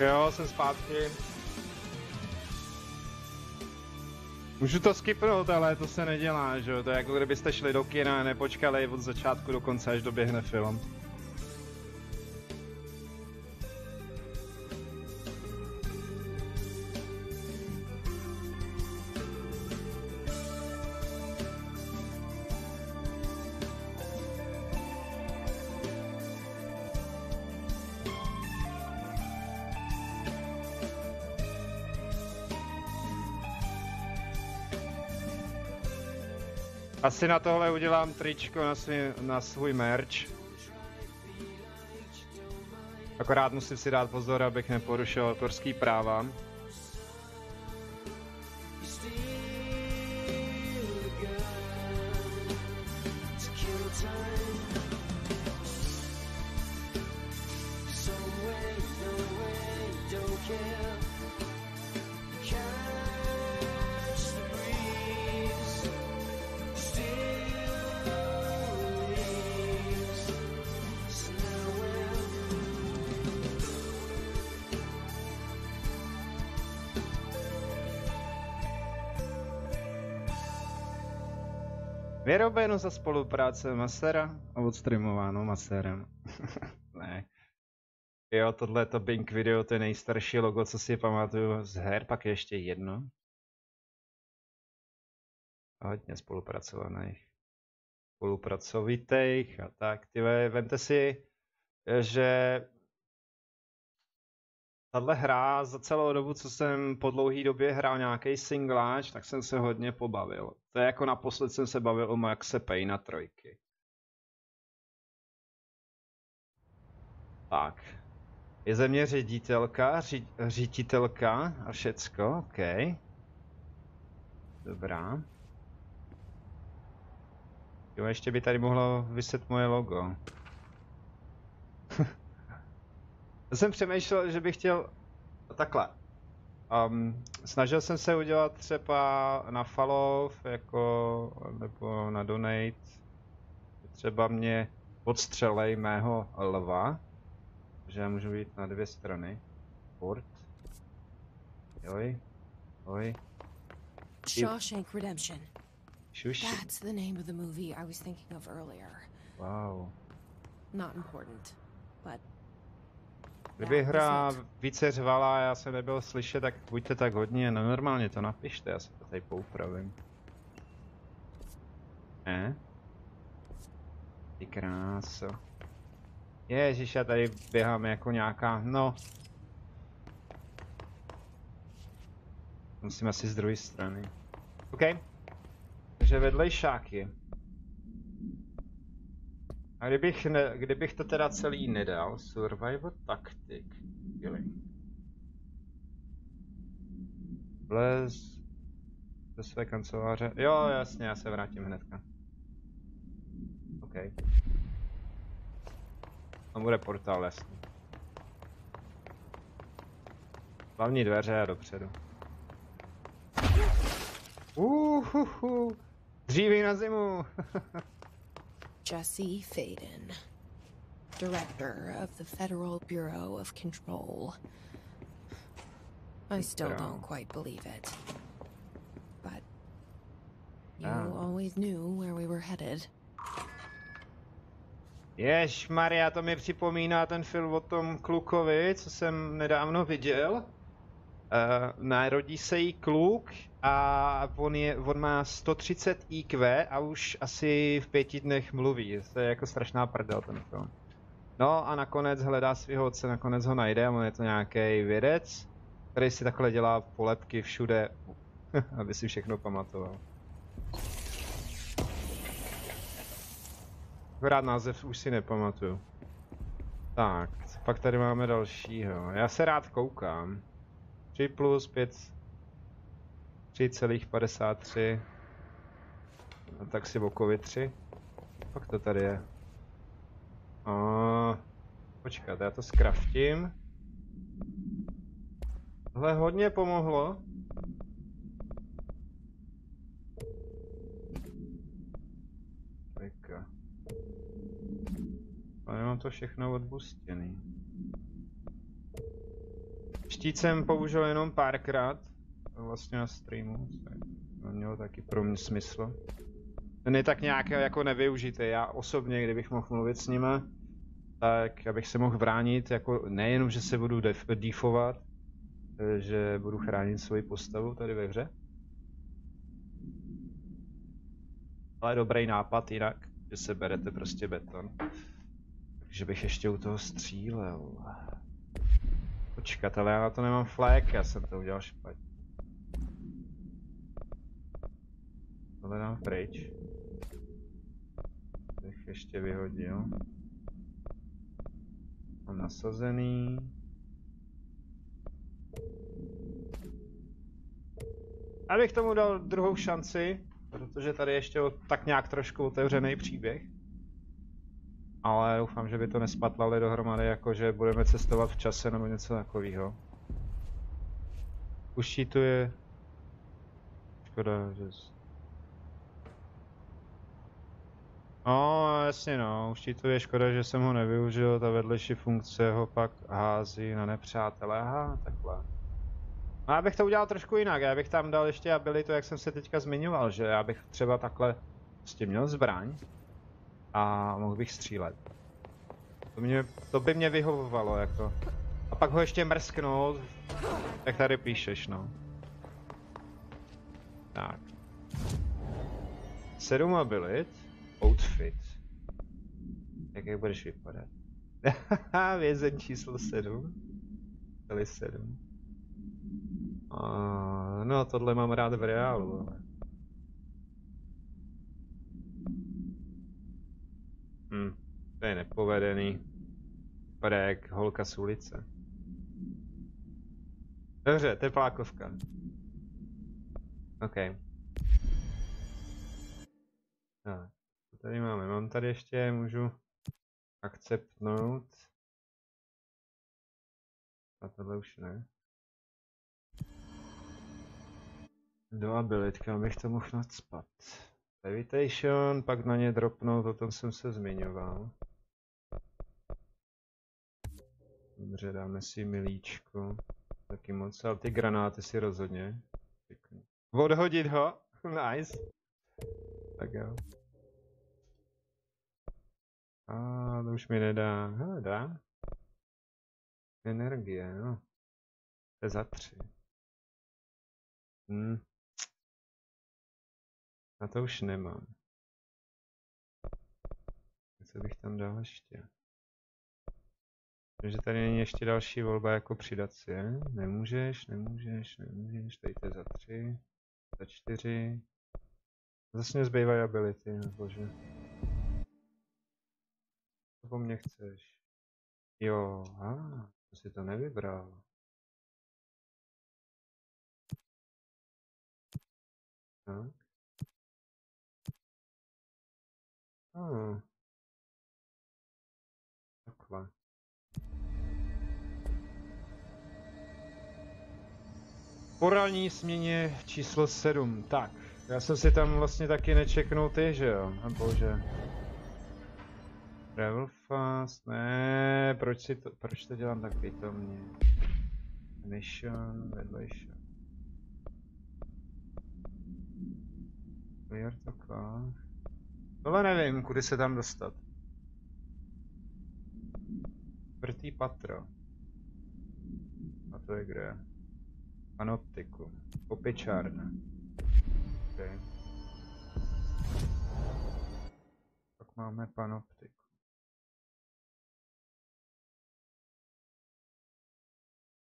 Jo, jsem zpátky. Můžu to skipnout, ale to se nedělá, že jo? To je jako kdybyste šli do kina a nepočkali od začátku do konce, až doběhne film. Asi na tohle udělám tričko na svůj merch. Akorát musím si dát pozor, abych neporušil autorský práva. Vyrobeno za spolupráce Masera a odstreamováno Maserem. Ne. Jo, tohle je to Bing video, to je nejstarší logo, co si pamatuju z her, pak je ještě jedno. Hodně spolupracovaných. Spolupracovitých a tak. Tyve, vemte si, že tahle hra za celou dobu, co jsem po dlouhé době hrál nějaký singláč, tak jsem se hodně pobavil. To je jako naposled jsem se bavil o Maxe Payna 3. Tak. Je ze mě ředitelka, řítitelka a všecko, OK. Dobrá. Jo, ještě by tady mohlo vyset moje logo. Já jsem přemýšlel, že bych chtěl takhle. Snažil jsem se udělat třeba na follow, jako, nebo na donate. Třeba mě odstřelej mého lva. že já můžu být na dvě strany. Port. Joj. Oj. Shawshank Redemption. Shushi. That's the name of the movie I was thinking of earlier. Wow. Not important, but Kdyby hra více řvala a já jsem nebyl slyšet, tak buďte tak hodně, no normálně to napište, já se to tady poupravím. Ne? Ty kráso. Ježiš, já tady běhám jako nějaká, no. Musím asi z druhé strany. OK. Takže vedlejšáky. A kdybych to teda celý nedal, Survival Tactic. Vlez do své kanceláře. Jo, jasně, já se vrátím hnedka. OK. Tam bude portál, jasně. Hlavní dveře a dopředu. Dříví na zimu! Jesse Faden, Director of the Federal Bureau of Control. I still don't quite believe it. But you always knew where we were headed. Ježmarja, to mi připomíná ten film o tom klukovi, co jsem nedávno viděl. Narodí se jí kluk a on má 130 IQ a už asi v 5 dnech mluví. To je jako strašná prdel ten film. No a nakonec hledá svého otce, nakonec ho najde a on je to nějaký vědec, který si takhle dělá polepky všude, aby si všechno pamatoval. Akorát název už si nepamatuju. Tak, pak tady máme dalšího. Já se rád koukám. 3 plus 5 3,53. No, tak si bokově 3. Pak to tady je. Počkat, já to skraftím. Tohle hodně pomohlo. Trika. Ale mám to všechno odbustěný. Štít jsem použil jenom párkrát, vlastně na streamu, to mělo taky pro mě smysl. Ten je tak nějak jako nevyužitý, já osobně, kdybych mohl mluvit s nima, tak abych se mohl bránit, jako nejenom, že se budu defovat, že budu chránit svoji postavu tady ve hře. Ale dobrý nápad jinak, že se berete prostě beton. Takže bych ještě u toho střílel. Počkat, ale já na to nemám flag, já jsem to udělal špatně. Tohle dám pryč. Bych ještě vyhodil. Mám nasazený. Abych tomu dal druhou šanci, protože tady ještě tak nějak trošku otevřený příběh. Ale doufám, že by to nespatlali dohromady, jako že budeme cestovat v čase nebo něco takového. Už tu je... Škoda, že... No, jasně no, už tu je škoda, že jsem ho nevyužil, ta vedlejší funkce ho pak hází na nepřátele, aha, takhle. No, já bych to udělal trošku jinak, já bych tam dal ještě abilitu, jak jsem se teďka zmiňoval, že já bych třeba takhle Prostě měl zbraň a mohl bych střílet. To by mě vyhovovalo jako. A pak ho ještě mrsknout, jak tady píšeš, no. Tak. 7 abilit, outfit. Jak budeš vypadat? Vězeň číslo 7. Celý 7. No tohle mám rád v reálu, ale. To je nepovedený. Vypadá jak holka z ulice. Dobře, teplákovka. OK. Tak, co tady máme? Mám tady ještě, můžu akceptnout. A tohle už ne. Do abilit, kam bych to mohl nacpat. Levitation, pak na ně dropnout, o tom jsem se zmiňoval. Dobře, dáme si milíčko. Taky moc, ale ty granáty si rozhodně. Odhodit ho? Nice. Tak jo. To už mi nedá. Hele, dá. Energie, no. To je za 3. Na to už nemám. Co bych tam dal ještě? Takže tady není ještě další volba jako přidat si, je? Nemůžeš. Tady to je za 3. Za 4. Zase mě zbývají ability, bože. Co po mně chceš? Jo, to si to nevybral. Tak. Takhle. Porální směně číslo 7. Tak, já jsem si tam vlastně taky nečeknul ty, že jo? A bože. Travel fast, ne, proč to dělám tak pitomně? Mission, vedlejší. Clear to car. Tohle nevím, kudy se tam dostat. Čtvrtý patro. A to je kde? Panoptiku. Popičárna. Okay. Pak máme panoptiku.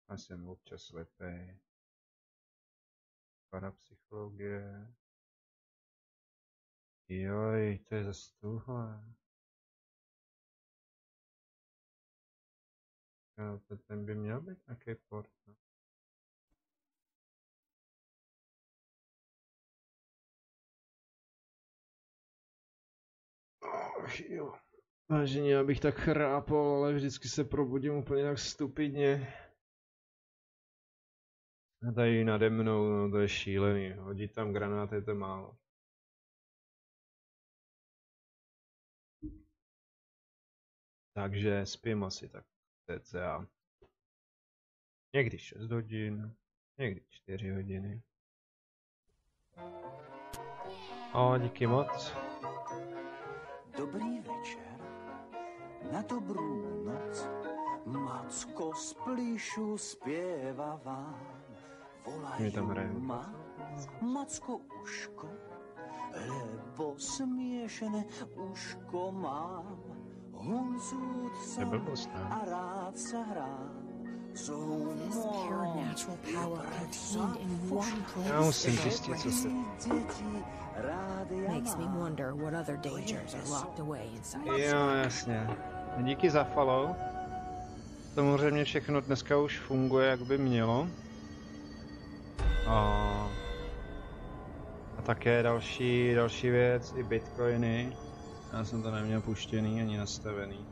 Já jsem občas slepej. Parapsychologie. Joj, to je zase tuhle. Jo, ten by měl být nějaký port. No. Jo. Vážení, já bych tak chrápal, ale vždycky se probudím úplně tak stupidně. A tady nade mnou, no to je šílený. Hodit tam granát je to málo. Takže spím asi tak cca. Někdy 6 hodin, někdy 4 hodiny. Díky moc. Dobrý večer, na dobrou noc, Macko z plíšu zpěva vám, volají ma, Macko uško, lebo směšené uško mám, Huncút jsem a rád se hrám. This pure natural power contained in one place. Já musím zjistit, co se... Makes me wonder what other dangers are locked away inside. Jo, jasně. Díky za follow. Samozřejmě všechno dneska už funguje, jak by mělo. A také další věc, i bitcoiny. Já jsem to neměl puštěný ani nastavený.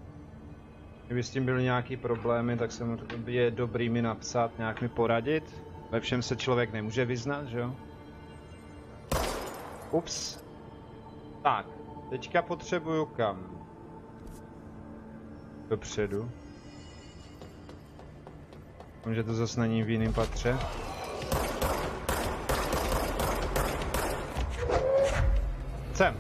Kdyby s tím byly nějaký problémy, tak je dobrý mi napsat, nějak mi poradit. Ve všem se člověk nemůže vyznat, že jo? Ups. Tak, teďka potřebuju kam? Dopředu. Že to zase není v jiném patře. Sem.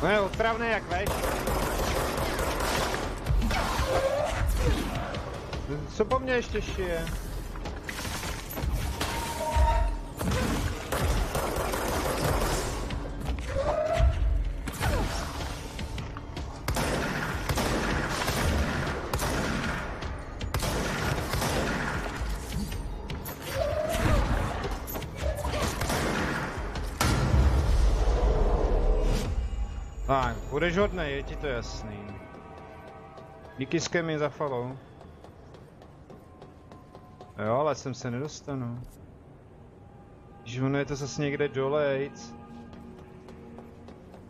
No je otravný jak veš. Co po mně ještě šije? Tak, budeš hodnej, je ti to jasný. Díky Skemi za follow. Jo, ale sem se nedostanu. Když ono je to zase někde dolejc.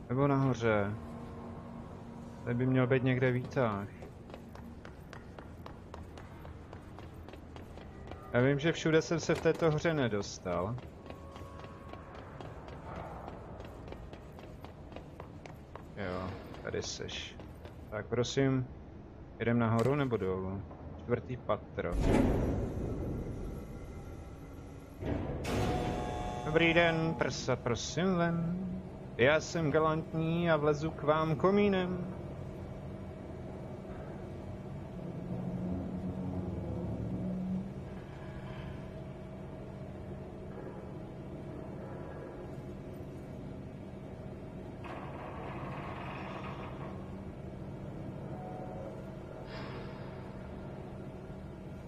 Nebo nahoře. Tady by měl být někde výtah. Já vím, že všude jsem se v této hře nedostal. Jo, tady seš. Tak prosím, jedem nahoru nebo dolů? 4. patro. Dobrý den, prsa, prosím ven. Já jsem galantní a vlezu k vám komínem.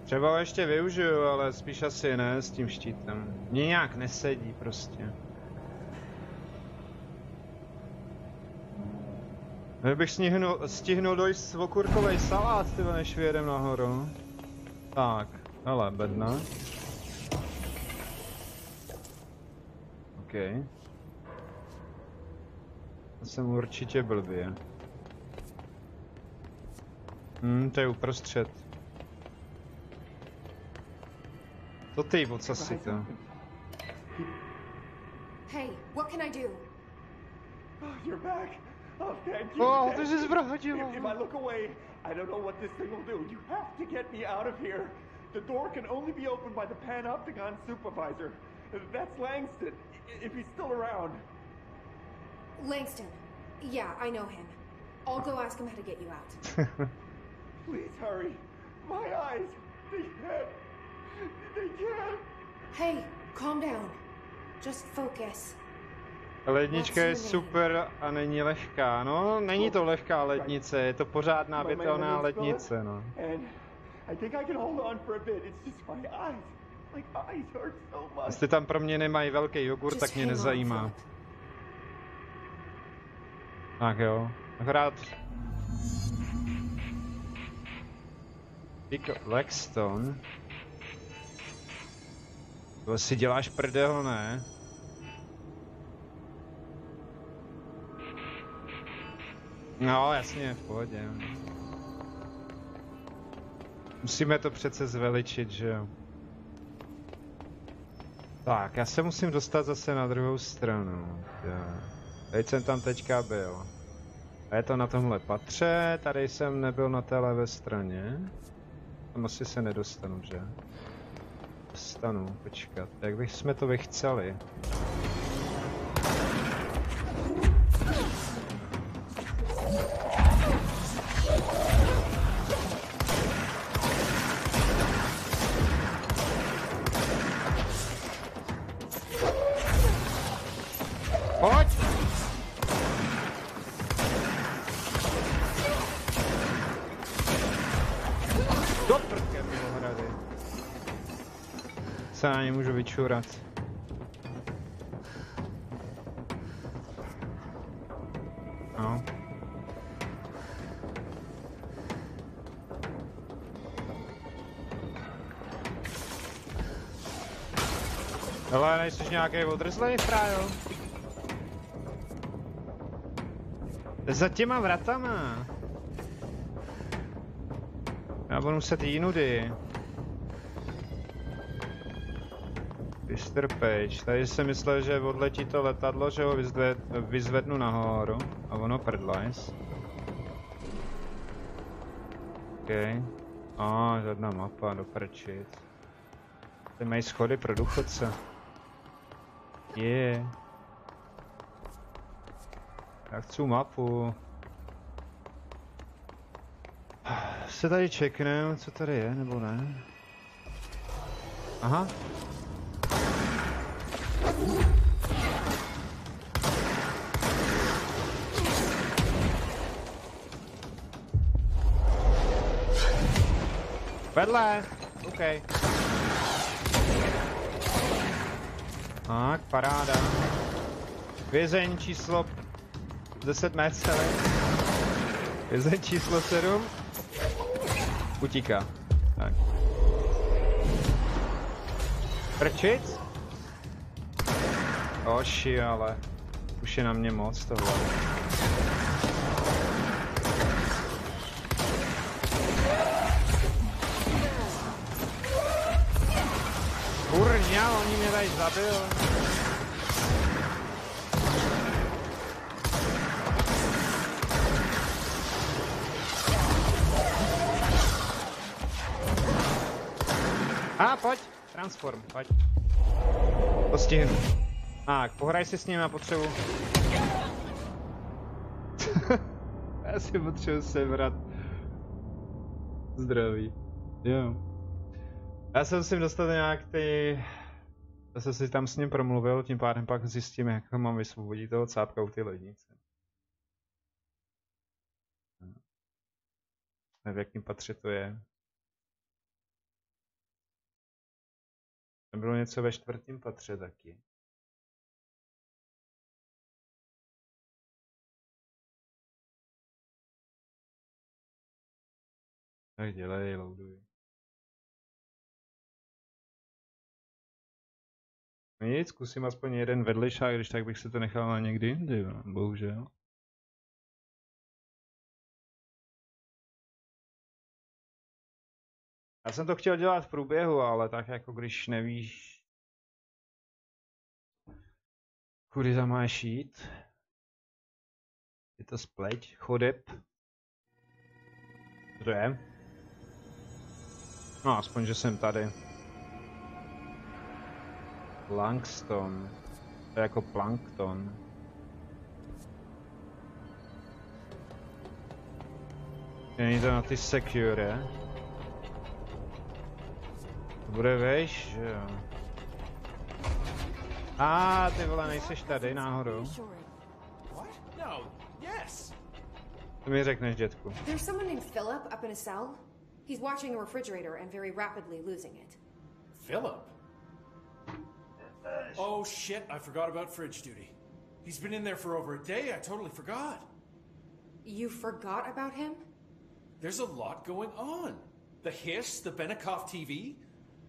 Třeba ho ještě využiju, ale spíš asi ne s tím štítem. Mně nějak nesedí prostě. Bych stihnul dojít okurkovej salát, tyhle, než vyjedem nahoru. Tak, hele, bedna. OK. To jsem určitě blbě. To je uprostřed. To ty, co si to? Hey, what can I do? Oh, you're back. Oh, thank you. Oh, this is Brahadil. If I look away, I don't know what this thing will do. You have to get me out of here. The door can only be opened by the Panopticon supervisor. That's Langston, if he's still around. Langston. Yeah, I know him. I'll go ask him how to get you out. Please hurry. My eyes, they can't. They can't. Hey, calm down. Just focus. Lednička je super a není lehká. No, není to lehká lednice, je to pořádná větelná lednice, no. Jestli tam pro mě nemají velký jogurt, tak mě nezajímá. Tak jo, akorát... Dick Laxton. To si děláš prdel, ne? No, jasně, v pohodě. Musíme to přece zveličit, že jo? Tak, já se musím dostat zase na druhou stranu. Teď jsem tam teďka byl. A je to na tomhle patře, tady jsem nebyl na té levé straně. Tam asi se nedostanu, že? Dostanu, počkat, jak bychom to vychceli? Pojď! Do prke, milohrady. Se na ně můžu vyčurat. No. Ale nejsiš nějaký odrzlej, frájo? Za těma vratama. Já budu muset jinudy. Mr. Page. Tady jsem myslel, že odletí to letadlo, že ho vyzvednu nahoru. A ono prdlajs. OK. Žádná mapa, doprčit. Ty mají schody pro důchodce. Já chci mapu. Se tady čeknem, co tady je, nebo ne? Aha. Vedle! OK. Tak, paráda. Vězeň číslo 10 metrů. Vězeň číslo 7. Utíká. Tak. Prčic? Oši, ale už je na mě moc tohle. Kurňa, oni mě tady zabil. Pojď, transform, pojď. To stihnu. Tak, pohraj si s ním, já potřebuji. Já si potřebuji sebrat zdraví. Jo. Já se musím dostat nějak ty... Já jsem si tam s ním promluvil, tím pádem pak zjistím, jak mám vysvobodit toho cápka u ty lednice. Nevím, v jakým patře to je. Bylo něco ve 4. patře taky. Tak dělej, loaduj. Nic, zkusím aspoň jeden vedlišák, když tak bych si to nechal na někdy jindy, bohužel. Já jsem to chtěl dělat v průběhu, ale tak jako když nevíš, kudy za máš jít. Je to spleť, chodeb. Co to je? No aspoň, že jsem tady. Langston. To je jako plankton. Není to na ty secure. To bude vejš, že jo. Ty vole, nejseš tady náhodou. Co mi řekneš, dětku? There's someone named Philip up in a cell. He's watching a refrigerator and very rapidly losing it. Philip? Oh shit, I forgot about fridge duty. He's been in there for over a day, I totally forgot. You forgot about him? There's a lot going on. The hiss, the Benikoff TV.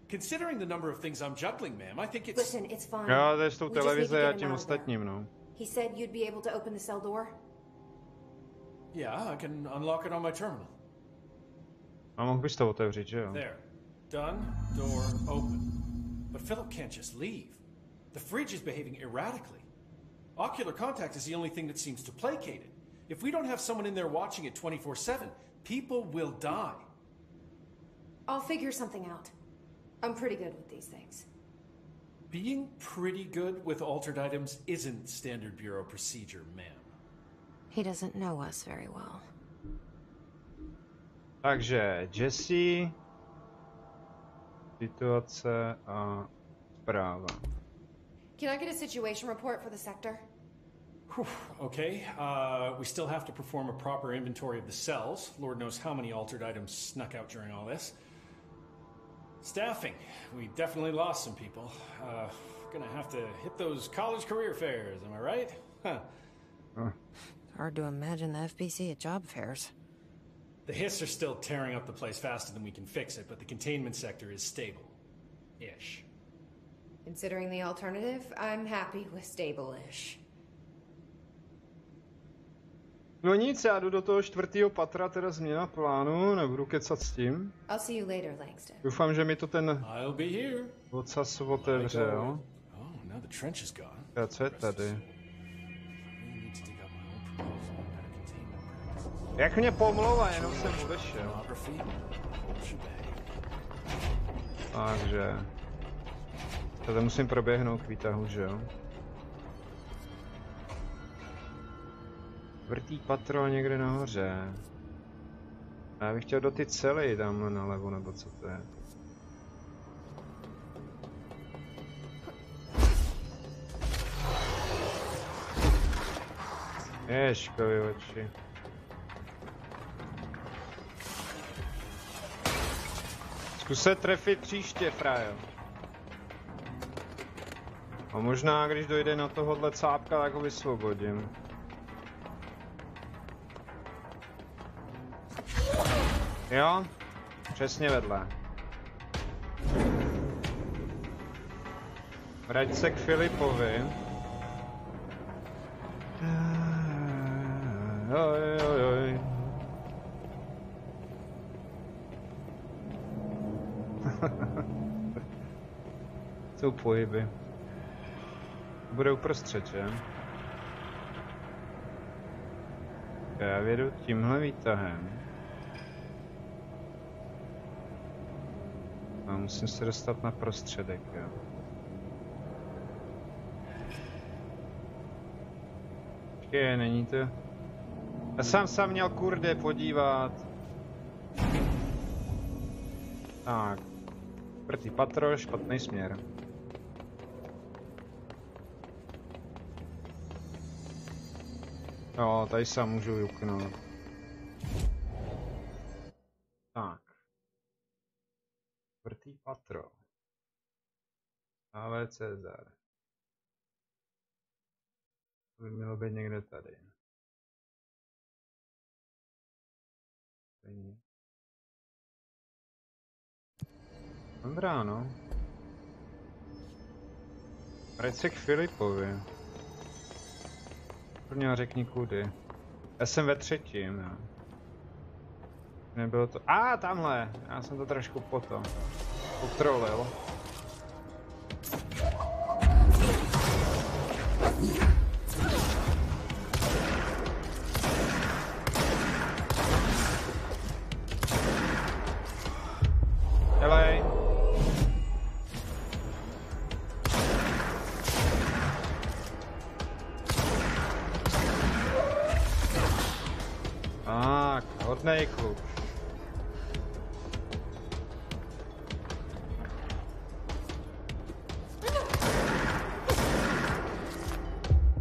Considering the number of things I'm juggling, ma'am, I think it's... Listen, it's fine. Jo, to je s tou televize a tím ostatním, no. He said you'd be able to open the cell door? Yeah, I can unlock it on my terminal. A mohl bys to otevřít, že jo? There. Done. Door open. But Philip can't just leave. The fridge is behaving erratically. Ocular contact is the only thing that seems to placate it. If we don't have someone in there watching it 24/7, people will die. I'll figure something out. I'm pretty good with these things. Being pretty good with altered items isn't standard bureau procedure, ma'am. He doesn't know us very well. Takže Jesse, situace a zpráva. Can I get a situation report for the sector? Okay, we still have to perform a proper inventory of the cells. Lord knows how many altered items snuck out during all this. Staffing. We definitely lost some people. Gonna have to hit those college career fairs, am I right? Huh. It's hard to imagine the FBC at job fairs. The hiss are still tearing up the place faster than we can fix it, but the containment sector is stable-ish. Considering the alternative, I'm happy with stable-ish. No nic, já jdu do toho 4. patra, teda změna plánu, nebudu kecat s tím. I'll see you later, Langston. Doufám, že mi to ten ocas otevře, jo? A co je tady? Jak mě pomlouvá, jenom jsem odešel. Takže... Tady musím proběhnout k výtahu, že jo? Čtvrtý patro někde nahoře. A já bych chtěl do ty cely tamhle nalevo, nebo co to je? Ježkovi oči. Zkus se trefit příště, frajo. A možná, když dojde na tohohle cápka, tak ho vysvobodím. Jo, přesně vedle. Vrať se k Filipovi. Oj. Jsou pohyby. Bude uprostřed, že? Já vědu tímhle výtahem. A musím se dostat na prostředek, jo. Počkej, není to... Já jsem se měl kurde podívat. Tak. Čtvrtý patro, špatný směr. Jo, tady se můžu juknout. Tak. Čtvrtý patro. A.V. Cezar. To by mělo být někde tady. Není. Dobrá, no. Vrať se k Filipovi. Prvně řekni kudy. Já jsem ve třetím, jo. Nebylo to... Tamhle! Já jsem to trošku potrolil. Helej! Tak, hodnej kluk.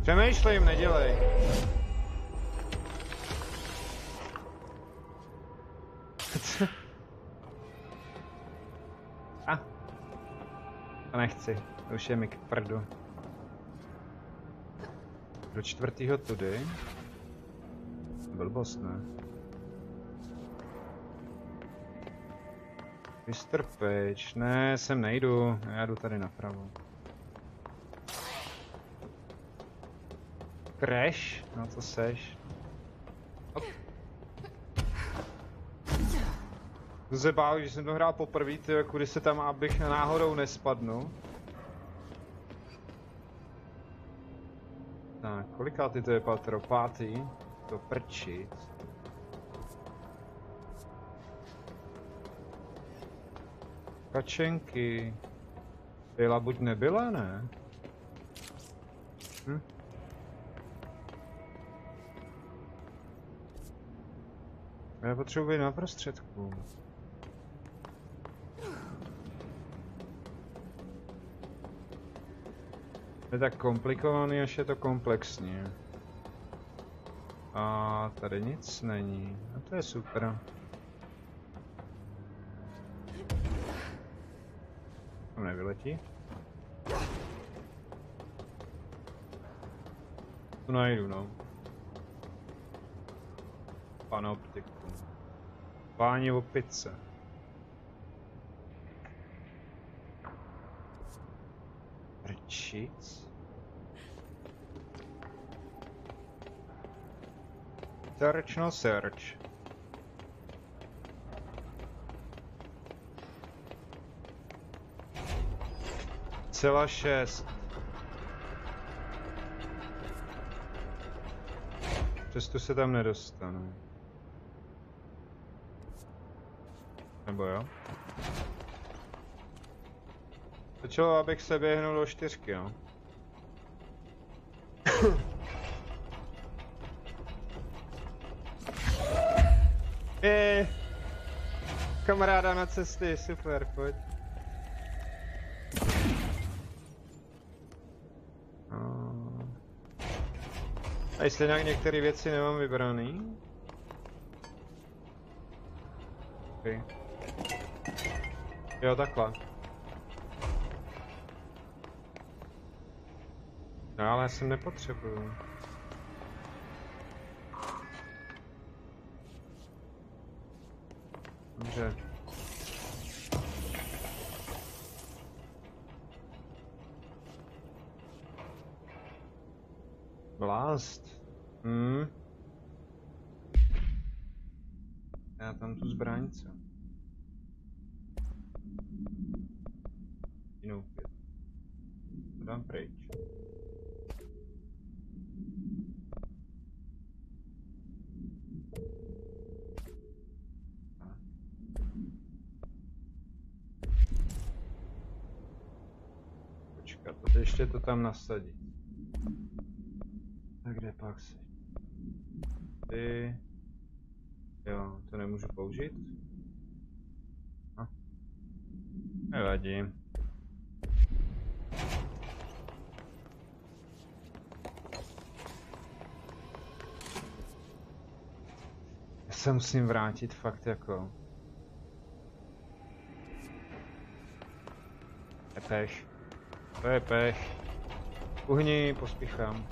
Přemýšlím, nedělej. To nechci, to už je mi k prdu. Do čtvrtýho tudy. Blbost, ne? Mr. Page, ne, sem nejdu, já jdu tady napravo. Crash? No to seš. Hop. To se bál, že jsem to hrál poprvé, tyjo, kudy se tam, abych náhodou nespadnu. Tak, kolikátý to je patro? Pátý? To prčit. Kačenky. Byla buď nebyla, ne? Já potřebuji být na prostředku. Je tak komplikovaný, až je to komplexní. A tady nic není. A to je super. Tam nevyletí. Tu najdu, no. Panoptiku. Páni opice. Prčic? Search, no search. Cela 6. Přesto se tam nedostanu. Nebo jo? Stačilo, abych se běhnul do 4, jo? Kamaráda na cesty, super, pojď. A jestli nějak některé věci nemám vybraný? Okay. Jo, takhle. No ale já jsem nepotřebuju. Dobře. Blast. Já tam tu zbraň, co? Jinou pět. To dám pryč. Počkat, to ještě to tam nasadit. Tak kde pak si? Ty... Jo, to nemůžu použít? Nevadí. Já se musím vrátit fakt jako... Je pech. To je pech. Uhni, pospíchám.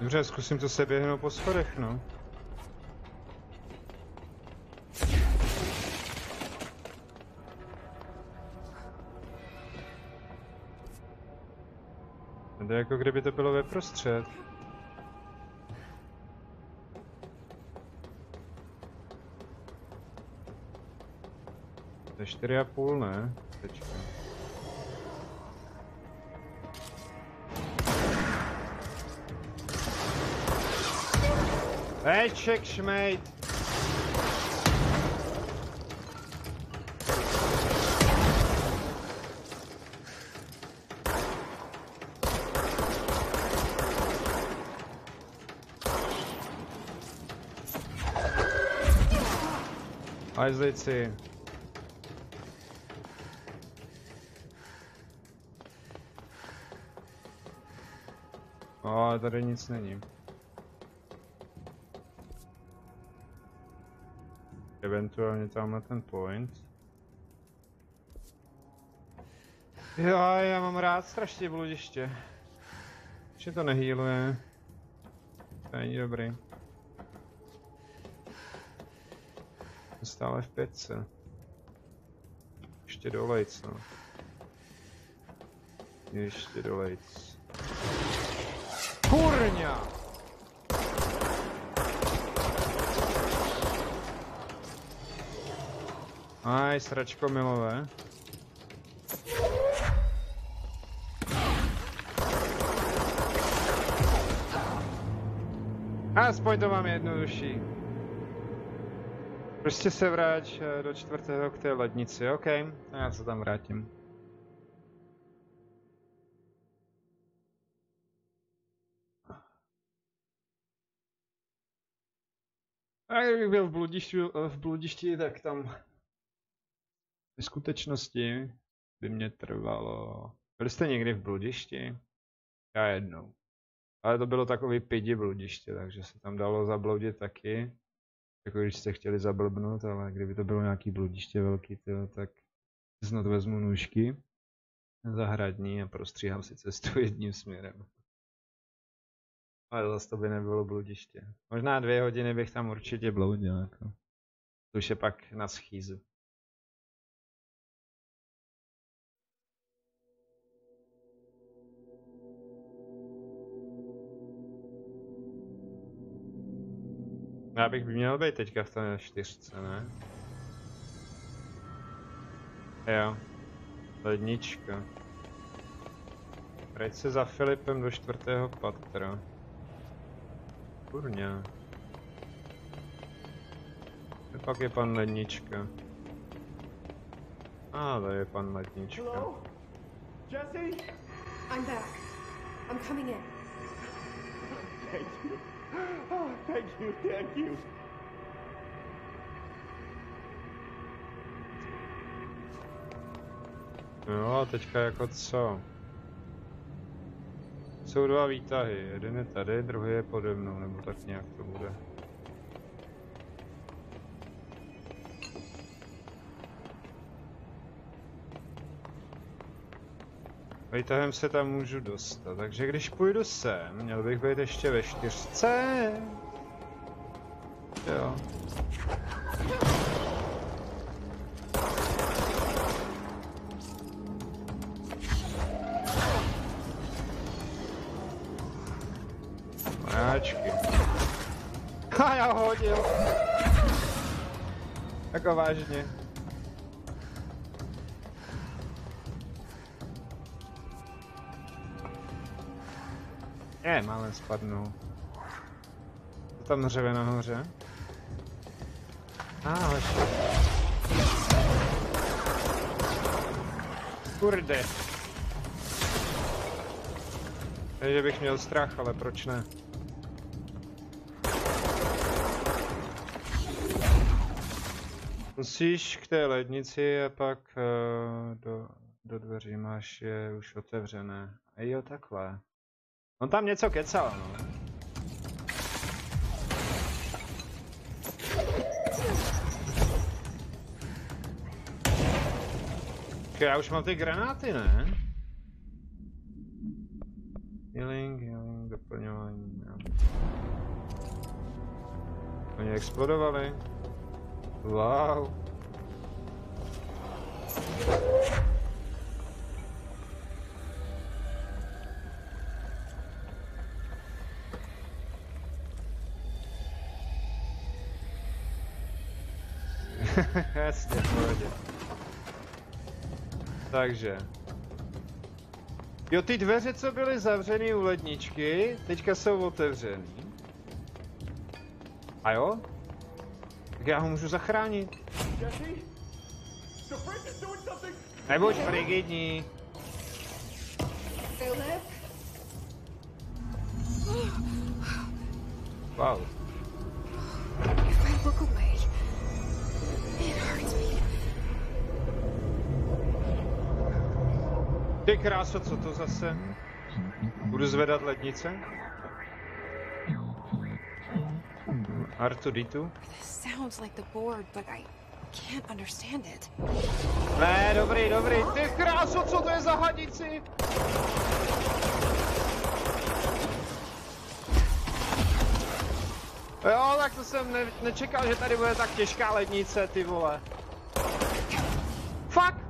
Dobře, zkusím to se běhnout po schodech, no. To je jako kdyby to bylo ve prostřed. To je 4,5, ne? Teďka. Ček, šmejt! Hajzlici. Ale tady nic není. Eventuálně tam na ten point. Jo, já mám rád strašně bludiště. Ještě to nehýluje. To není dobrý. Stále v 5. Ještě dolejc, no. Ještě dolejc. Kurňa! Aj, sračko milové. Aspoň to mám jednodušší. Prostě se vráť do 4. k té lednici, OK? A já se tam vrátím. A kdybych byl v bludišti, tak tam v skutečnosti by mě trvalo... Byli jste někdy v bludišti? Já jednou. Ale to bylo takový pidi bludiště, takže se tam dalo zabloudit taky. Jako když jste chtěli zablbnout, ale kdyby to bylo nějaký bludiště velký, tak snad vezmu nůžky zahradní a prostříhám si cestu jedním směrem. Ale zase to by nebylo bludiště. Možná 2 hodiny bych tam určitě bloudil, jako. To už je pak na schýzu. Já bych měl být teďka v té 4, ne? Jo. Lednička. Vrať se za Filipem do 4. patra. Kurňa. A pak je pan Lednička. To je pan Lednička. Hello? Jesse? I'm back. I'm coming in. Thank you. Oh, thank you. No a teďka jako co? Jsou dva výtahy, jeden je tady, druhý je pode mnou, nebo tak nějak to bude. Výtahem se tam můžu dostat, takže když půjdu sem, měl bych být ještě ve 4. Jo. Mráčky. Já ho hodil. Jako vážně. Máme spadnout. Co tam řeve nahoře? Hoši. Kurde. Takže bych měl strach, ale proč ne? Musíš k té lednici a pak do dveří máš je už otevřené. A jo, takhle. On tam něco kecal, no. Já už mám ty granáty, ne? Healing, doplňování, jo. Oni explodovali. Wow. Jasně, v pohodě. Takže. Jo, ty dveře, co byly zavřený u ledničky, teďka jsou otevřený. A jo? Tak já ho můžu zachránit. Nebuď frigidní. Wow. Ty kráso, co to zase? Budu zvedat lednice? R2D2? Sounds like the board, but I can't understand it. Ne, dobrý. Ty kráso, co to je za hadici? Jo, tak to jsem nečekal, že tady bude tak těžká lednice, ty vole. Fuck!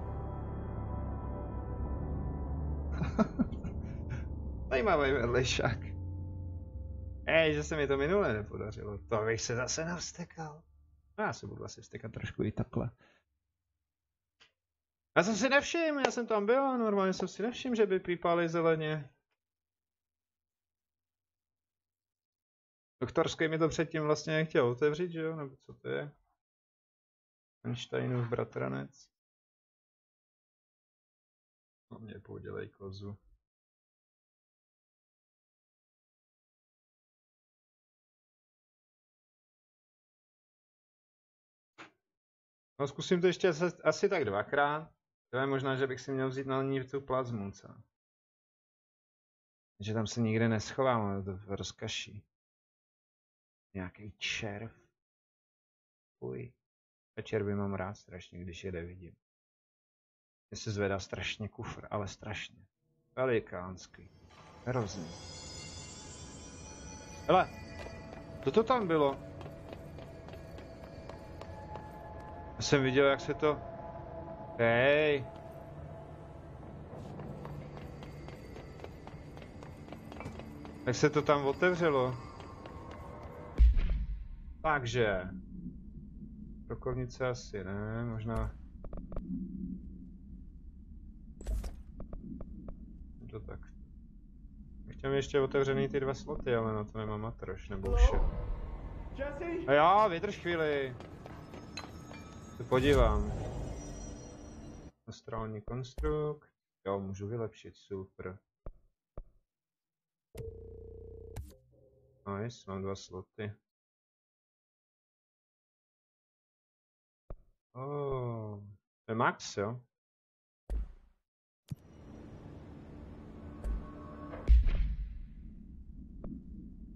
Zajímavý vedlejšák. Že se mi to minule nepodařilo. To bych se zase navstekal. No, já se budu asi vstekat trošku i takhle. Já jsem si nevšiml, já jsem tam byl a normálně jsem si nevšiml, že by pípali zeleně. Doktorský mi to předtím vlastně nechtěl otevřít, že jo? Nebo co to je? Einsteinův bratranec. No mě poudělej kozu. No zkusím to ještě asi tak dvakrát. To je možná, že bych si měl vzít na ní tu plazmu, co? Že tam se nikde neschovám, ale to rozkaší. Nějaký červ. Fuj. A červy mám rád strašně, když je nevidím. Mně se zvedá strašně kufr, ale strašně. Velikánský. Hrozný. Hele, co to tam bylo? Já jsem viděl, jak se to... Hej! Jak se to tam otevřelo? Takže... Rokovnice asi ne, možná... To tak... jsem ještě otevřený ty 2 sloty, ale na to nemám matroš, nebo už je. A jo, vydrž chvíli. Se podívám. Astrální konstrukt. Jo, můžu vylepšit, super. Nice, mám 2 sloty. Oh, to je max, jo?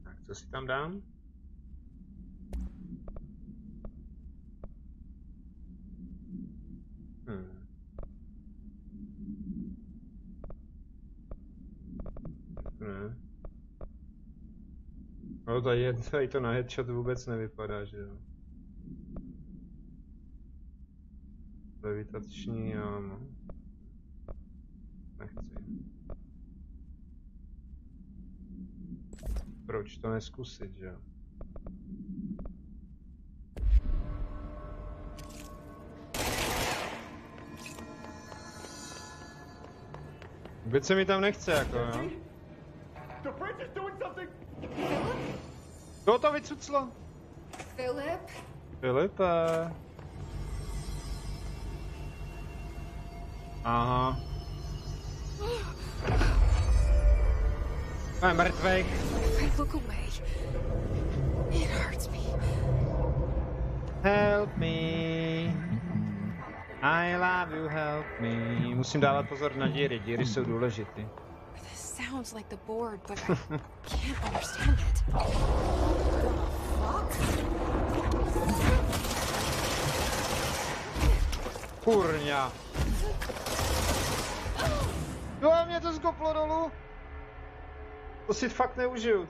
Tak, co si tam dám? Ne. No tady to na headshot vůbec nevypadá, že jo. Levitační, ano. Nechci. Proč to neskusit, že jo? Vůbec se mi tam nechce, jako jo. Kdo to vycuclo? Philip? Filipe. Aha. Je mrtvej. Look away. It hurts me. Help me. I love you, help me. Musím dávat pozor na díry, díry jsou důležité. This sounds like the board, but I can't understand it. Kurňa. Jo, mě to skoplo dolů. To si fakt neužiju.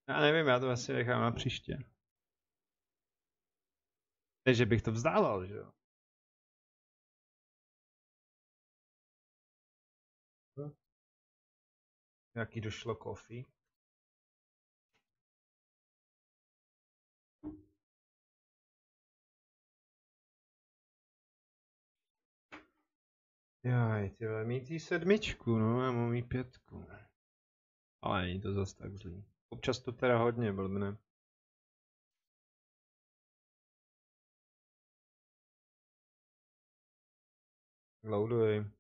Já nevím, já to asi nechám na příště. Ne, že bych to vzdálal, že jo. Jaký došlo coffee? Jaj, tyhle, mít jí 7, no, já mám jí 5. Ale není to zas tak zlý. Občas to teda hodně blbne. Loaduj.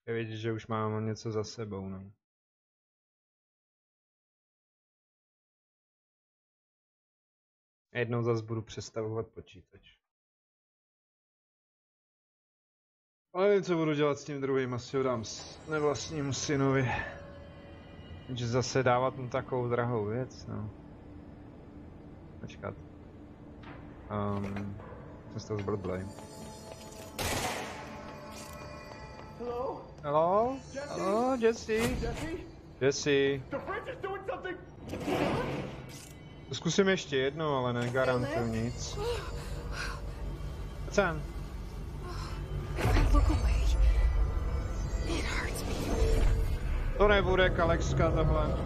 Je vidět, že už mám něco za sebou, no. Jednou zase budu přestavovat počítač. Ale nevím, co budu dělat s tím druhým, asi ho dám nevlastnímu synovi. Že zase dávat mu takovou drahou věc, no. Počkat. Jsem z toho zblblej. Hello? Hello? Jesse? Hello, Jesse? Jesse? The French is doing something! Zkusím ještě jednou, ale negarantuju nic. Cen. To nebude Kalexka tohle.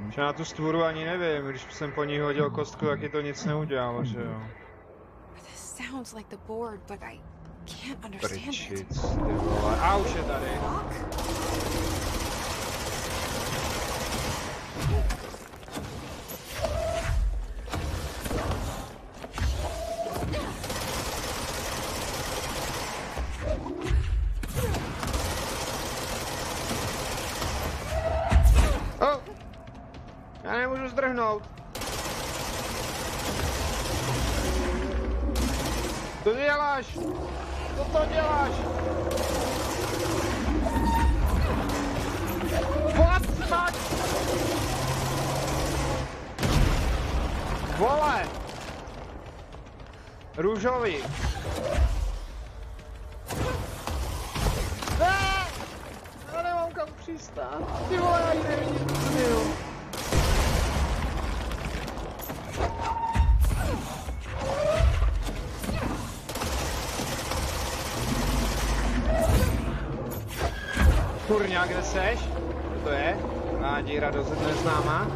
Že na tu stvůru ani nevím, když jsem po ní hodil kostku, tak ji to nic neudělalo, že jo. Sounds like the board, but I can't understand it. Ty vole. A už je tady. Já nemůžu zdrhnout. Co děláš? Co to děláš? What the fuck? Vole! Růžový. Já nemám kam přistát. Ty vole, já ji nevidím. Kurňa, kde seš? Co to je? A díra do zem neznámá.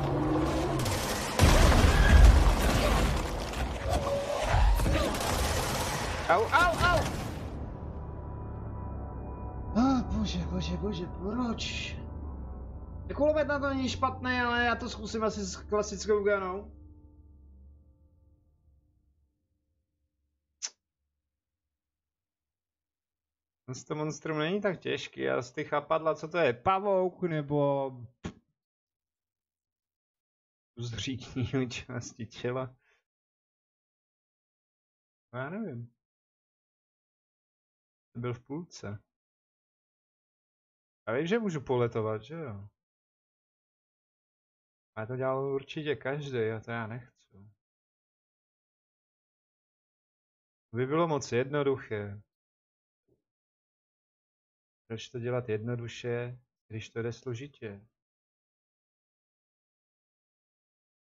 Au, au, au! Bože, proč? Kulomet na to není špatný, ale já to zkusím asi s klasickou ganou. To monstrum není tak těžký, a z těch chapadla, co to je? Pavouk nebo... Zřídní části těla? Já nevím. Byl v půlce. Já vím, že můžu poletovat, že jo? A to dělal určitě každý, a to já nechci. To by bylo moc jednoduché. Proč to dělat jednoduše, když to jde složitě?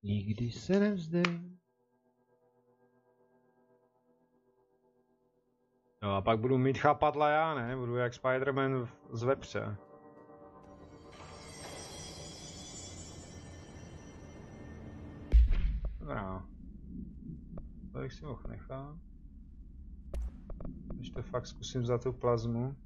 Nikdy se nevzdej. No a pak budu mít chapadla já, ne? Budu jak Spider-Man z vepře. Dobrá. To bych si mohl nechat. Když to fakt zkusím za tu plazmu.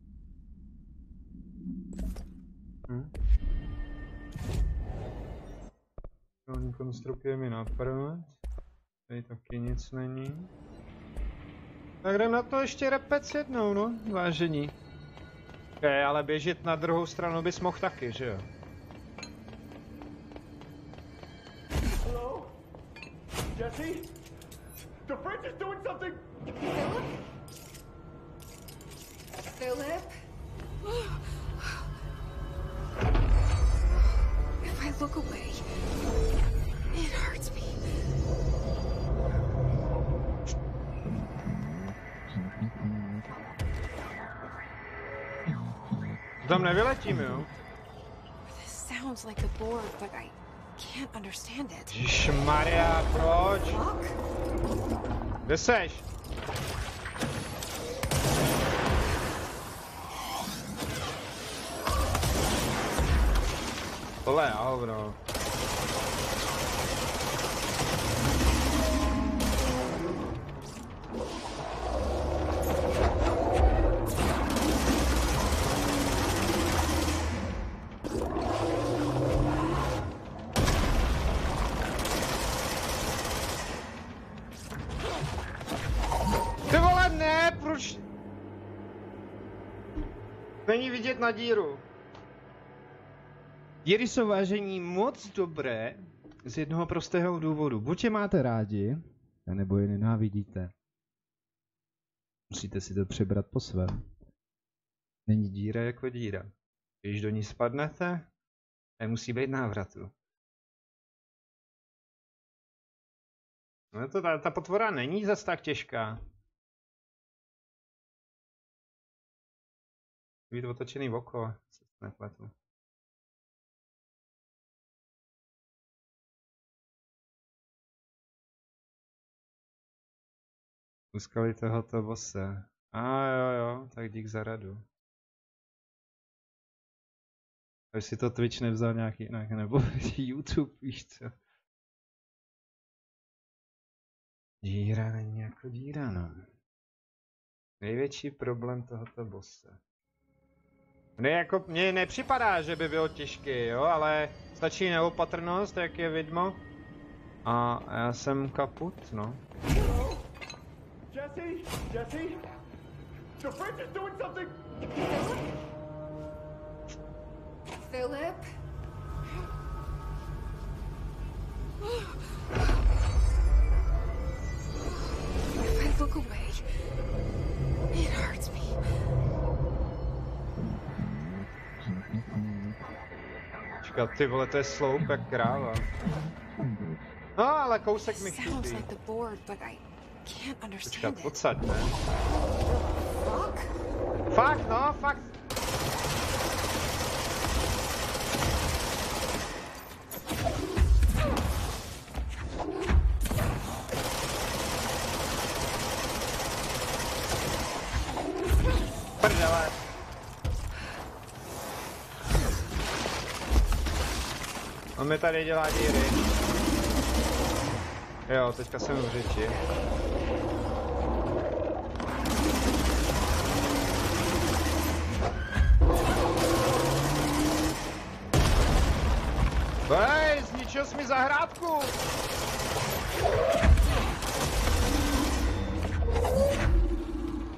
Konstrukty je mi napadnout. Tady taky nic není. Tak jdem na to ještě repec jednou, no, vážení. Okay, ale běžet na druhou stranu bys mohl taky, že jo? Hello? Jesse? The fridge is doing something! Philip? If I look away, it hurts me. Tam nevyletím, jo? This sounds like the board, but I can't understand it. Ježišmarja, proč? Kde seš? Tohle je hovno. Ty vole, ne, proč? Není vidět na díru. Díry jsou, vážení, moc dobré z jednoho prostého důvodu. Buď je máte rádi, nebo je nenávidíte. Musíte si to přebrat po svém. Není díra jako díra. Když do ní spadnete, nemusí být návratu. No to ta potvora není zas tak těžká. Být otočený v oko, se nepletu. Uskali tohoto bose. Jo, tak dík za radu. Až si to Twitch nevzal nějak jinak, nebo YouTube, víš co. Díra není jako díra, no. Největší problém tohoto bose. Mně nepřipadá, že by byl těžký, jo, ale stačí neopatrnost, jak je vidmo. A já jsem kaput, no. Jesse? The fridge is doing something! Philip? If I look away, it hurts me. Čekat, ty vole, to je sloup jak kráva. No, ale kousek mi chybí. Počkat, odsaď, ne? Fakt, no, fakt. Prdele. On mi tady dělá díry. Jo, teďka jsem v řeči. Hej, zničil jsi mi zahrádku!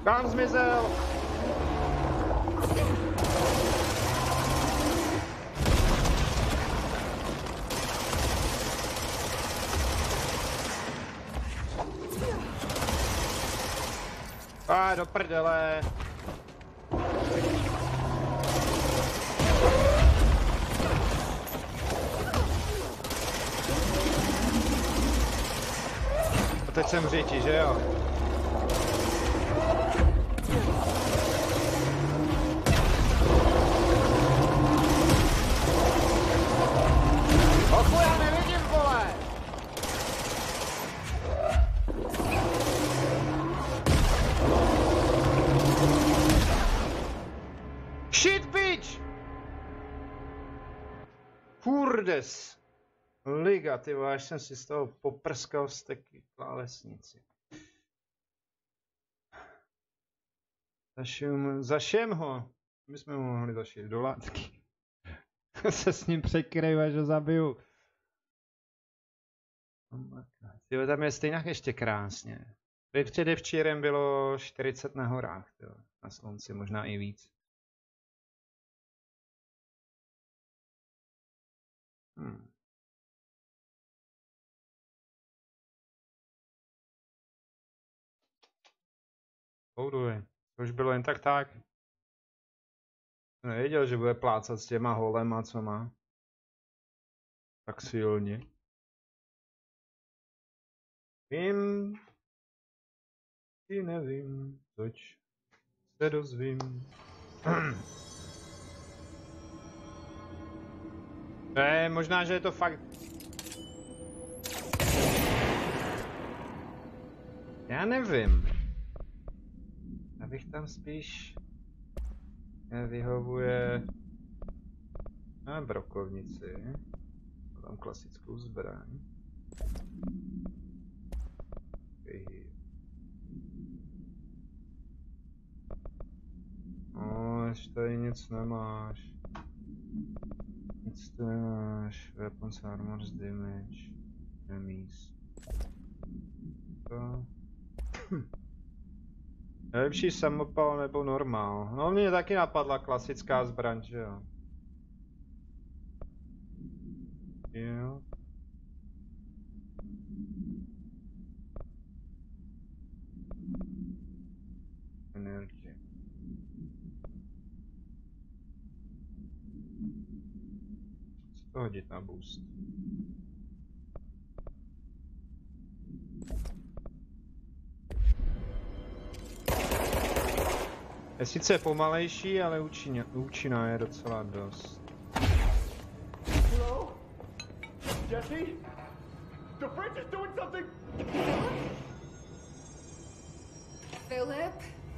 Kam zmizel? Do prdele. A teď jsem v řiti, že jo? Ochu, já nevidím, vole! Shit, bitch! Kurdes. Liga, ty vole, až jsem si z toho poprskal vzteky klávesnici. Zašem ho. My jsme mu mohli zašít do látky. Se s ním překryju, až ho zabiju. Tyjo, tam je stejně ještě krásně. Předevčírem bylo 40 na horách, tyjo. Na slunci, možná i víc. Pouduje. To už bylo jen tak. Nevěděl, že bude plácat s těma holema, co má. Tak silně. Vím. I nevím, toč se dozvím. Možná, že je to fakt... Já nevím. Abych tam spíš... vyhovuje... brokovnici. Tam klasickou zbraň. Ještě tady nic nemáš. Nic tu nemáš. Weapons, armors, damage, enemies. To... Nejlepší samopal nebo normál. No mě taky napadla klasická zbraň, že jo? Jo. Energy. Co to hodit na boost? Je sice pomalejší, ale účinná je docela dost. Hello? Jesse? The fridge is doing something!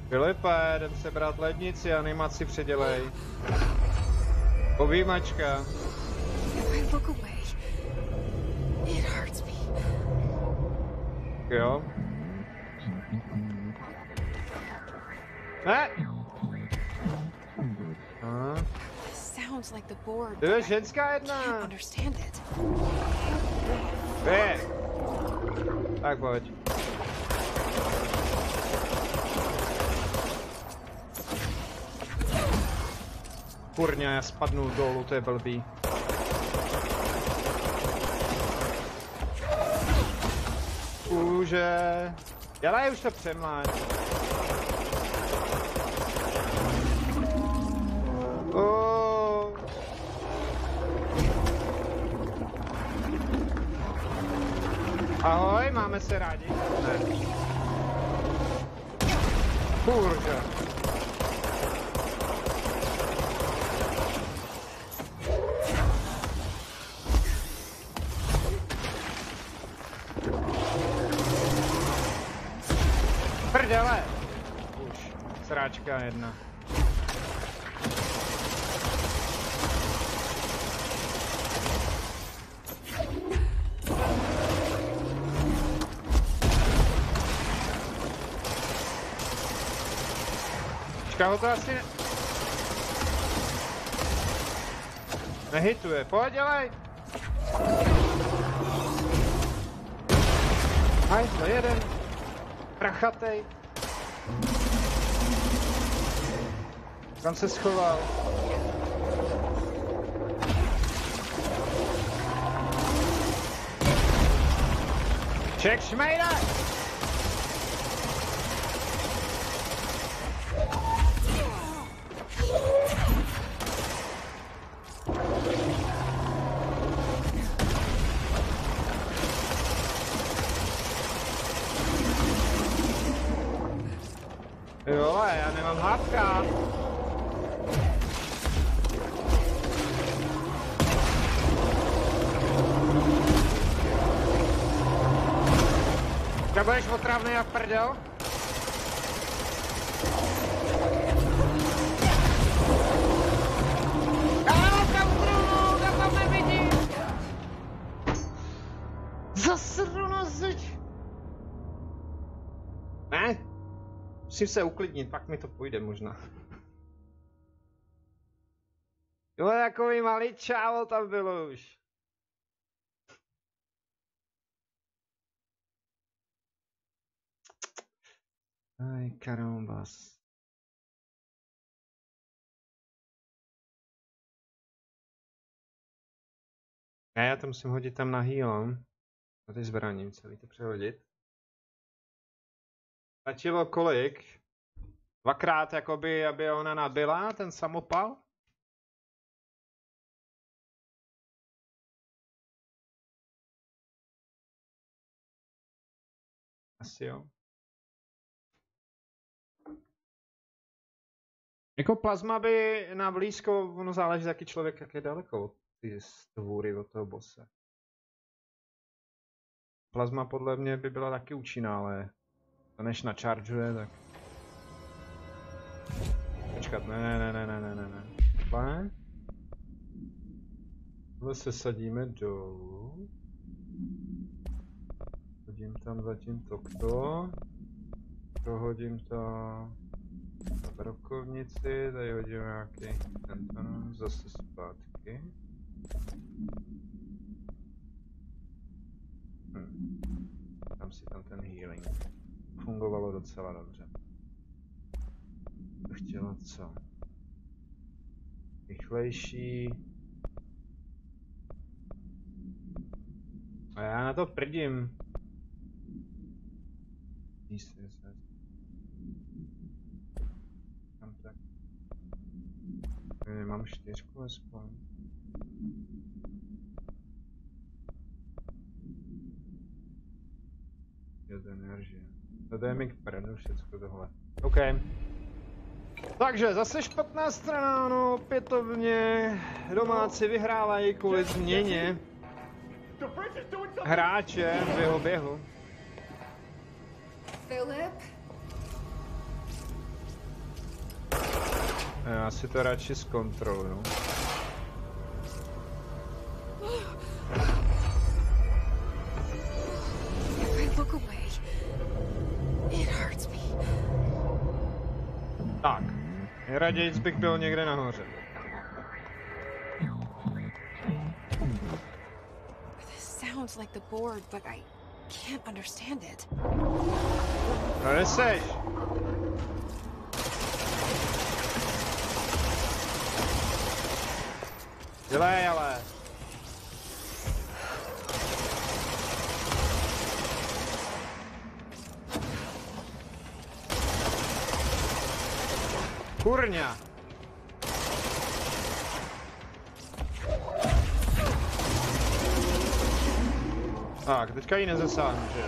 Filipe, jdem se brát lednici, animaci předělej. Objímačka. Jo. Ne! To je ženská jedna. Tak pojď. Kurňa, já spadnu dolů, to je blbý. Kůže. Dělej už to přemláč. Ahoj, máme se rádi? Ne. Kurňa. Prdele! Už. Sráčka jedna. Ho to asi nehituje. Pojď, dělej! Hajzle, jeden. Prachatej. Kam se schoval? Ček šmejda! Jo, já nemám hápka. Ty budeš otravný jak prdel? Zasru na zeď! Ne? Musím se uklidnit, pak mi to půjde možná. Jo, takový malý čávo tam bylo už. Aj, karambas. Já to musím hodit tam na heal. Na ty zbraní, celý to přehodit. Stačilo kolik? Dvakrát jakoby, aby ona nabila ten samopal? Asi jo. Jako plazma by na blízko, ono záleží jaký člověk, jak je daleko od ty stvůry, od toho bosse. Plazma podle mě by byla taky účinná, ale to než načaržuje, tak... Počkat, ne. Tohle se sadíme dolů. Hodím tam zatím to. Prohodím to na brokovnici, tady hodím nějaký tento, zase zpátky. Tam si tam ten healing. Fungovalo docela dobře. To chtěla co? Rychlejší. A já na to prdím. Tam tak. Mám 4 aspoň. Energie. To je mi k prdu všecko tohle. OK. Takže zase špatná strana, no, opětovně domácí vyhrávají kvůli změně hráče v jeho běhu. Filip? Já si to radši zkontroluju. Tak, raději bych byl někde nahoře. This sounds like the board, but I can't understand it. Kde seš? Dělej, ale. Kurňa! Tak, teďka ji nezasáhnu, že jo?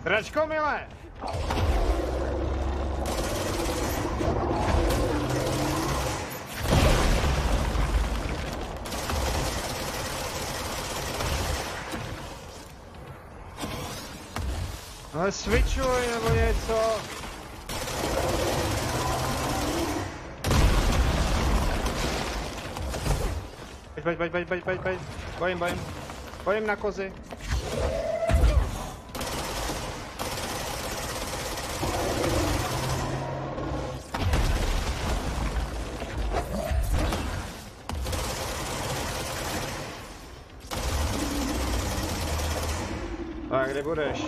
Sračko, milé! Ale switchuj nebo něco. Pojď. Bojím na kozy. Tak, kde budeš?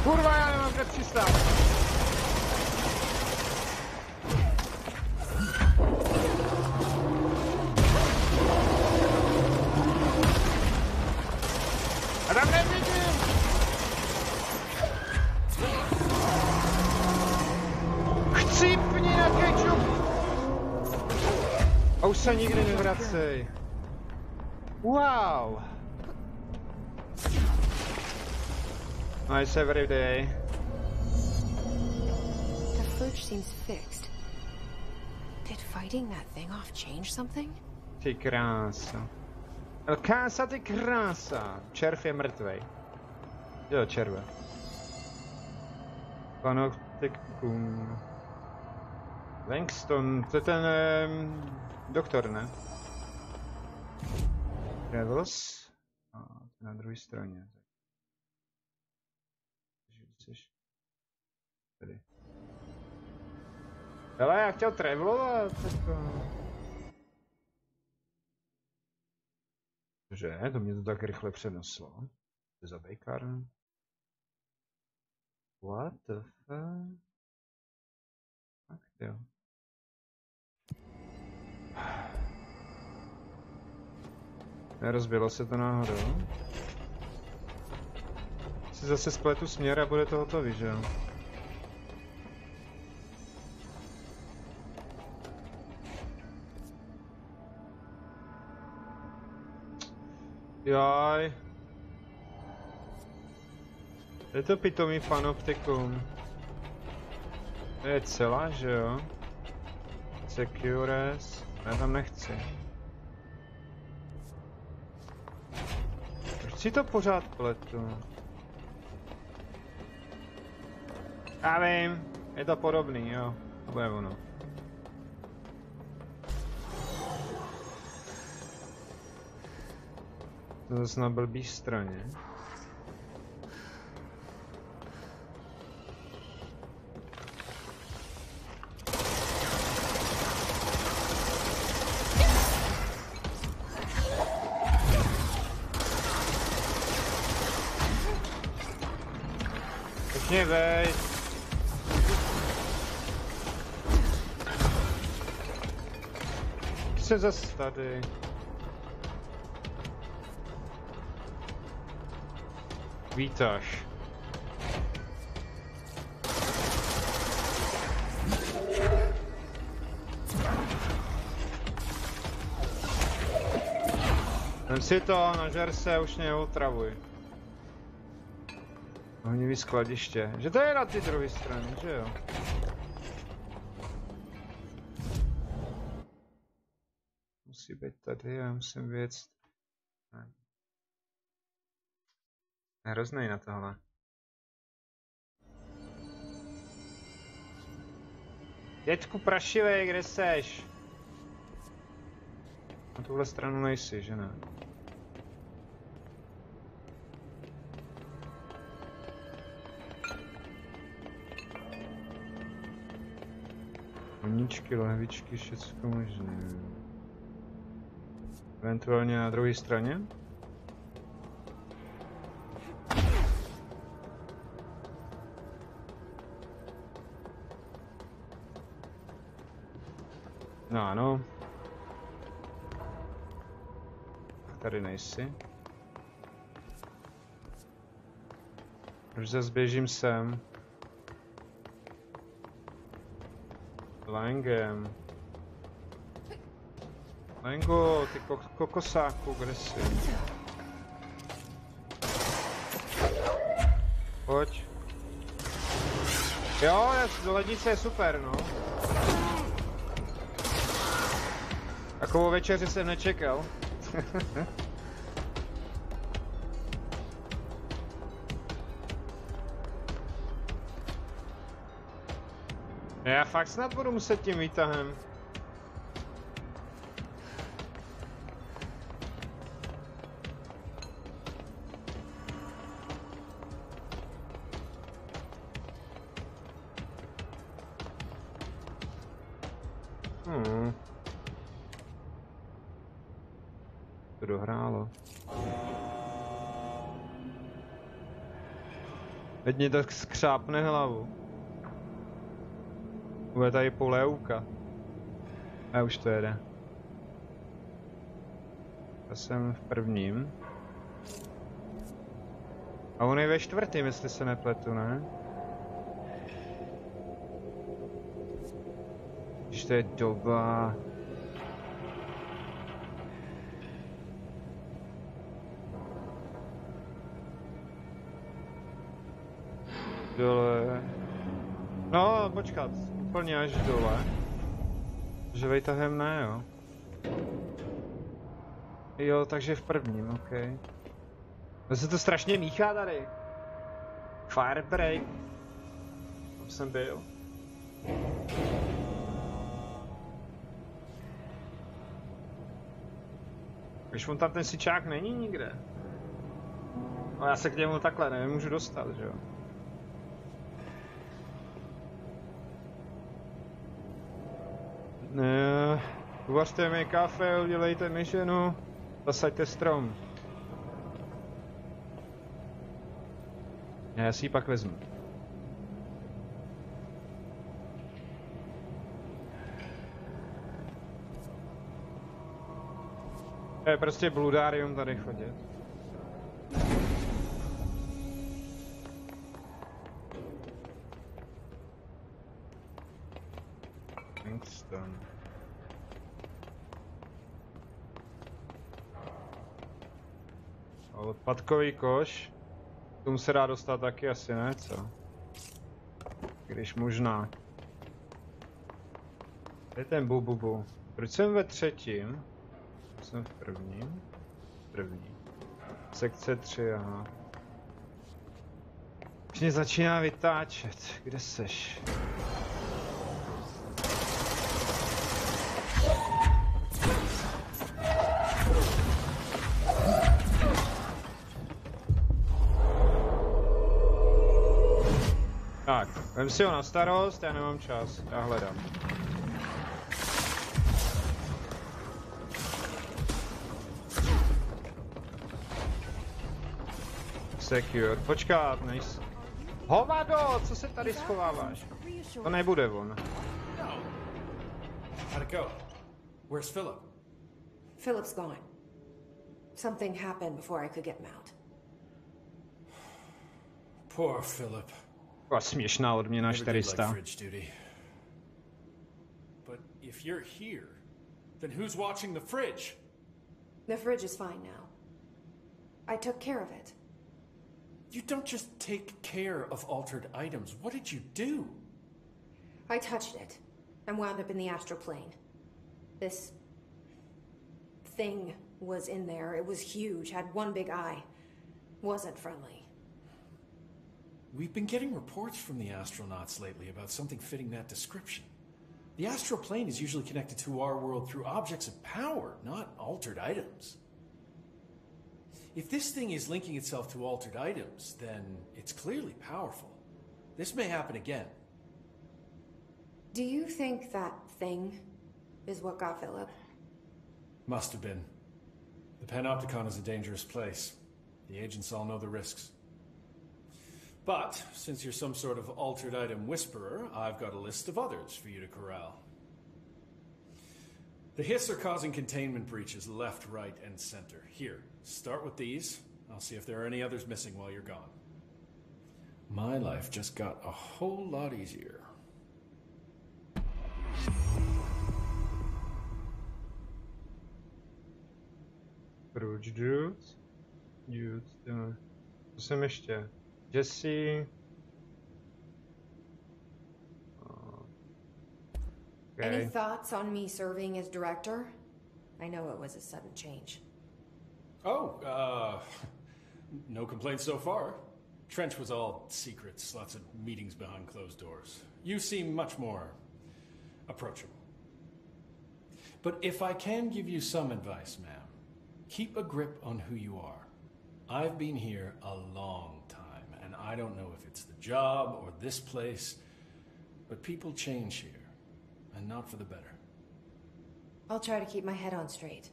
Kurva, já nemám kde přistát. A tam nevidím! Chcípni na kečup! A už se nikdy nevracej. Wow! Nice every day. The fridge seems fixed. Did fighting that thing off change something? Ty krása. Krása, ty krása. Červ je mrtvej. Jo, červe. Panoptikum. Langston, to je ten doktor, ne? Travels. A to na druhé straně. Tady. Hele, já chtěl travelovat, jako... Že? To mě to tak rychle přeneslo. To je za bejkárnu. What the fuck? Tak jo. Nerozbilo se to náhodou. Si zase spletu směr a bude to hotový, že jo? Jaj. Je to pitomý panoptikum. To je celá, že jo? Secures. Já tam nechci. Proč si to pořád pletu? Já vím, je to podobný, jo. To bude ono. To zase na blbý straně. Pěkně veď. Jsem zase tady. Vítáš. Vem si to, nažer se, už mě otravuj. Ohnivý skladiště. Že to je na ty druhé straně, že jo? Musí být tady, já musím věct. Hroznej na tohle. Dětku prašivej, kde seš? Na tuhle stranu nejsi, že ne? Koníčky, lahvičky, všecko možné. Eventuálně na druhé straně? No ano. Tady nejsi. Už zase běžím sem. Langem. Lango, ty kokosáku, kde jsi? Pojď. Jo, lednice je super, no. Takovou večeři jsem nečekal. Já fakt snad budu muset tím výtahem. To dohrálo. Teď mě to skřápne hlavu. Bude tady polévka. A už to jede. Já jsem v prvním. A on je ve čtvrtým, jestli se nepletu, ne? Když to je doba... Dole... No, počkat. Úplně až dole. Že vejtahem ne, jo. Jo, takže v prvním, ok. To se to strašně míchá tady. Firebreak. Tam jsem byl. Když on tam ten sičák není nikde. No já se k němu takhle nemůžu dostat, že jo. Ne, uvařte mi kafe, udělejte mi ženu, zasaďte strom. Já si ji pak vezmu. To je prostě bludárium tady chodit. Langston. Odpadkový koš. K tomu se dá dostat taky asi, ne? Co? Když možná. Je ten bububu. Proč jsem ve třetím? Jsem v prvním. První. Sekce 3, aha. Už mě začíná vytáčet. Kde seš? Tak, vem si ho na starost, já nemám čas, já hledám. Secure, počkat, nejsi... Hovado, co se tady schováváš? To nebude on. How'd it go? Where's Philip? Philip's gone. Something happened before I could get him out. Poor Philip. Směšná odměna 400. But if you're here, then who's watching the fridge? The fridge is fine now. I took care of it. You don't just take care of altered items. What did you do? I touched it and wound up in the astral plane. This thing was in there. It was huge, had one big eye. Wasn't friendly. We've been getting reports from the astronauts lately about something fitting that description. The astral plane is usually connected to our world through objects of power, not altered items. If this thing is linking itself to altered items, then it's clearly powerful. This may happen again. Do you think that thing is what got Philip? Must have been. The Panopticon is a dangerous place. The agents all know the risks. But, since you're some sort of altered item whisperer, I've got a list of others for you to corral. The Hiss are causing containment breaches left, right, and center. Here, start with these. I'll see if there are any others missing while you're gone. My life just got a whole lot easier. Proč, dude? Co jsem ještě? Jesse. Okay. Any thoughts on me serving as director? I know it was a sudden change. Oh, no complaints so far. Trench was all secrets, lots of meetings behind closed doors. You seem much more approachable. But if I can give you some advice, ma'am, keep a grip on who you are. I've been here a long time, and I don't know if it's the job or this place, but people change here, and not for the better. I'll try to keep my head on straight.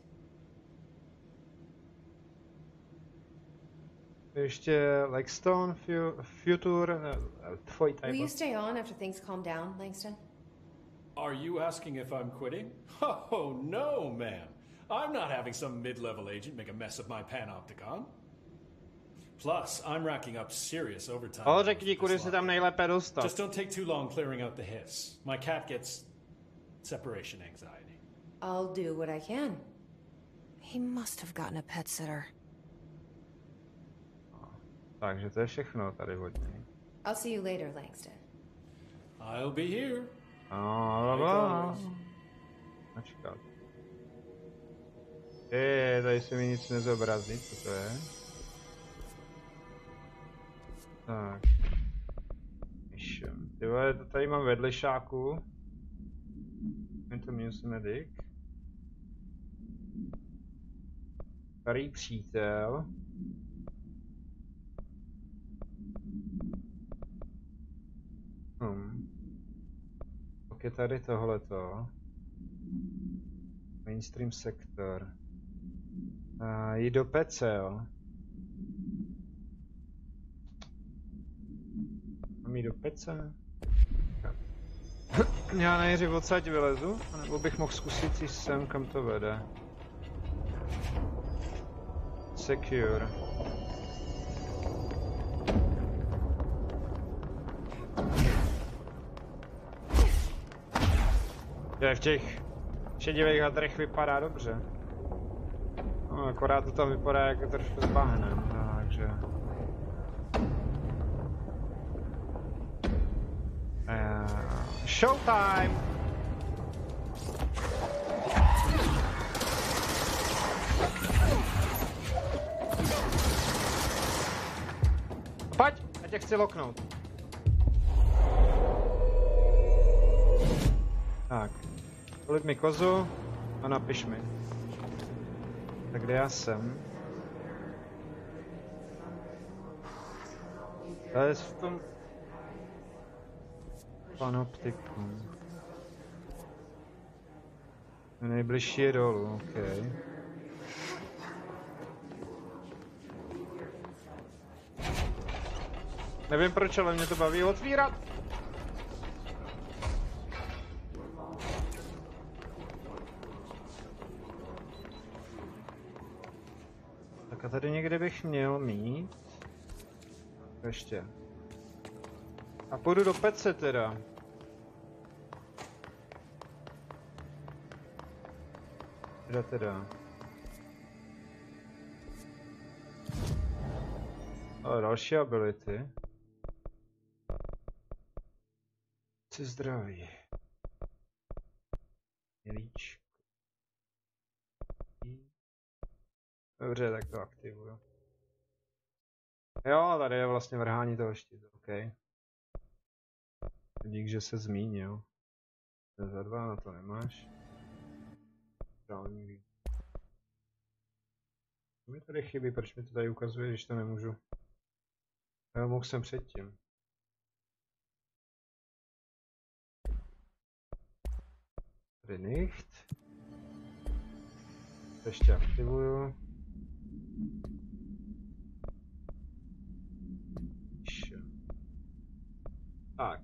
Ještě Langston, Future, tvoj type. Will you stay on after things calm down, Langston? Are you asking if I'm quitting? Oh, no, ma'am. I'm not having some mid-level agent make a mess of my panopticon. Plus, I'm racking up serious overtime. Ale řekni, kudy se tam nejlépe dostat. Just don't take too long clearing out the hiss. My cat gets separation anxiety. I'll do what I can. He must have gotten a pet sitter. Takže to je všechno tady od něj. I'll see you later, Langston. I'll be here. Načkat. Tady se mi nic nezobrazí, co to je? Tak. Ty vole, tady mám vedlejšáku. Je to Muse Medic. Starý přítel. Pak je tady tohleto. Mainstream sektor. Jít do PC, jo. Mám jít do PC? Já nejdřív odsaď vylezu, nebo bych mohl zkusit jít sem, kam to vede. Secure. V těch šedivých hadrech vypadá dobře. No, akorát to tam vypadá jako trošku s bahnem, takže... Showtime! Pojď, já tě chci loknout. Tak. Kolik mi kozu a napiš mi. Tak kde já jsem? To je v tom... Panoptikum. Nejbližší je dolů, ok. Nevím proč, ale mě to baví otvírat. Tak a tady někde bych měl mít. Ještě. A půjdu do pece teda. Teda. Ale další ability. Chci zdraví. Milíčko. Dobře, tak to aktivuju. Jo, tady je vlastně vrhání toho štítu, ok. Dík, že se zmínil. Za 2 na to nemáš. Dální. Co mi tady chybí, proč mi to tady ukazuje, když to nemůžu? Já mohl jsem předtím. Tady nicht. Ještě aktivuju. Tak.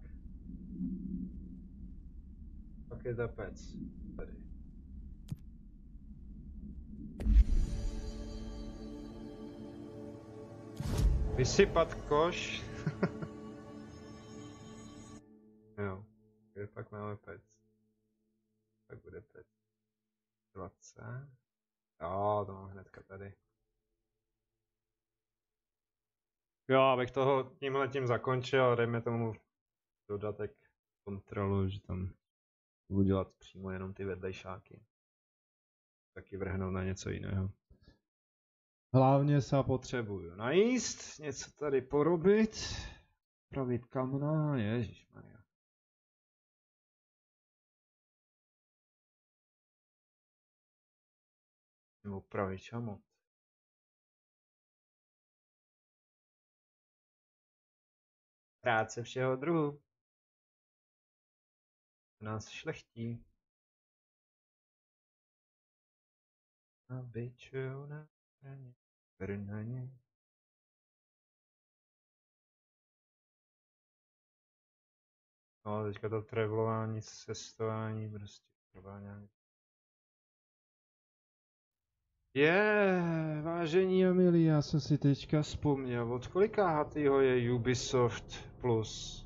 Pak je ta pec. Tady. Vysypat koš. Jo. Kde pak máme pec? Tak bude pec. 20. Jo, to mám hnedka tady. Jo, abych toho tímhletím zakončil, dejme tomu dodatek kontrolu, že tam budu dělat přímo jenom ty vedlejšáky. taky vrhnout na něco jiného. Hlavně se potřebuju najíst, něco tady porobit, pravit kamna, ježišmarja. Nebo pravit šamot. Práce všeho druhu. Nás šlechtí. A byčuju na hraně, brnaně. No, teďka to travelování, cestování, prostě trvá nějak. Vážení a milí, já jsem si teďka vzpomněl, od kolikátýho je Ubisoft Plus?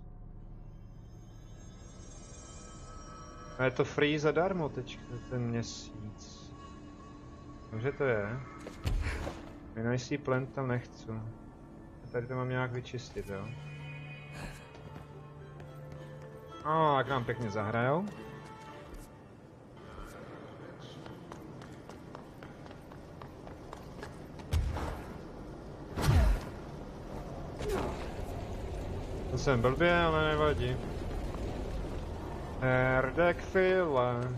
A je to free zadarmo teďka ten měsíc. Takže to je. Vynajsí plant tam nechci. Tady to mám nějak vyčistit, jo? No, tak nám pěkně zahrajou. To jsem blbě, ale nevadí. Herdek file.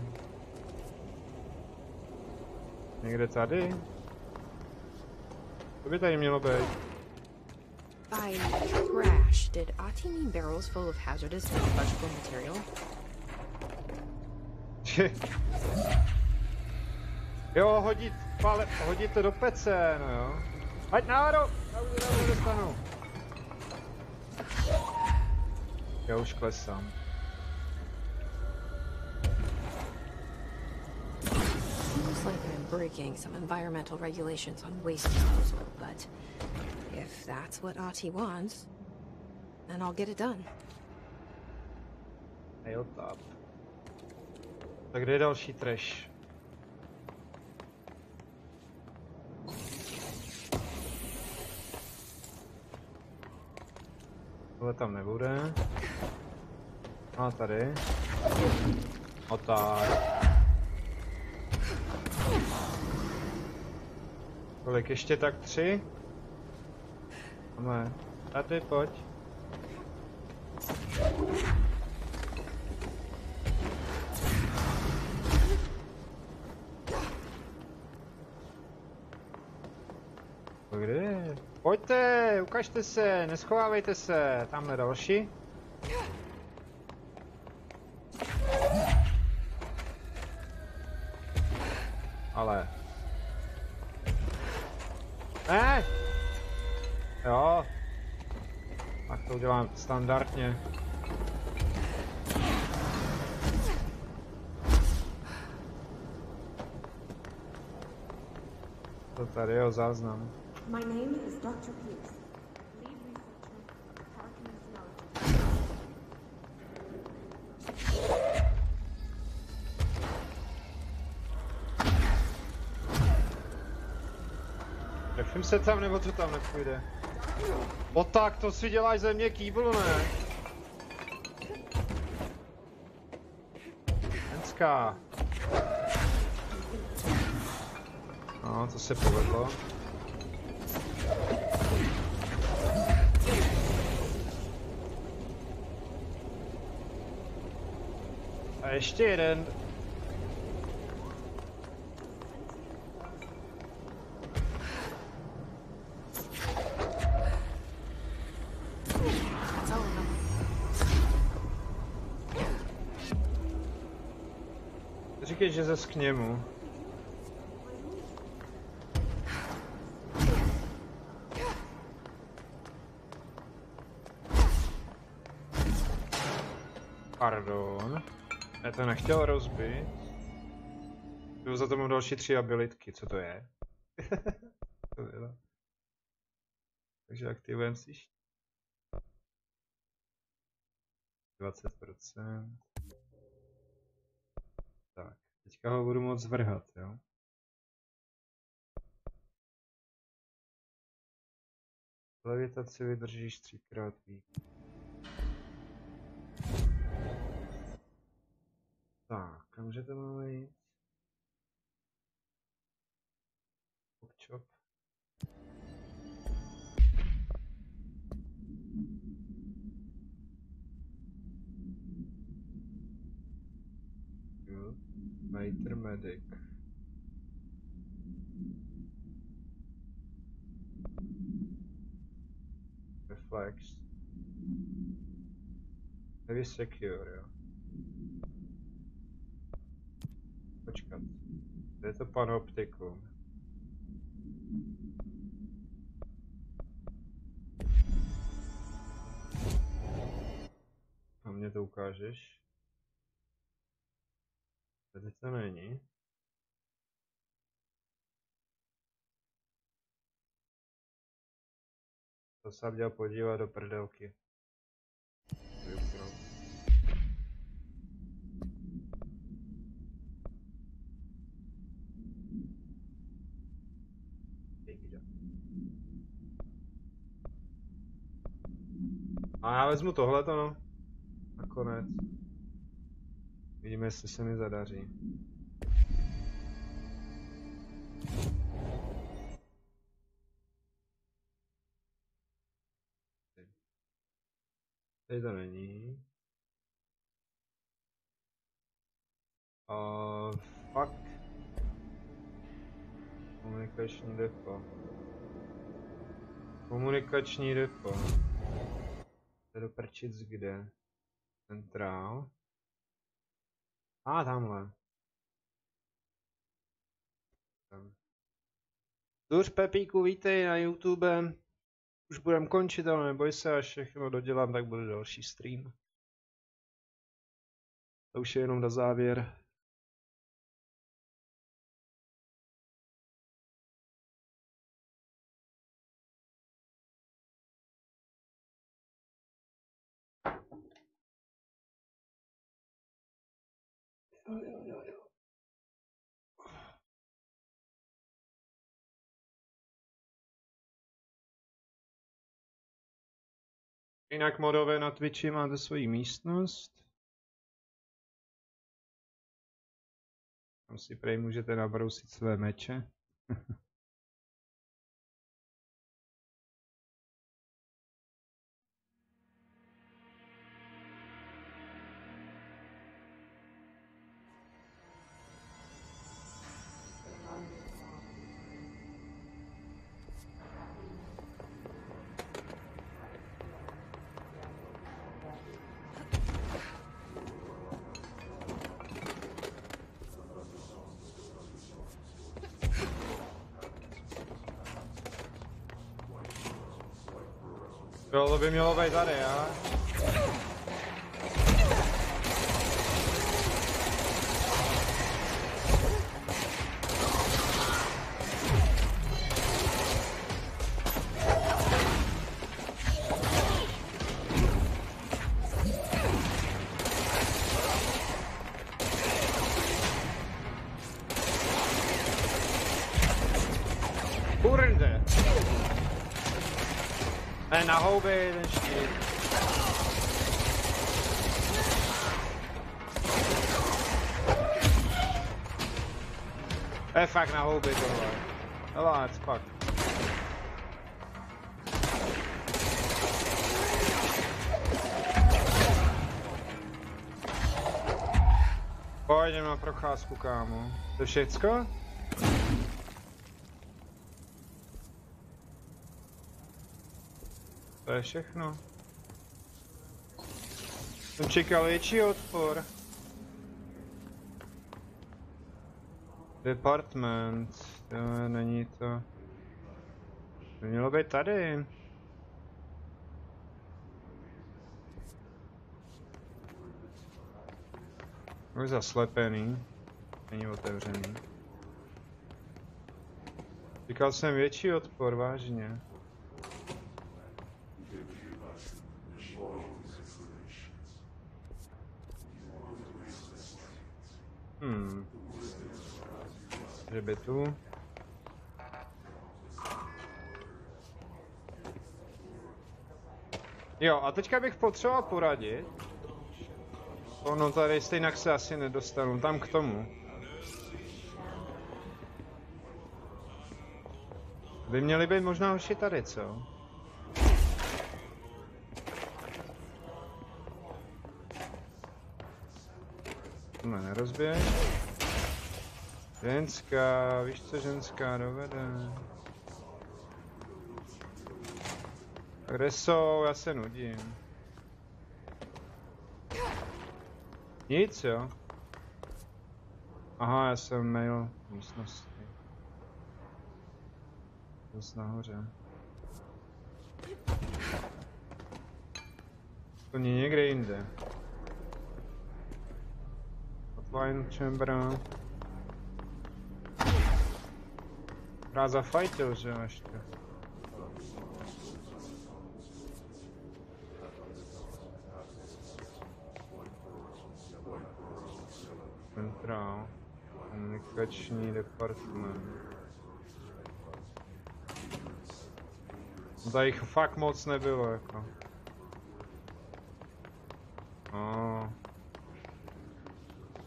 Někde tady? To by tady mělo být. By crash, did Ati mean barrels full of hazardous and fungible material? Jo, hodit to do pece, no jo. Ať nahoru! Já už to nedostanu. Já už klesám. Seems like I'm breaking some environmental regulations on waste disposal, but if that's what Ati wants, then I'll get it done. Jo, tap. Tak kde je další trash? Tohle tam nebude. A tady. A tak. Kolik ještě tak 3? Ne. Tady pojď. Kde je? Pojďte, ukažte se, neschovávejte se. Tamhle další. Ale. Ne! Jo. Tak to udělám standardně. To tady je záznam. My name is Dr. Pearce, lead researcher of Parkinson's Trefím se tam, nebo to tam nepůjde? O tak, to si děláš ze mě kýbl, ne? Henská. No, to se povedlo. A ještě jeden. Říkej, že zes k němu. Pardon. Já to nechtěl rozbít. Jo, za to mám další 3 abilitky, co to je? To je. Takže aktivujeme si 20%. Tak, teďka ho budu moc vrhat, jo? Levitaci vydržíš 3x víc. Tak, kamže to máme jít? Fighter medic. Reflex. Heavy secure, jo. Počkat. Kde je to panoptikum? A mě to ukážeš? Tady to není. To se měl podívat do prdelky. A já vezmu tohleto, no. Nakonec. Vidíme, jestli se mi zadaří. Tady to není. Fuck. Komunikační depo. Komunikační depo. To je do prčic kde? Centrál. Tamhle. Duř Pepíku, vítej na YouTube. Už budem končit, ale neboj se, až všechno dodělám, tak bude další stream. To už je jenom na závěr. Jo. Jinak modové na Twitchi máte svoji místnost. Tam si prej můžete nabrousit své meče. Jo, to by mělo být tady, já? Kurde! Na houby, ten štít. Fakt na houby tohle. Hele, pak. Pojďme na procházku, kámo. To je všecko? To je všechno. Jsem čekal větší odpor. Department. To není to. To mělo být tady. Už zaslepený. Není otevřený. Čekal jsem větší odpor, vážně. Hřebetu. Jo, a teďka bych potřeboval poradit. Ono tady stejně se asi nedostanu, tam k tomu. By měli být možná hoši tady, co? Tohle nerozběj. Ženská, víš co ženská dovede? Kde jsou? Já se nudím. Nic, jo? Aha, já jsem mail v místnosti. Zase nahoře. To není někde jinde. Hotline chamber. Rád zafajtil, že jo, ještě. Centrál. Komunikační department. Tady jich fakt moc nebylo, jako.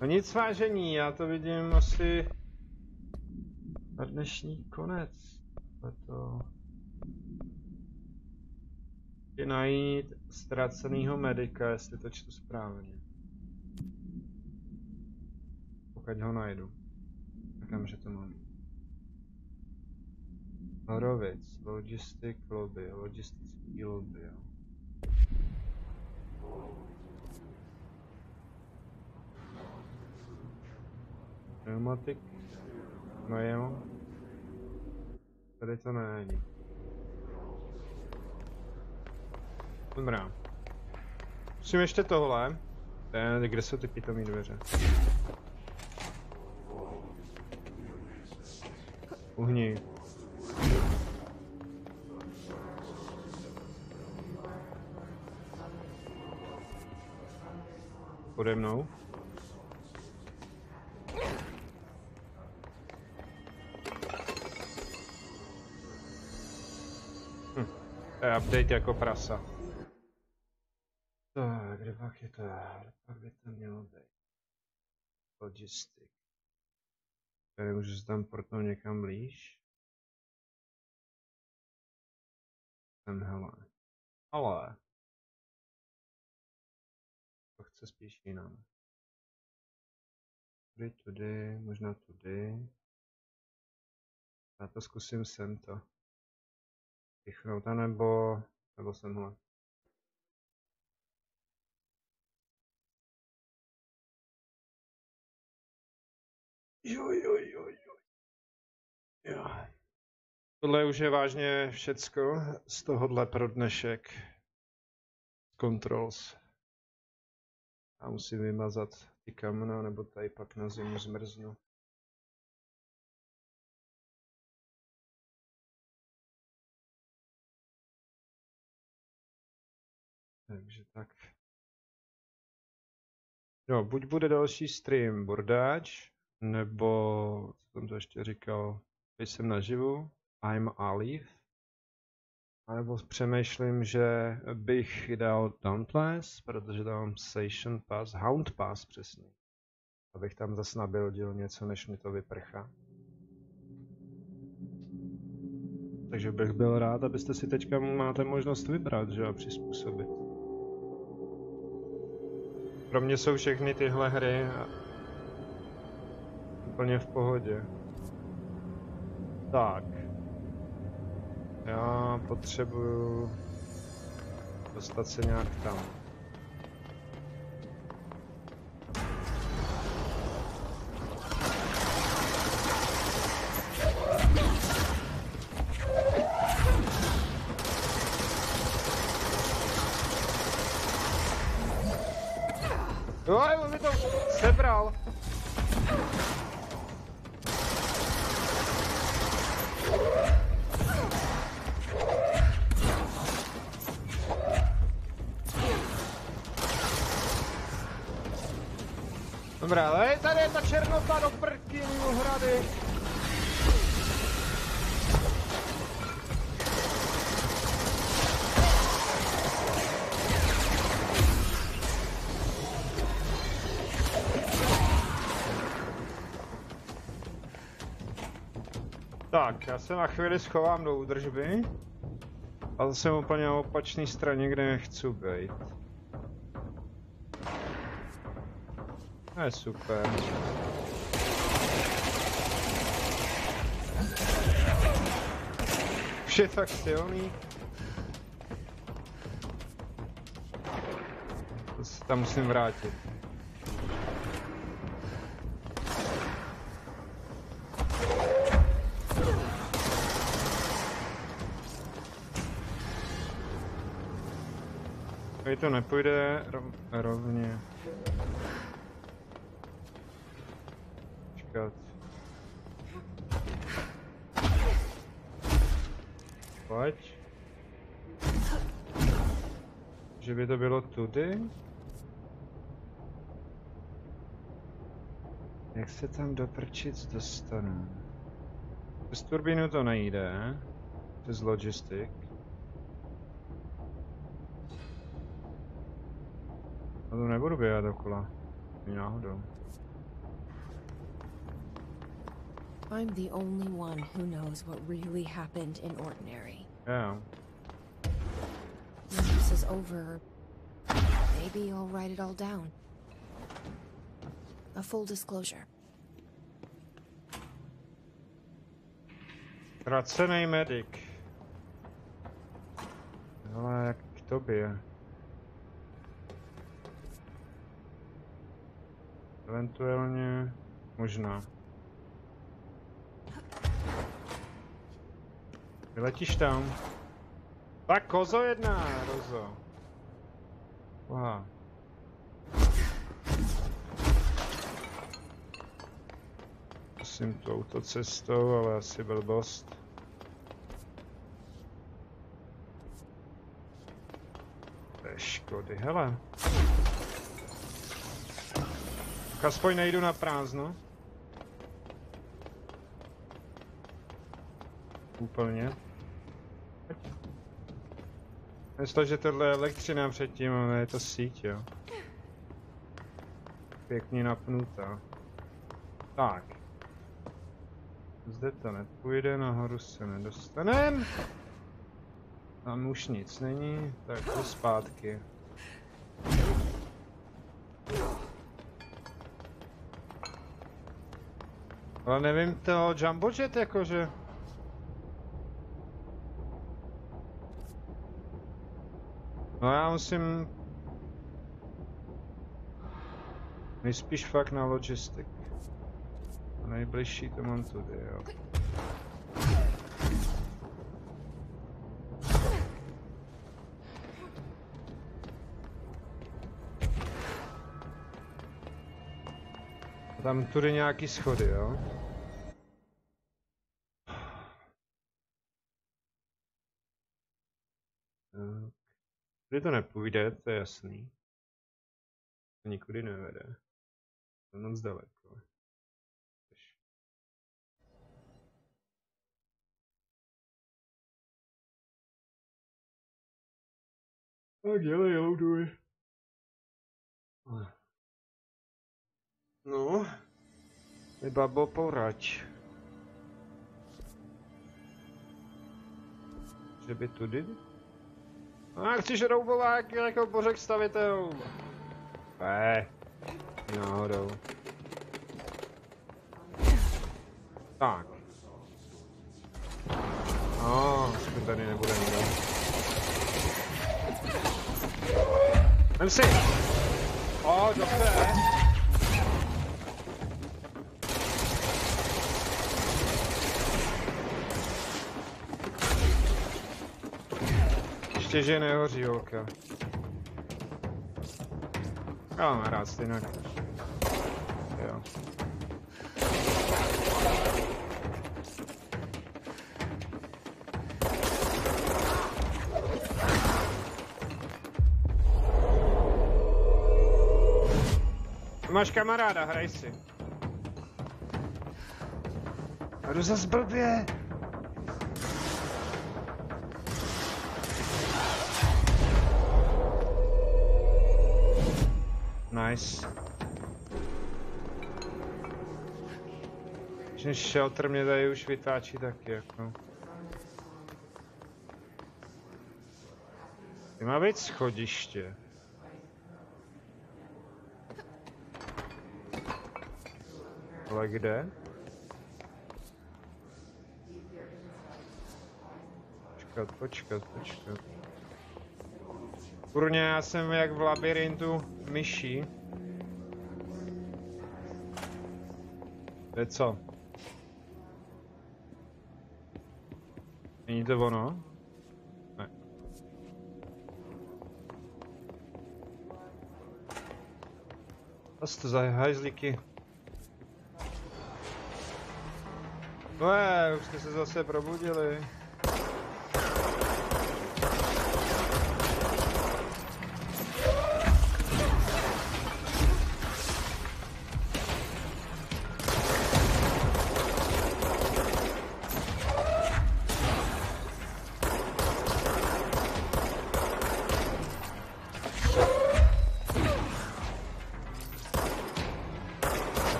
No nic vážení, já to vidím asi na dnešní konec. To je najít ztracenýho medika, jestli to čtu správně. Pokud ho najdu. Říkám, že to mám. Horovic, logistic lobby, logistický lobby, jo. Pneumatik, no jo. Tady to není. Dobrá. Musím ještě tohle. Kde jsou ty pitomí dveře? Uhni. Pode mnou. To je update jako prasa. Tak, kde pak je to? Kde pak by to mělo být? Logistik. Tady můžu se tam portnout někam blíž. Hele. Ale. To chce spíš jinam. Tudy, možná tudy. Já to zkusím sem to. Vychnout, nebo semhle. Jo. Tohle už je vážně všecko z tohohle pro dnešek. Controls. Já musím vymazat ty kamna, nebo tady pak na zimu zmrznu. Takže tak. No, buď bude další stream bordáč, nebo co jsem to ještě říkal, když jsem naživu, I'm Alive. A nebo přemýšlím, že bych dal Dauntless, protože dám Station Pass, Hound Pass přesně. Abych tam zase nabuildil něco, než mi to vyprchá. Takže bych byl rád, abyste si teďka máte možnost vybrat, že a přizpůsobit. Pro mě jsou všechny tyhle hry úplně v pohodě. Tak. Já potřebuju dostat se nějak tam. Jo, on mi to sebral. Dobrá, ale tady je ta černota do prky, mimo hrady. Tak, já se na chvíli schovám do údržby. A zase jsem úplně na opačné straně, kde nechci být. To je super. Už je tak silný. To se tam musím vrátit. Tady to nepůjde rovně. Počkat. Pojď. Že by to bylo tudy? Jak se tam do prčic dostanu? Přes turbínu to nejde. Přes logistik. A to nebudu běhat dokola. Náhodou. I'm the only one who knows what really happened in Ordinary. Yeah. When this is over, maybe I'll write it all down. A full disclosure. Ztracený medic. Ale jak k tobě? Eventuálně možná. Vyletíš tam? Tak kozo jedna, Rozo. Aha. Musím touto cestou, ale asi blbost. To je škody, hele. Tak aspoň nejdu na prázdno. Úplně. Myslím, že tohle je elektřina předtím, ale je to síť, jo. Pěkně napnutá. Tak. Zde to nepůjde, nahoru se nedostanem. Tam už nic není, tak to zpátky. Ale nevím, to jumbo jet jakože. No já musím nejspíš fakt na logistik. A nejbližší to mám tudy, jo. Tam tudy nějaký schody, jo. Tady to nepůjde, to je jasný. To nikudy nevede. To je moc daleko. Tak dělej, loaduj. No, mi babo poraď. Že by tudy? A chceš roubovák jako bořek stavitel. Ne, náhodou. Tak. Aspoň tady nebude nikdo. Vem si! Dobře. Ještě, že nehoří holka. Já mám rád stejnak. Jo. Máš kamaráda, hraj si. A jdu zas blbě. Nice. Že shelter mě tady už vytáčí taky jako. Ty má být schodiště. Ale kde? Počkat. Kurně, já jsem jak v labirintu myší. To je co? Není to ono? Ne. Co to za hajzlíky? Už jste se zase probudili.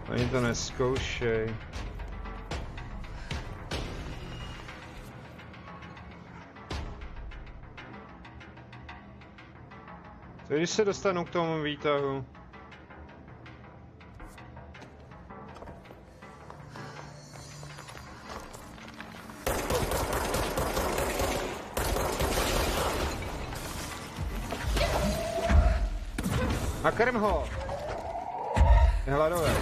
Ani to neskoušej. Co když se dostanu k tomu výtahu? Nakrm ho! Je hladové.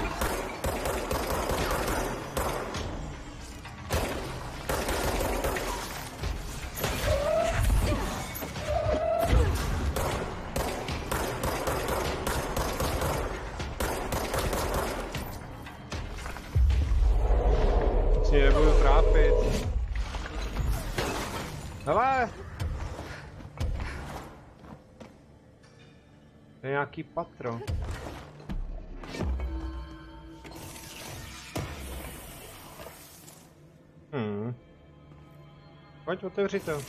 Si nebudu trápit. Hele! To je nějaký patro. Pojď, otevři to.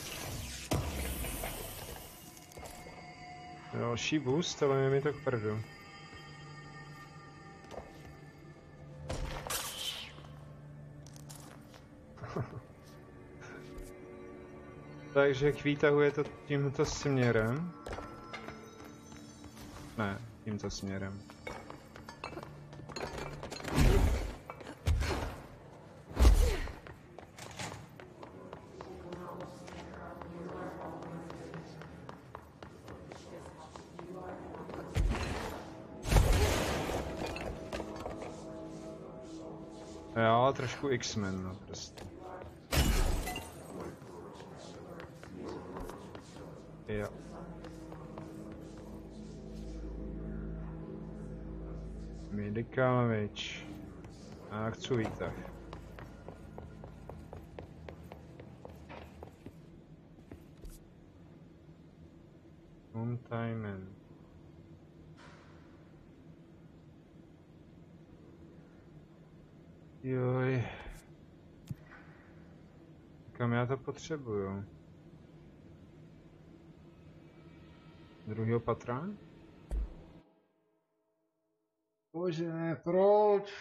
Další boost, ale je mi to k prdu. Takže k výtahu je to tímto směrem. Ne, tímto směrem. Jo, trošku X-Men, no prostě. Jo. Medical Witch. A chci výtah. Containment. Joj. Kam já to potřebuju? Druhýho patra? Bože, proč?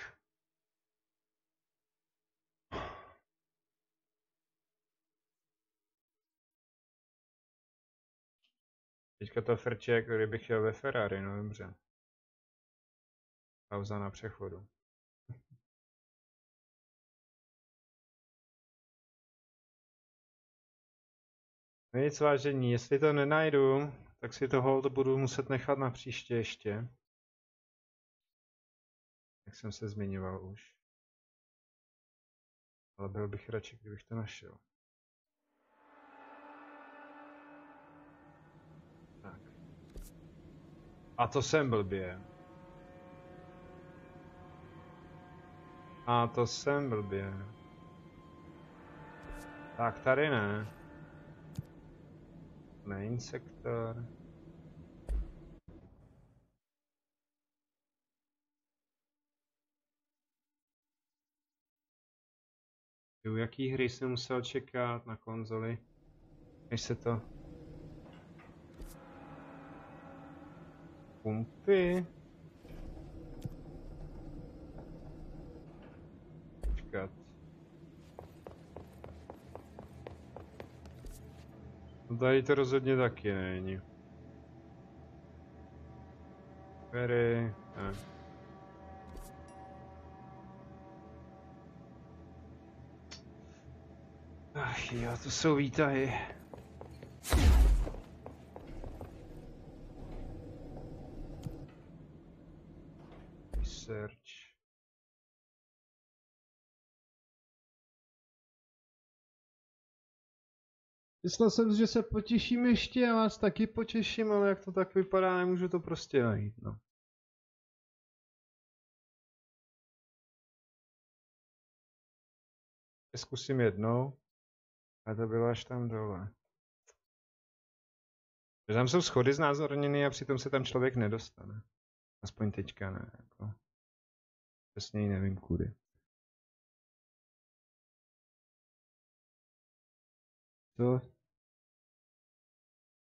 Teďka to frčí, jako kdybych jel ve Ferrari, no dobře. Pauza na přechodu. Nic vážení, jestli to nenajdu, tak si toho budu muset nechat na příště ještě. Jak jsem se zmiňoval už. Ale byl bych radši, kdybych to našel. Tak. A to jsem blbě. A to jsem blbě. Tak tady ne. Main sektor. U jaký hry jsem musel čekat na konzoli, než se to... Pumpy. Počkat. No tady to rozhodně taky není. Ferry, ne. Ach jo, to jsou výtahy. Research. Myslel jsem, že se potěším ještě, já vás taky potěším, ale jak to tak vypadá, nemůžu to prostě najít, no. Zkusím jednou. A to bylo až tam dole. Tam jsou schody znázorněny a přitom se tam člověk nedostane. Aspoň teďka ne, jako. Přesněji nevím kudy. Co?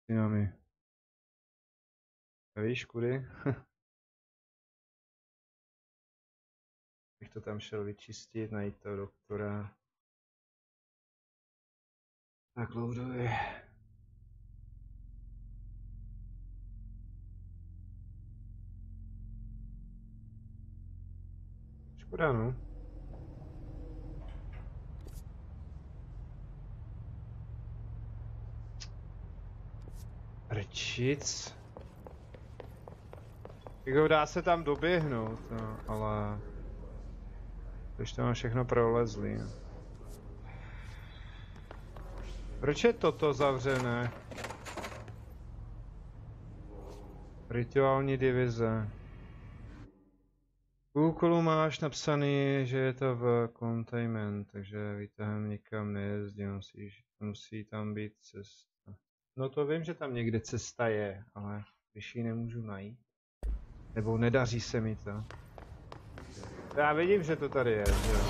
Ty máme. Víš kudy? Bych to tam šel vyčistit, najít toho doktora. Tak loaduje. Škoda, no. Rčic. Jako dá se tam doběhnout, no, ale... Když to má všechno prolezlý, no. Proč je toto zavřené? Rituální divize. U úkolu máš napsaný, že je to v containment, takže výtahem nikam nejezdí, musí tam být cesta. No to vím, že tam někde cesta je, ale když ji nemůžu najít. Nebo nedaří se mi to. Já vidím, že to tady je, že jo.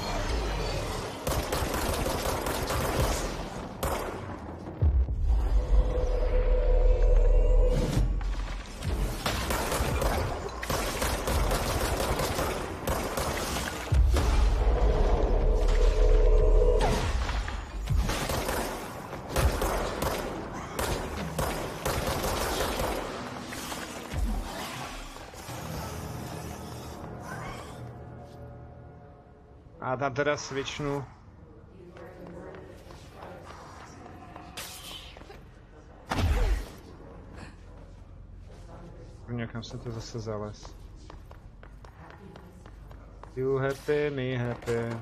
A tam teda switchnu. Někam se to zase zales. You happy, me happy.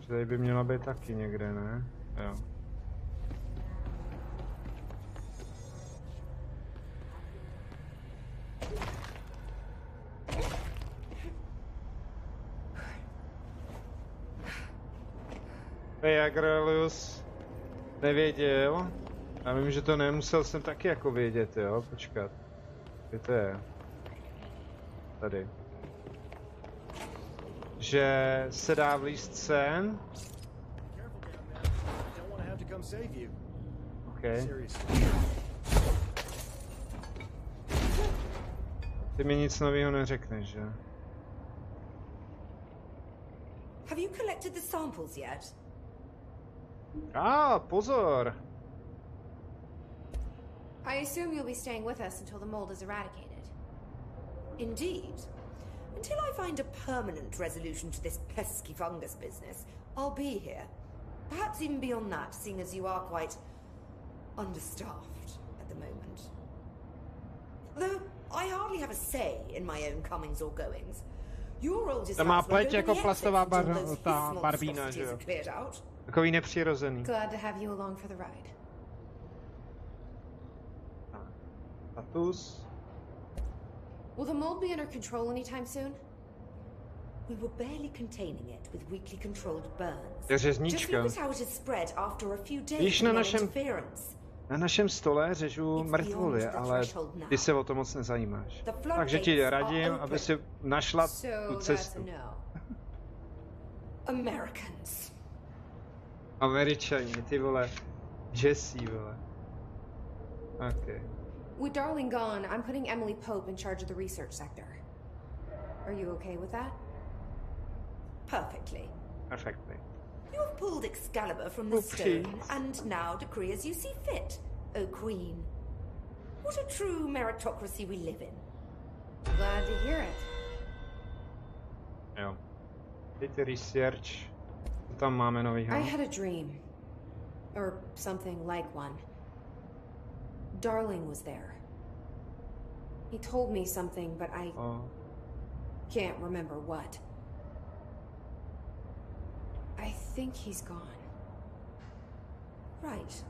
Tady by měla být taky někde, ne? Jo. Agrelius nevěděl. Já vím, že to nemusel jsem taky jako vědět, jo, počkat. Kde to je? Tady. Že se dá vlízt sem. Okay. Ty mi nic nového neřekneš, že? Have you collected the samples yet? Pozor! I assume you'll be staying with us until the mold is eradicated. Indeed. Until I find a permanent resolution to this pesky fungus business, I'll be here. Perhaps even beyond that, seeing as you are quite understaffed at the moment. Though I hardly have a say in my own comings or goings. Your role is to má pleť jako plastová barbína, že jo? Takový nepřirozený. Glad to have you along for the ride. Status. Will the mold be under control anytime soon? We were barely containing it with weakly controlled burns. Je řeznička. Víš, na našem stole řežu mrtvoly, ale ty se o to moc nezajímáš. Takže ti radím, aby si našla tu cestu. Americans. Američani, ty vole. Jesse, vole. Okay. With Darling gone, I'm putting Emily Pope in charge of the research sector. Are you okay with that? Perfectly. Perfectly. You have pulled Excalibur from the stone, and now decree as you see fit, O Queen. What a true meritocracy we live in. Glad to hear it. Jo. Teď research. Tam máme nový I had a dream. Or something like one. Darling was there. He told me something, but I can't remember what. I think he's gone. Right.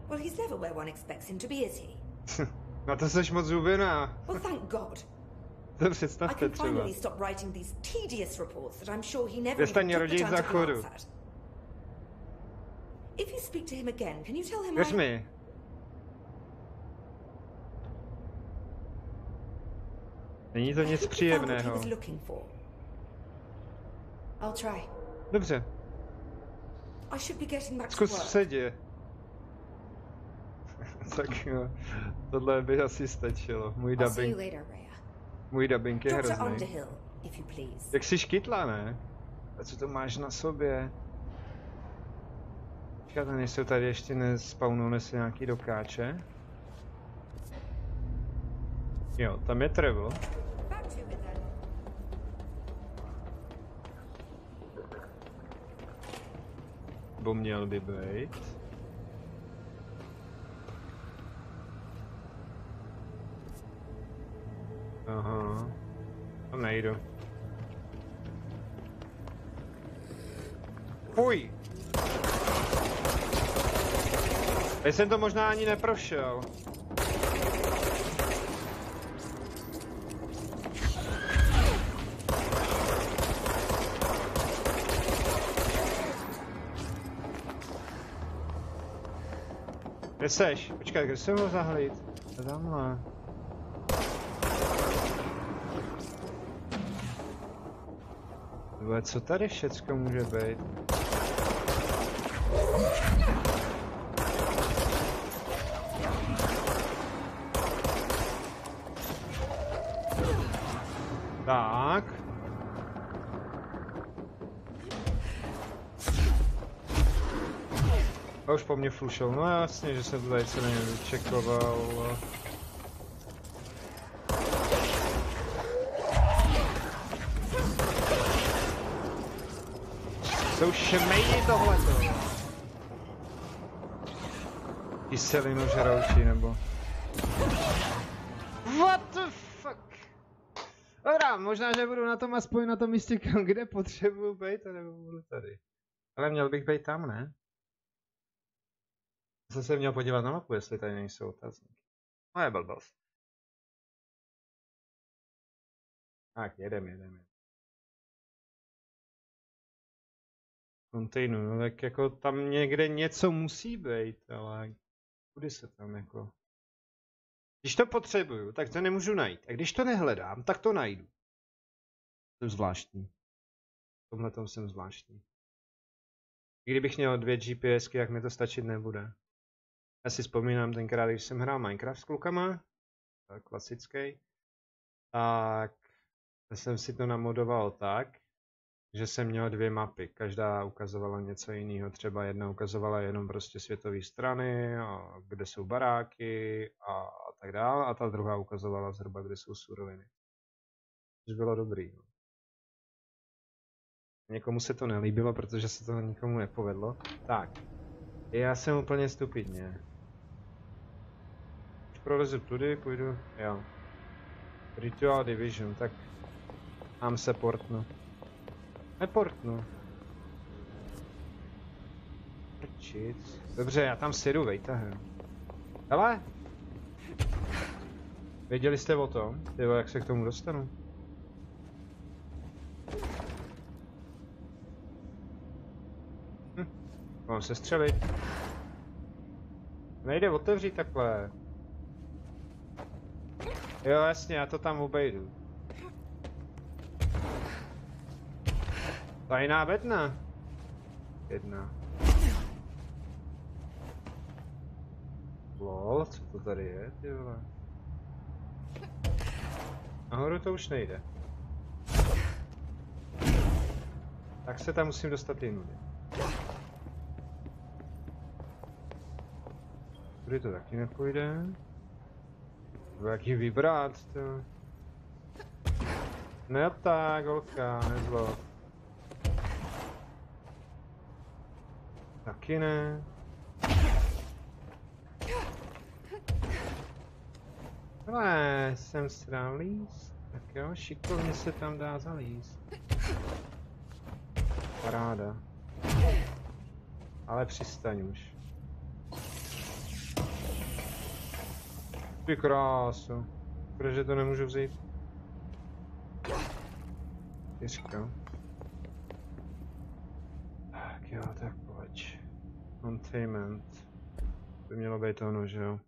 Well, he's never where one expects him to be, is he? Na to seš moc zubená. Well, thank God. To I představte can třeba. finally stop writing these tedious reports that I'm sure he never Přestaň even took the rodit time za to chodu. glance at. If you speak to him again, can you tell him Věř mi. Není to nic příjemného. I'll try. Dobře. I should be getting back to Zkus work. v sedě. Tak jo. Tohle by asi stačilo. Můj I'll see you dubbing. later, Rhea. Můj dubbing je Dr. hrozný. Underhill, if you please. Jak jsi škytla, ne? A co to máš na sobě? Počkáte, nejsou tady ještě nespawnuli se nějaký dokáče? Jo, tam je Trevor. Back to it then. Bo měl by být. Aha. Tam nejdu. Fuj! Teď jsem to možná ani neprošel. Kde seš? Počkej, kde jsem ho zahlít? Tamhle. Co tady všecko může být? Tak. A už po mně flušel, no jasně, že jsem to tady celý nevyčekoval. Jsou šmejdi tohleto. Kyselinu žrouči nebo... What the fuck? Dobrá, možná, že budu na tom aspoň na tom místě, kde potřebuju být, nebo budu tady. Ale měl bych být tam, ne? Jsem se měl podívat na mapu, jestli tady nejsou otazníky. No je blbost. Tak, jedem. Kontejnu, no tak jako tam někde něco musí být, ale kudy se tam jako... Když to potřebuju, tak to nemůžu najít. A když to nehledám, tak to najdu. Jsem zvláštní. V tomhletom jsem zvláštní. I kdybych měl 2 GPSky, jak mi to stačit nebude. Já si vzpomínám tenkrát, když jsem hrál Minecraft s klukama, klasický, tak jsem si to namodoval tak, že jsem měl 2 mapy, každá ukazovala něco jiného, třeba jedna ukazovala jenom prostě světové strany, a kde jsou baráky a tak dále, a ta druhá ukazovala zhruba, kde jsou suroviny. Což bylo dobrý. No. Někomu se to nelíbilo, protože se to nikomu nepovedlo. Tak, já jsem úplně stupidně. Už prolezu tudy, půjdu, jo. Ritual Division, tak tam se portnu. Neportnu. Prčic. Dobře, já tam sedu vejtahem. Hele! Věděli jste o tom? Tyvo, jak se k tomu dostanu? Mám se střelit. Nejde otevřít takhle. Jo, jasně, já to tam obejdu. Tajná bedna. 1. Lol, co to tady je, ty vole? Nahoru to už nejde. Tak se tam musím dostat jinudy. Tudy to taky nepůjde. Nebo jak ji vybrat, to... Ne tak, holka, nezlo. Taky ne. Ale jsem si dám líst. Tak jo, šikovně se tam dá zalíst. Paráda. Ale přistaň už. Ty krásu. Protože to nemůžu vzít. Těžko. Tak jo, tak pojď. Containment. By mělo být ono, že jo?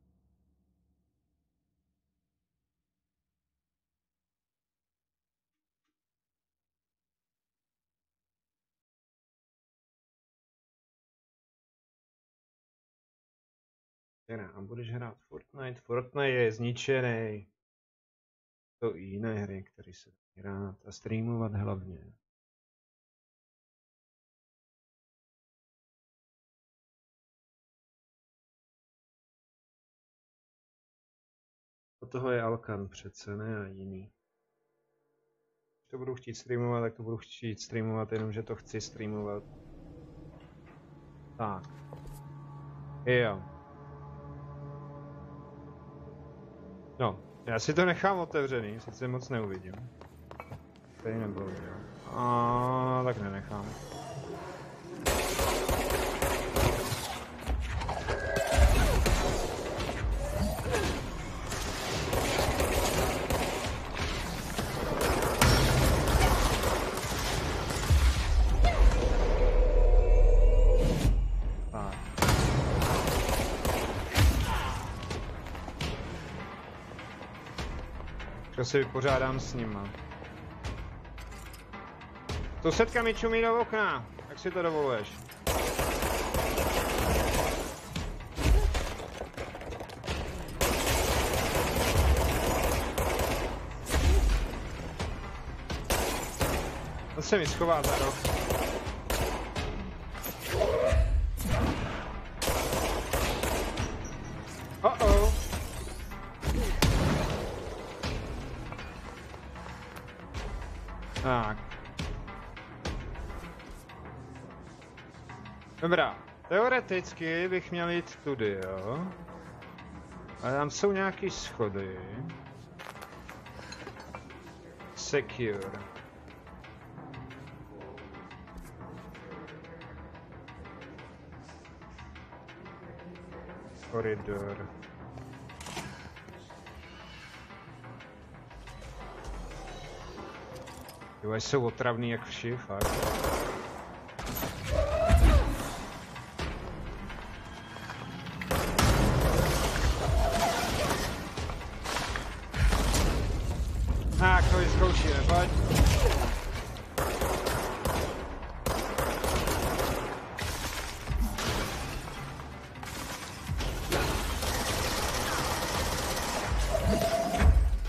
A budeš hrát Fortnite? Fortnite je zničený. To i jiné hry, které se hrát a streamovat hlavně. Od toho je Alkan přece, ne a jiný. Když to budu chtít streamovat, tak to budu chtít streamovat jenom, že to chci streamovat. Tak. Jo. No, já si to nechám otevřený, sice moc neuvidím. Tady nebylo, jo. A tak nenechám. To si vypořádám s nima. Sousedka mi čumí do okna, jak si to dovoluješ? To se mi schová za roh. Tak. Dobrá. Teoreticky bych měl jít tudy, jo? Ale tam jsou nějaký schody. Secure. Koridor. Jo, jsou otravný jak vši, fakt. Tak, to vyzkoušíme, pojď.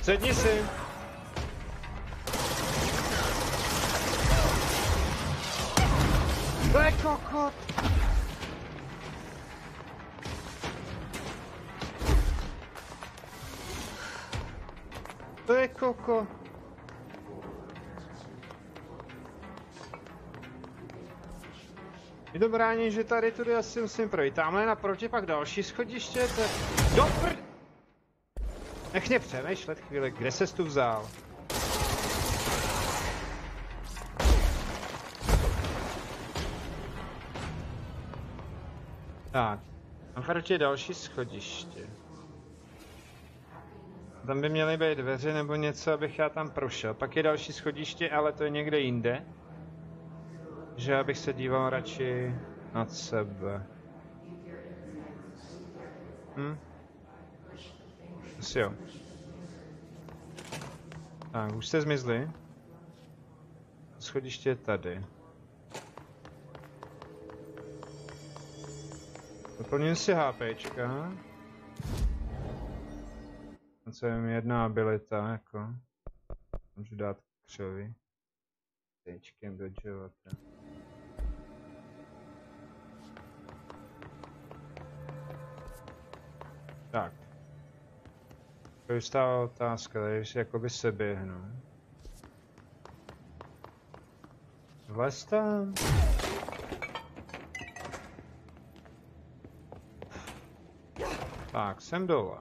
Sedni si. To je kokot. To je koko. Je to brání, že tady tudy asi musím projít. Tamhle naproti pak další schodiště, to je... Dobr... Nech mě přemýšlet chvíli, kde ses tu vzal? Tak, naproti je další schodiště. Tam by měly být dveře nebo něco, abych já tam prošel. Pak je další schodiště, ale to je někde jinde. Že abych se díval radši nad sebe. Asi jo. Tak, už jste zmizli. Schodiště je tady. Doplním si HPčka. A co je mi jedna abilita, jako. Můžu dát křovi. Tečkem dodžovat. Tak. To je stává otázka, tady si jakoby se běhnu. vlez tam. Tak, jsem dole.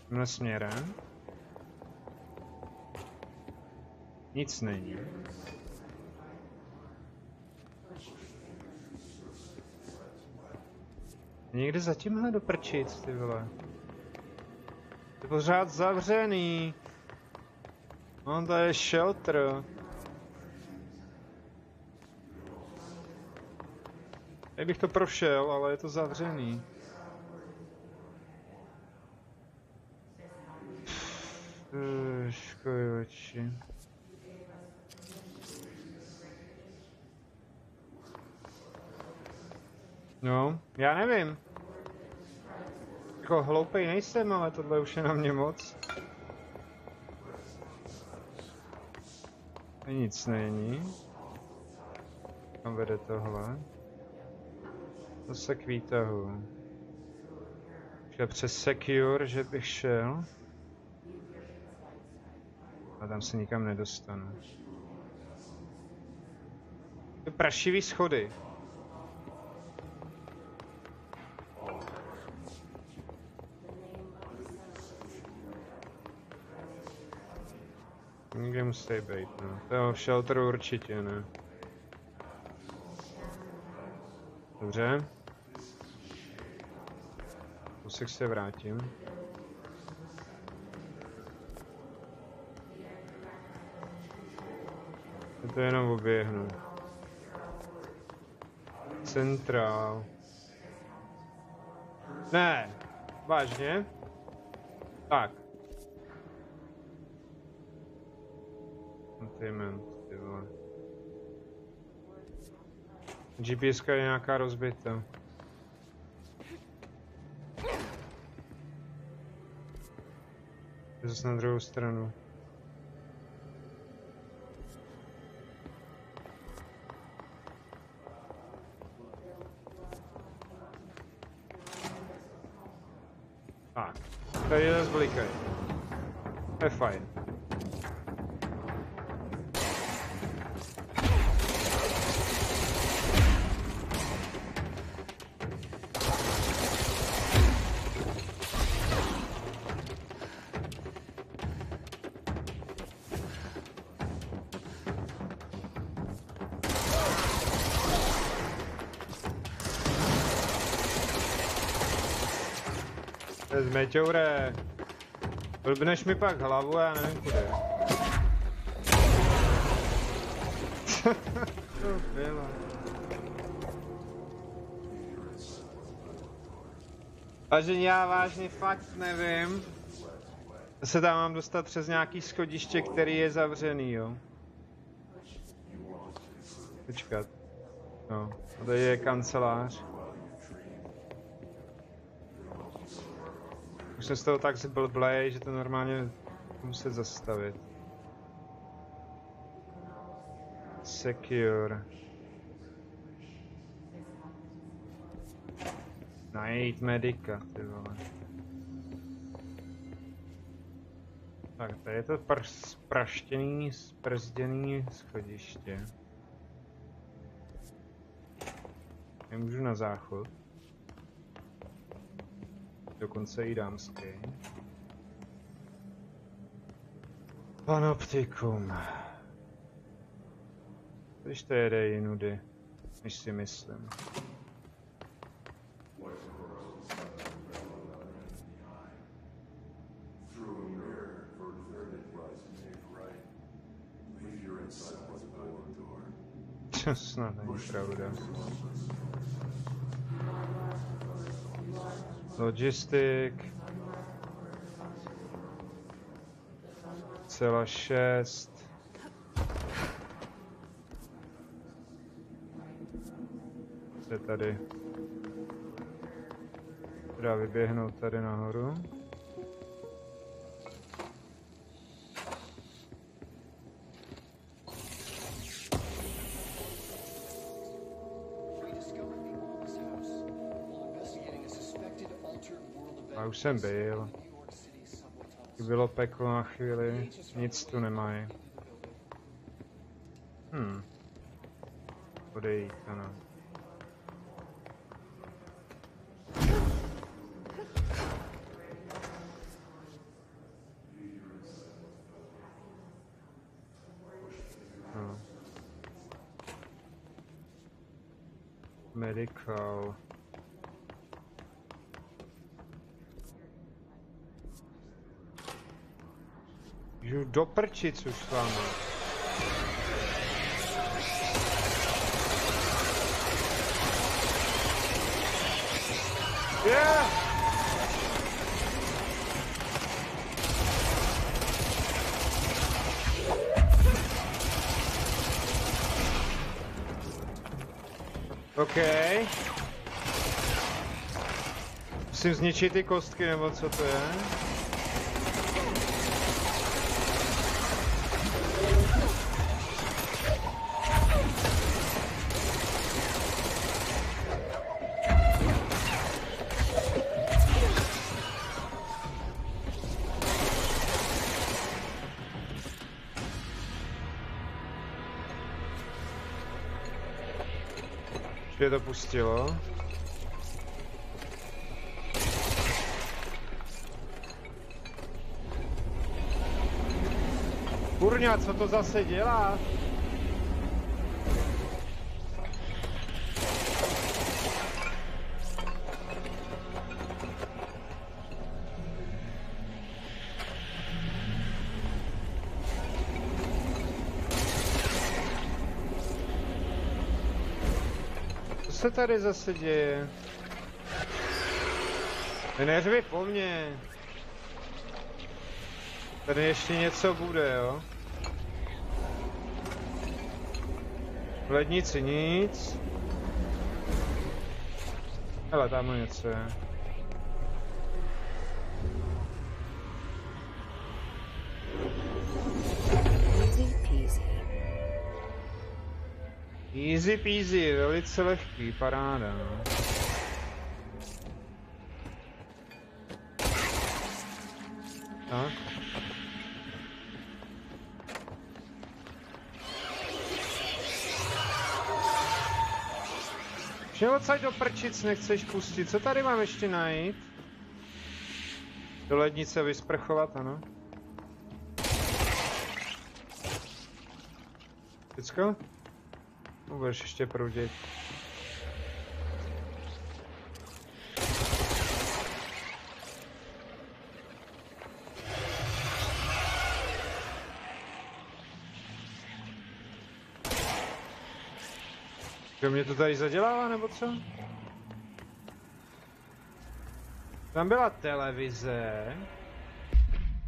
Tímhle směrem. Nic není. Někde za tímhle doprčit, ty vole. Je pořád zavřený. On to je shelter. Já bych to prošel, ale je to zavřený. Škojoči. No, já nevím. Jako hloupej nejsem, ale tohle už je na mě moc. Nic není. Kam vede tohle? Zase k výtahu. Šel přes secure, že bych šel. A tam se nikam nedostanu. Ty prašivý schody. Někde musí být, no. Toho shelteru určitě ne. Dobře. Kousek se vrátím. Já to jenom oběhnu. Centrál. Ne, vážně? Tak. Containment, ty vole. GPS je nějaká rozbita. Je zase na druhou stranu. Tak, tady je zase blikají. To je fajn. Meťoure, blbneš mi pak hlavu, já nevím kudy. To bylo. Takže já vážně fakt nevím. Se tam mám dostat přes nějaký schodiště, který je zavřený, jo. Počkat. No, a tady je kancelář. Už jsem z toho tak zblblej, že to normálně muset zastavit. Secure. Najít medika, ty vole. Tak, tady je to praštěný, sprzděný schodiště. Nemůžu na záchod. Dokonce i dámský. Panoptikum. Když to jede jinudy, než si myslím. To snad není pravda. Logistik. Cela 6. Je tady. Dá vyběhnout tady nahoru. A už jsem byl. Bylo peklo na chvíli, nic tu nemají. Odejít, ano. Medical. Jdu do prčic už s váma. Yeah! OK. Musím zničit ty kostky, nebo co to je? Už to pustilo. Kurňa, co to zase dělá? Co se tady zase děje? Neřvi po mně. Tady ještě něco bude, jo? V lednici nic. Hele, tam něco je. Easy peasy, velice lehký, paráda, no. Tak. Že odsaď do prčic nechceš pustit, co tady mám ještě najít? Do lednice vysprchovat, ano. Všecko? Budeš ještě proudit. To mě to tady zadělává, nebo co? Tam byla televize.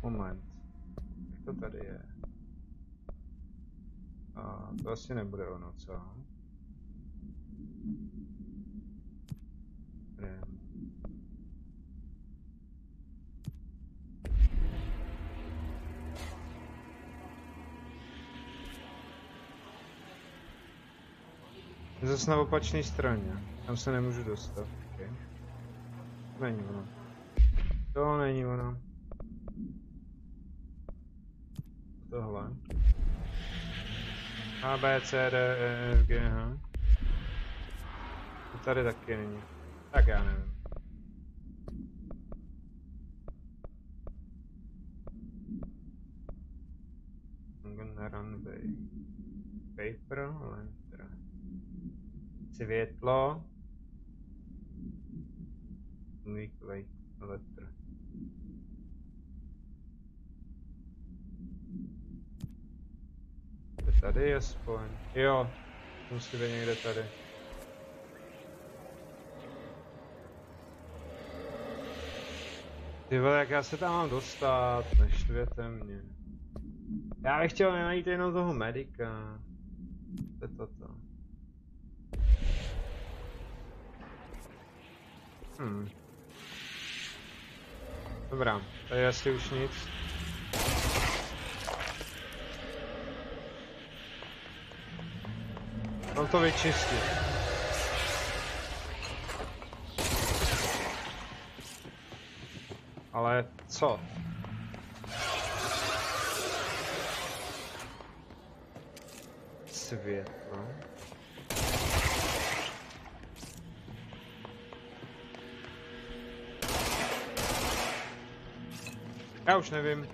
Moment. Jak to tady je? A to asi nebude ono, co? Je zase na opačné straně. Tam se nemůžu dostat. Okay. Není ono. To není ono. Tohle. A, B, C, D, E, F, G, H. To tady taky není. Tak já nevím. I'm gonna run by paper, ale světlo. Weak letter. Tady aspoň. Jo, musí být někde tady. Ty vole, jak já se tam mám dostat, neštvěte mě. Já bych chtěl najít jenom toho medika. To je toto. Dobrá, tady asi už nic. Mám to vyčistit. Ale co? světlo. Já už nevím.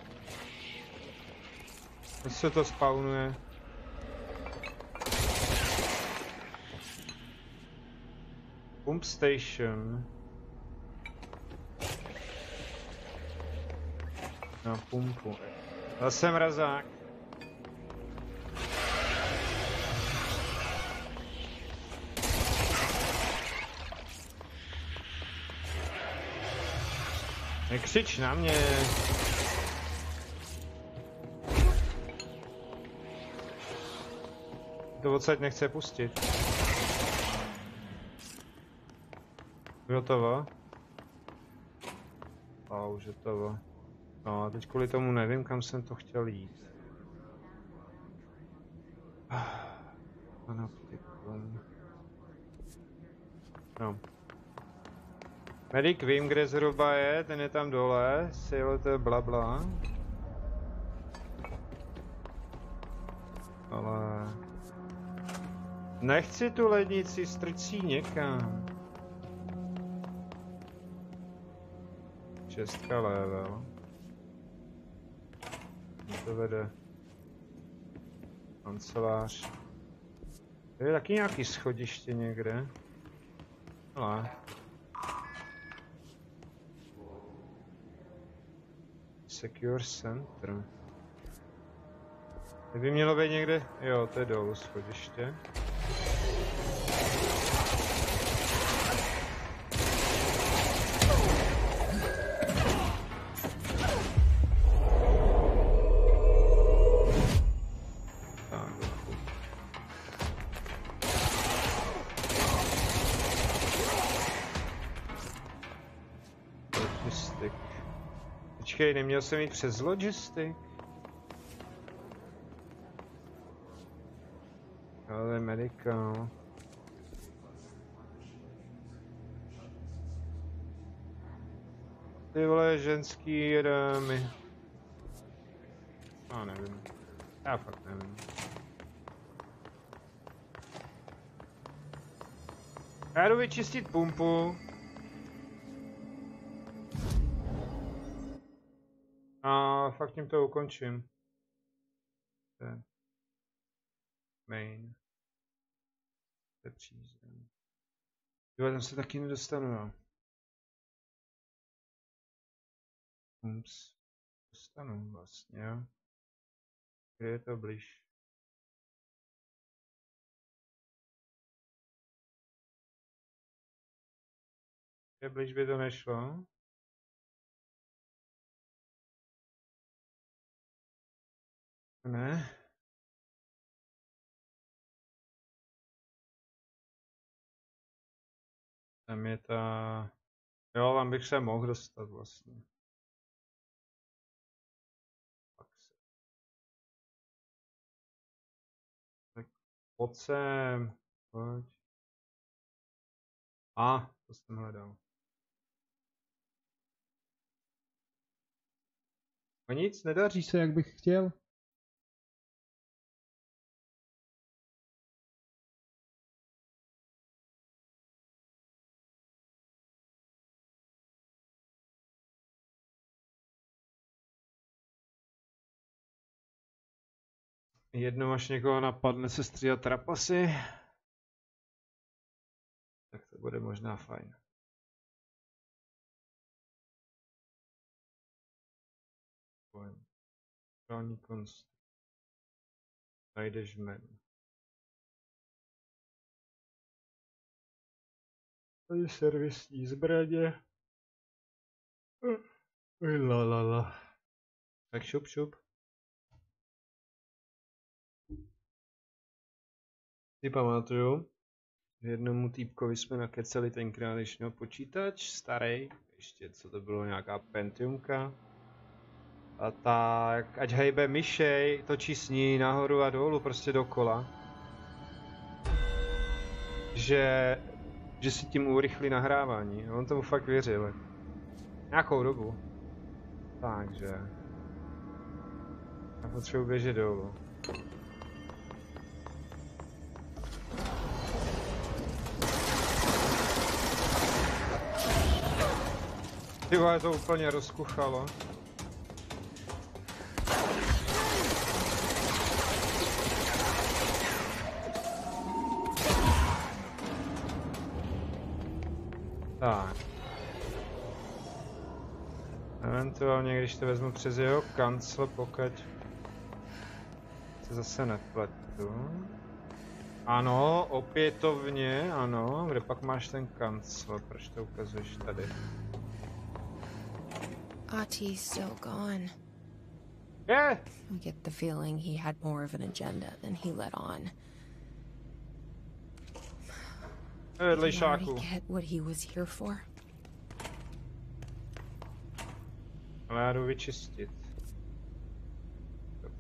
Když se to spawnuje. Pump station. Na pumpu. Zase mrazák. Nekřič na mě. To odsaď nechce pustit. Gotovo. A už je to. No a teď kvůli tomu nevím, kam jsem to chtěl jít. No. Medic vím, kde zhruba je, ten je tam dole, sailor to je blabla. Ale... Nechci tu lednici, strčí někam. 6 level. To vede. Kancelář. To je taky nějaký schodiště někde. Ale. Secure Center. To by mělo být někde. Jo, to je dolů schodiště. Počkej, neměl jsem jít přes logistik? Ale medical. Ty vole, ženský rámy. Já nevím. Já fakt nevím. Já jdu vyčistit pumpu. A fakt tím to ukončím. Main. To je přízem. Jo, tam se taky nedostanu, jo. Ups. Dostanu vlastně, jo. Kde je to blíž? Kde blíž by to nešlo? Ne. Tam je ta... Jo, tam bych se mohl dostat vlastně. Tak pojď sem. Pojď. To jsem hledal. A nic, nedaří se, jak bych chtěl. Jednou až někoho napadne se střídat trapasy, tak to bude možná fajn. Právní konst. Najdeš jméno. Tady servisní zbraně. Lalala. Tak šup šup. Si pamatuju, jednomu týpkovi jsme nakecali tenkrát, když měl počítač, starý, ještě co to bylo, nějaká Pentiumka. A tak, ať hejbe myšej, točí s ní nahoru a dolů, prostě dokola. Že si tím urychlí nahrávání, on tomu fakt věřil. Nějakou dobu. Takže... Já potřebuji běžet dolů. Ty vole, to úplně rozkuchalo. Tak. Eventuálně, když to vezmu přes jeho kancel, pokud se zase nepletu. Ano, opětovně, ano. Kde pak máš ten kancel? Proč to ukazuješ tady? Ati's still gone. Yeah. I get the feeling he had more of an agenda than he let on. Did he already get what he was here for? Ale já jdu vyčistit.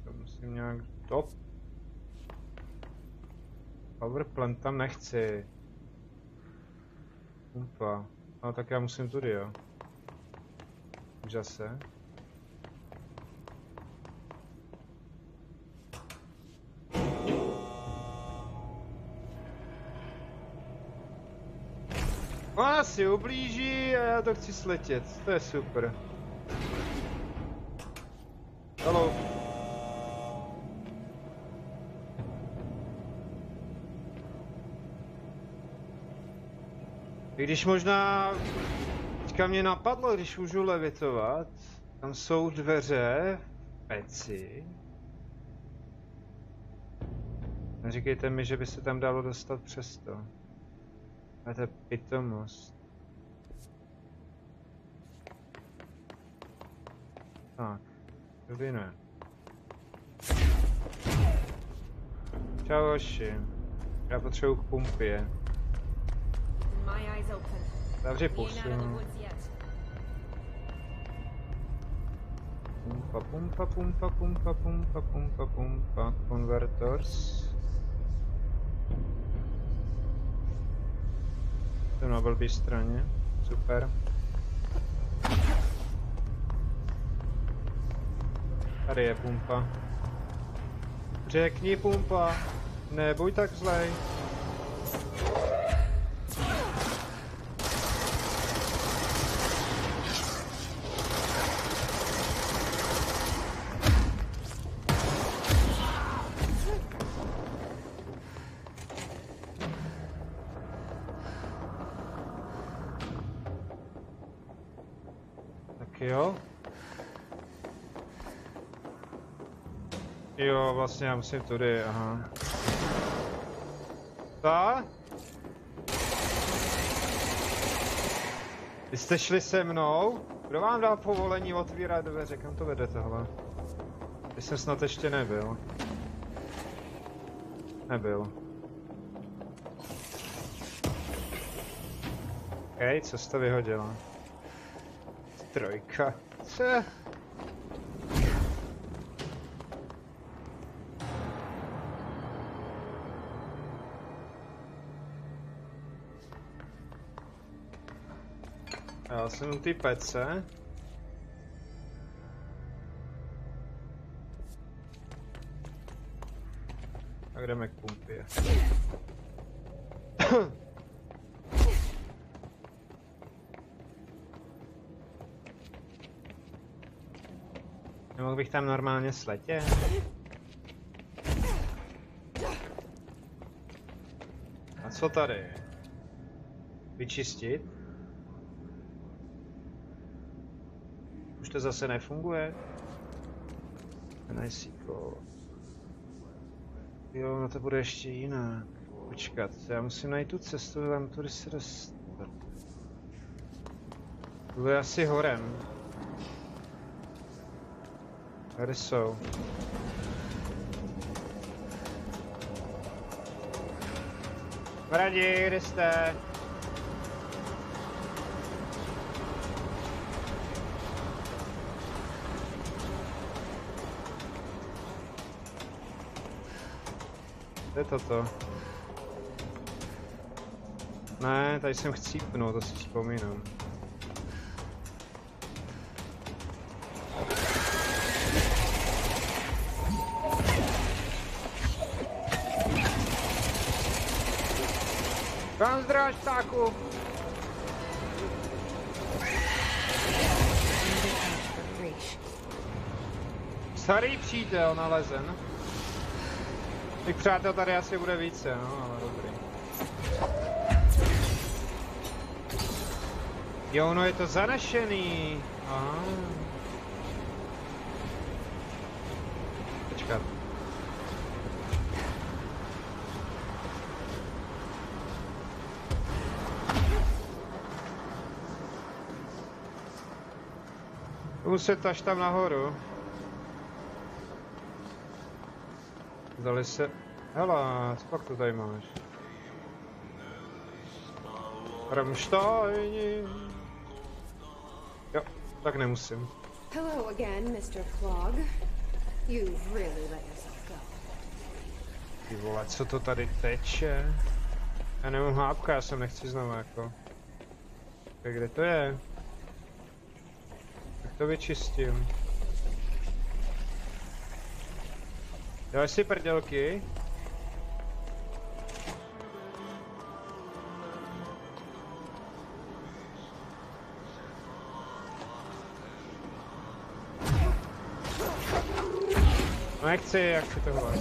To musím nějak... Top. Powerplant tam nechci. Pumpa. No tak já musím tudy, jo. Už zase. Ona si ublíží a já to chci sletět. To je super. Hello. I když možná... Teďka mě napadlo, když můžu levitovat. Tam jsou dveře v peci. Neříkejte mi, že by se tam dalo dostat přes to. A to je pitomost. Tak, tady ne. Čau hoši. Já potřebuji k pumpě. Zavři pusu. Pumpa, pumpa, pumpa, pumpa, pumpa, pumpa, pumpa. Convertors. Jsem na blbý straně. Super. Tady je pumpa. Řekni pumpa. Nebuď tak zlej. Jo. Jo, vlastně já musím tudy, aha. Co? Vy jste šli se mnou? Kdo vám dal povolení otvírat dveře? Kam to vede tohle? Ty jsem snad ještě nebyl. Nebyl. Hej, co jsi to vyhodila? Trojka. Co? Já jsem u té pece. A jdeme k pumpě. Nemohl bych tam normálně sletět? A co tady? Vyčistit? Už to zase nefunguje? Najsíko. Jo, no to bude ještě jinak. Počkat, já musím najít tu cestu, tam tudy se dostat. To bude asi horem. Tady jsou. Radí, kde jste? Co je toto? Ne, tady jsem chcípnul, to si vzpomínám. Kam zdráž, ptáku? Starý přítel nalezen. Těch přátel tady asi bude více, no, ale dobrý. Jo, no je to zanešený. Aha. Počkat. Muset až tam nahoru. Zdali se... Hele, co pak to tady máš? Rammsteini. Jo, tak nemusím. Hello again, Mr. Clog. You've really let yourself go. Ty vole, co to tady teče? Já nemám hápku, já sem nechci znovu jako. Tak kde to je? Tak to vyčistím. Děláš si prdělky? No nechci, jak si tohle.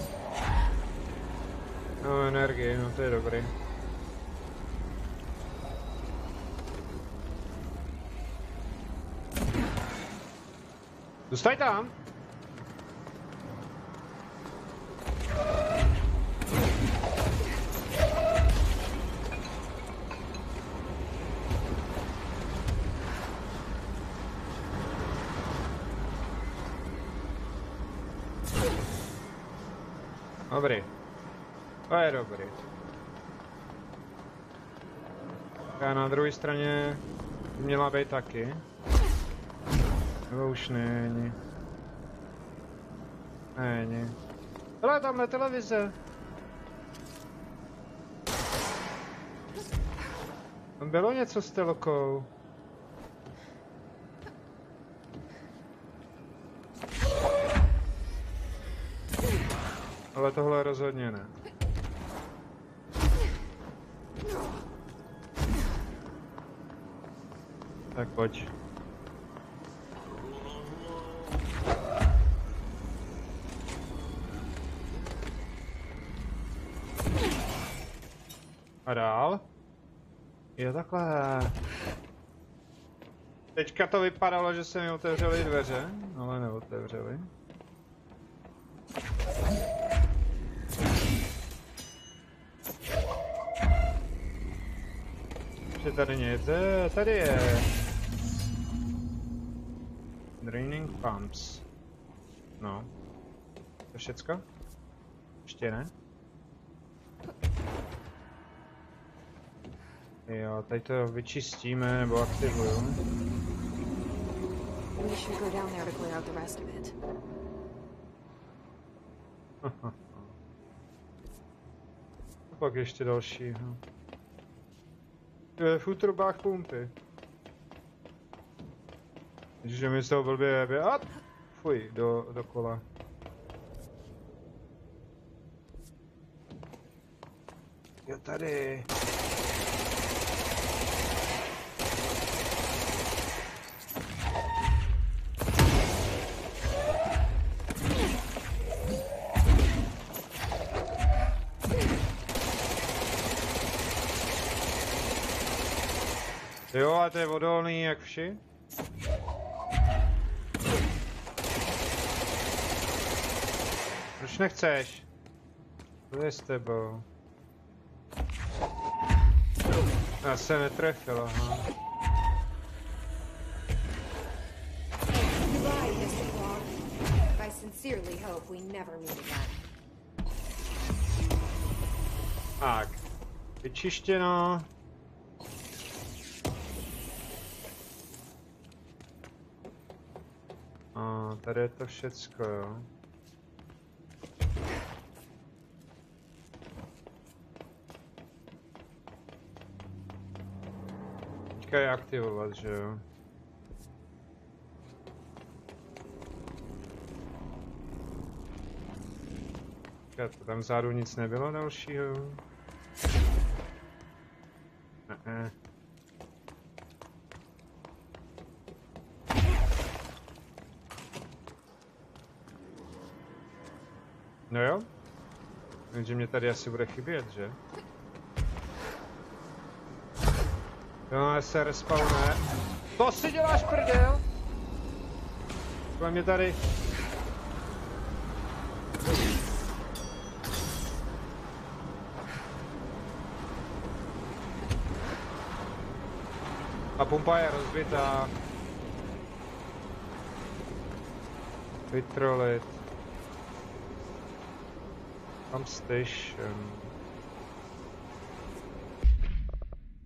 No energii, no to je dobrý. Zůstaň tam! Dobrý. To je dobrý. A na druhé straně měla být taky. Nebo už není. Není. Hele, tamhle televize. Tam bylo něco s telkou. Ale tohle rozhodně ne. Tak pojď. A dál? Je takhle. Teďka to vypadalo, že se mi otevřely dveře, ale neotevřely. Že tady nic je, tady je. Draining pumps. No. To všecko? Ještě ne? Jo, tady to vyčistíme nebo aktivuju. We should go down there to clear out the rest of it. Pak ještě dalšího. V útrobách pumpy. Že mi z toho blbě jebe. A fuj, do kola. Jo, tady. Jo, a to je odolný jak vši. Proč nechceš? Co je s tebou? Já se netrefil, aha. I sincerely hope we never meet again. Tak. Vyčištěno. A tady je to všecko, jo. Teďka je aktivovat, že jo. To tam vzadu nic nebylo dalšího. Ne. No jo. Takže mě tady asi bude chybět, že? Jo, se respawne. To si děláš prdel! Kolem mě tady. A pumpa je rozbitá. Vytrolit. Pump station.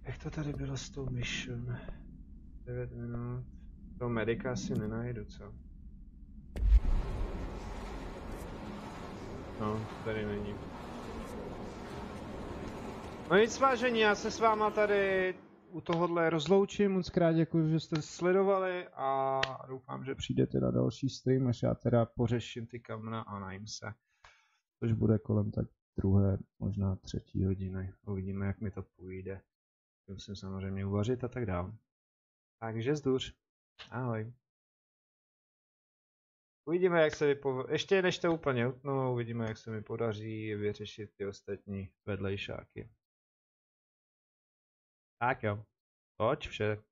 Jak to tady bylo s tou mission? 9 minut. Toho medika asi nenajdu, co? No, tady není. No nic vážení, já se s váma tady u tohohle rozloučím. Moc krát děkuji, že jste sledovali a doufám, že přijdete na další stream, až já teda pořeším ty kamna a najím se. Což bude kolem tak 2., možná 3. hodiny. Uvidíme, jak mi to půjde. Musím samozřejmě uvařit a tak dále. Takže zduř. Ahoj. Uvidíme, jak se mi ještě než to úplně utnou, uvidíme, jak se mi podaří vyřešit ty ostatní vedlejšáky. Tak jo. Toť vše.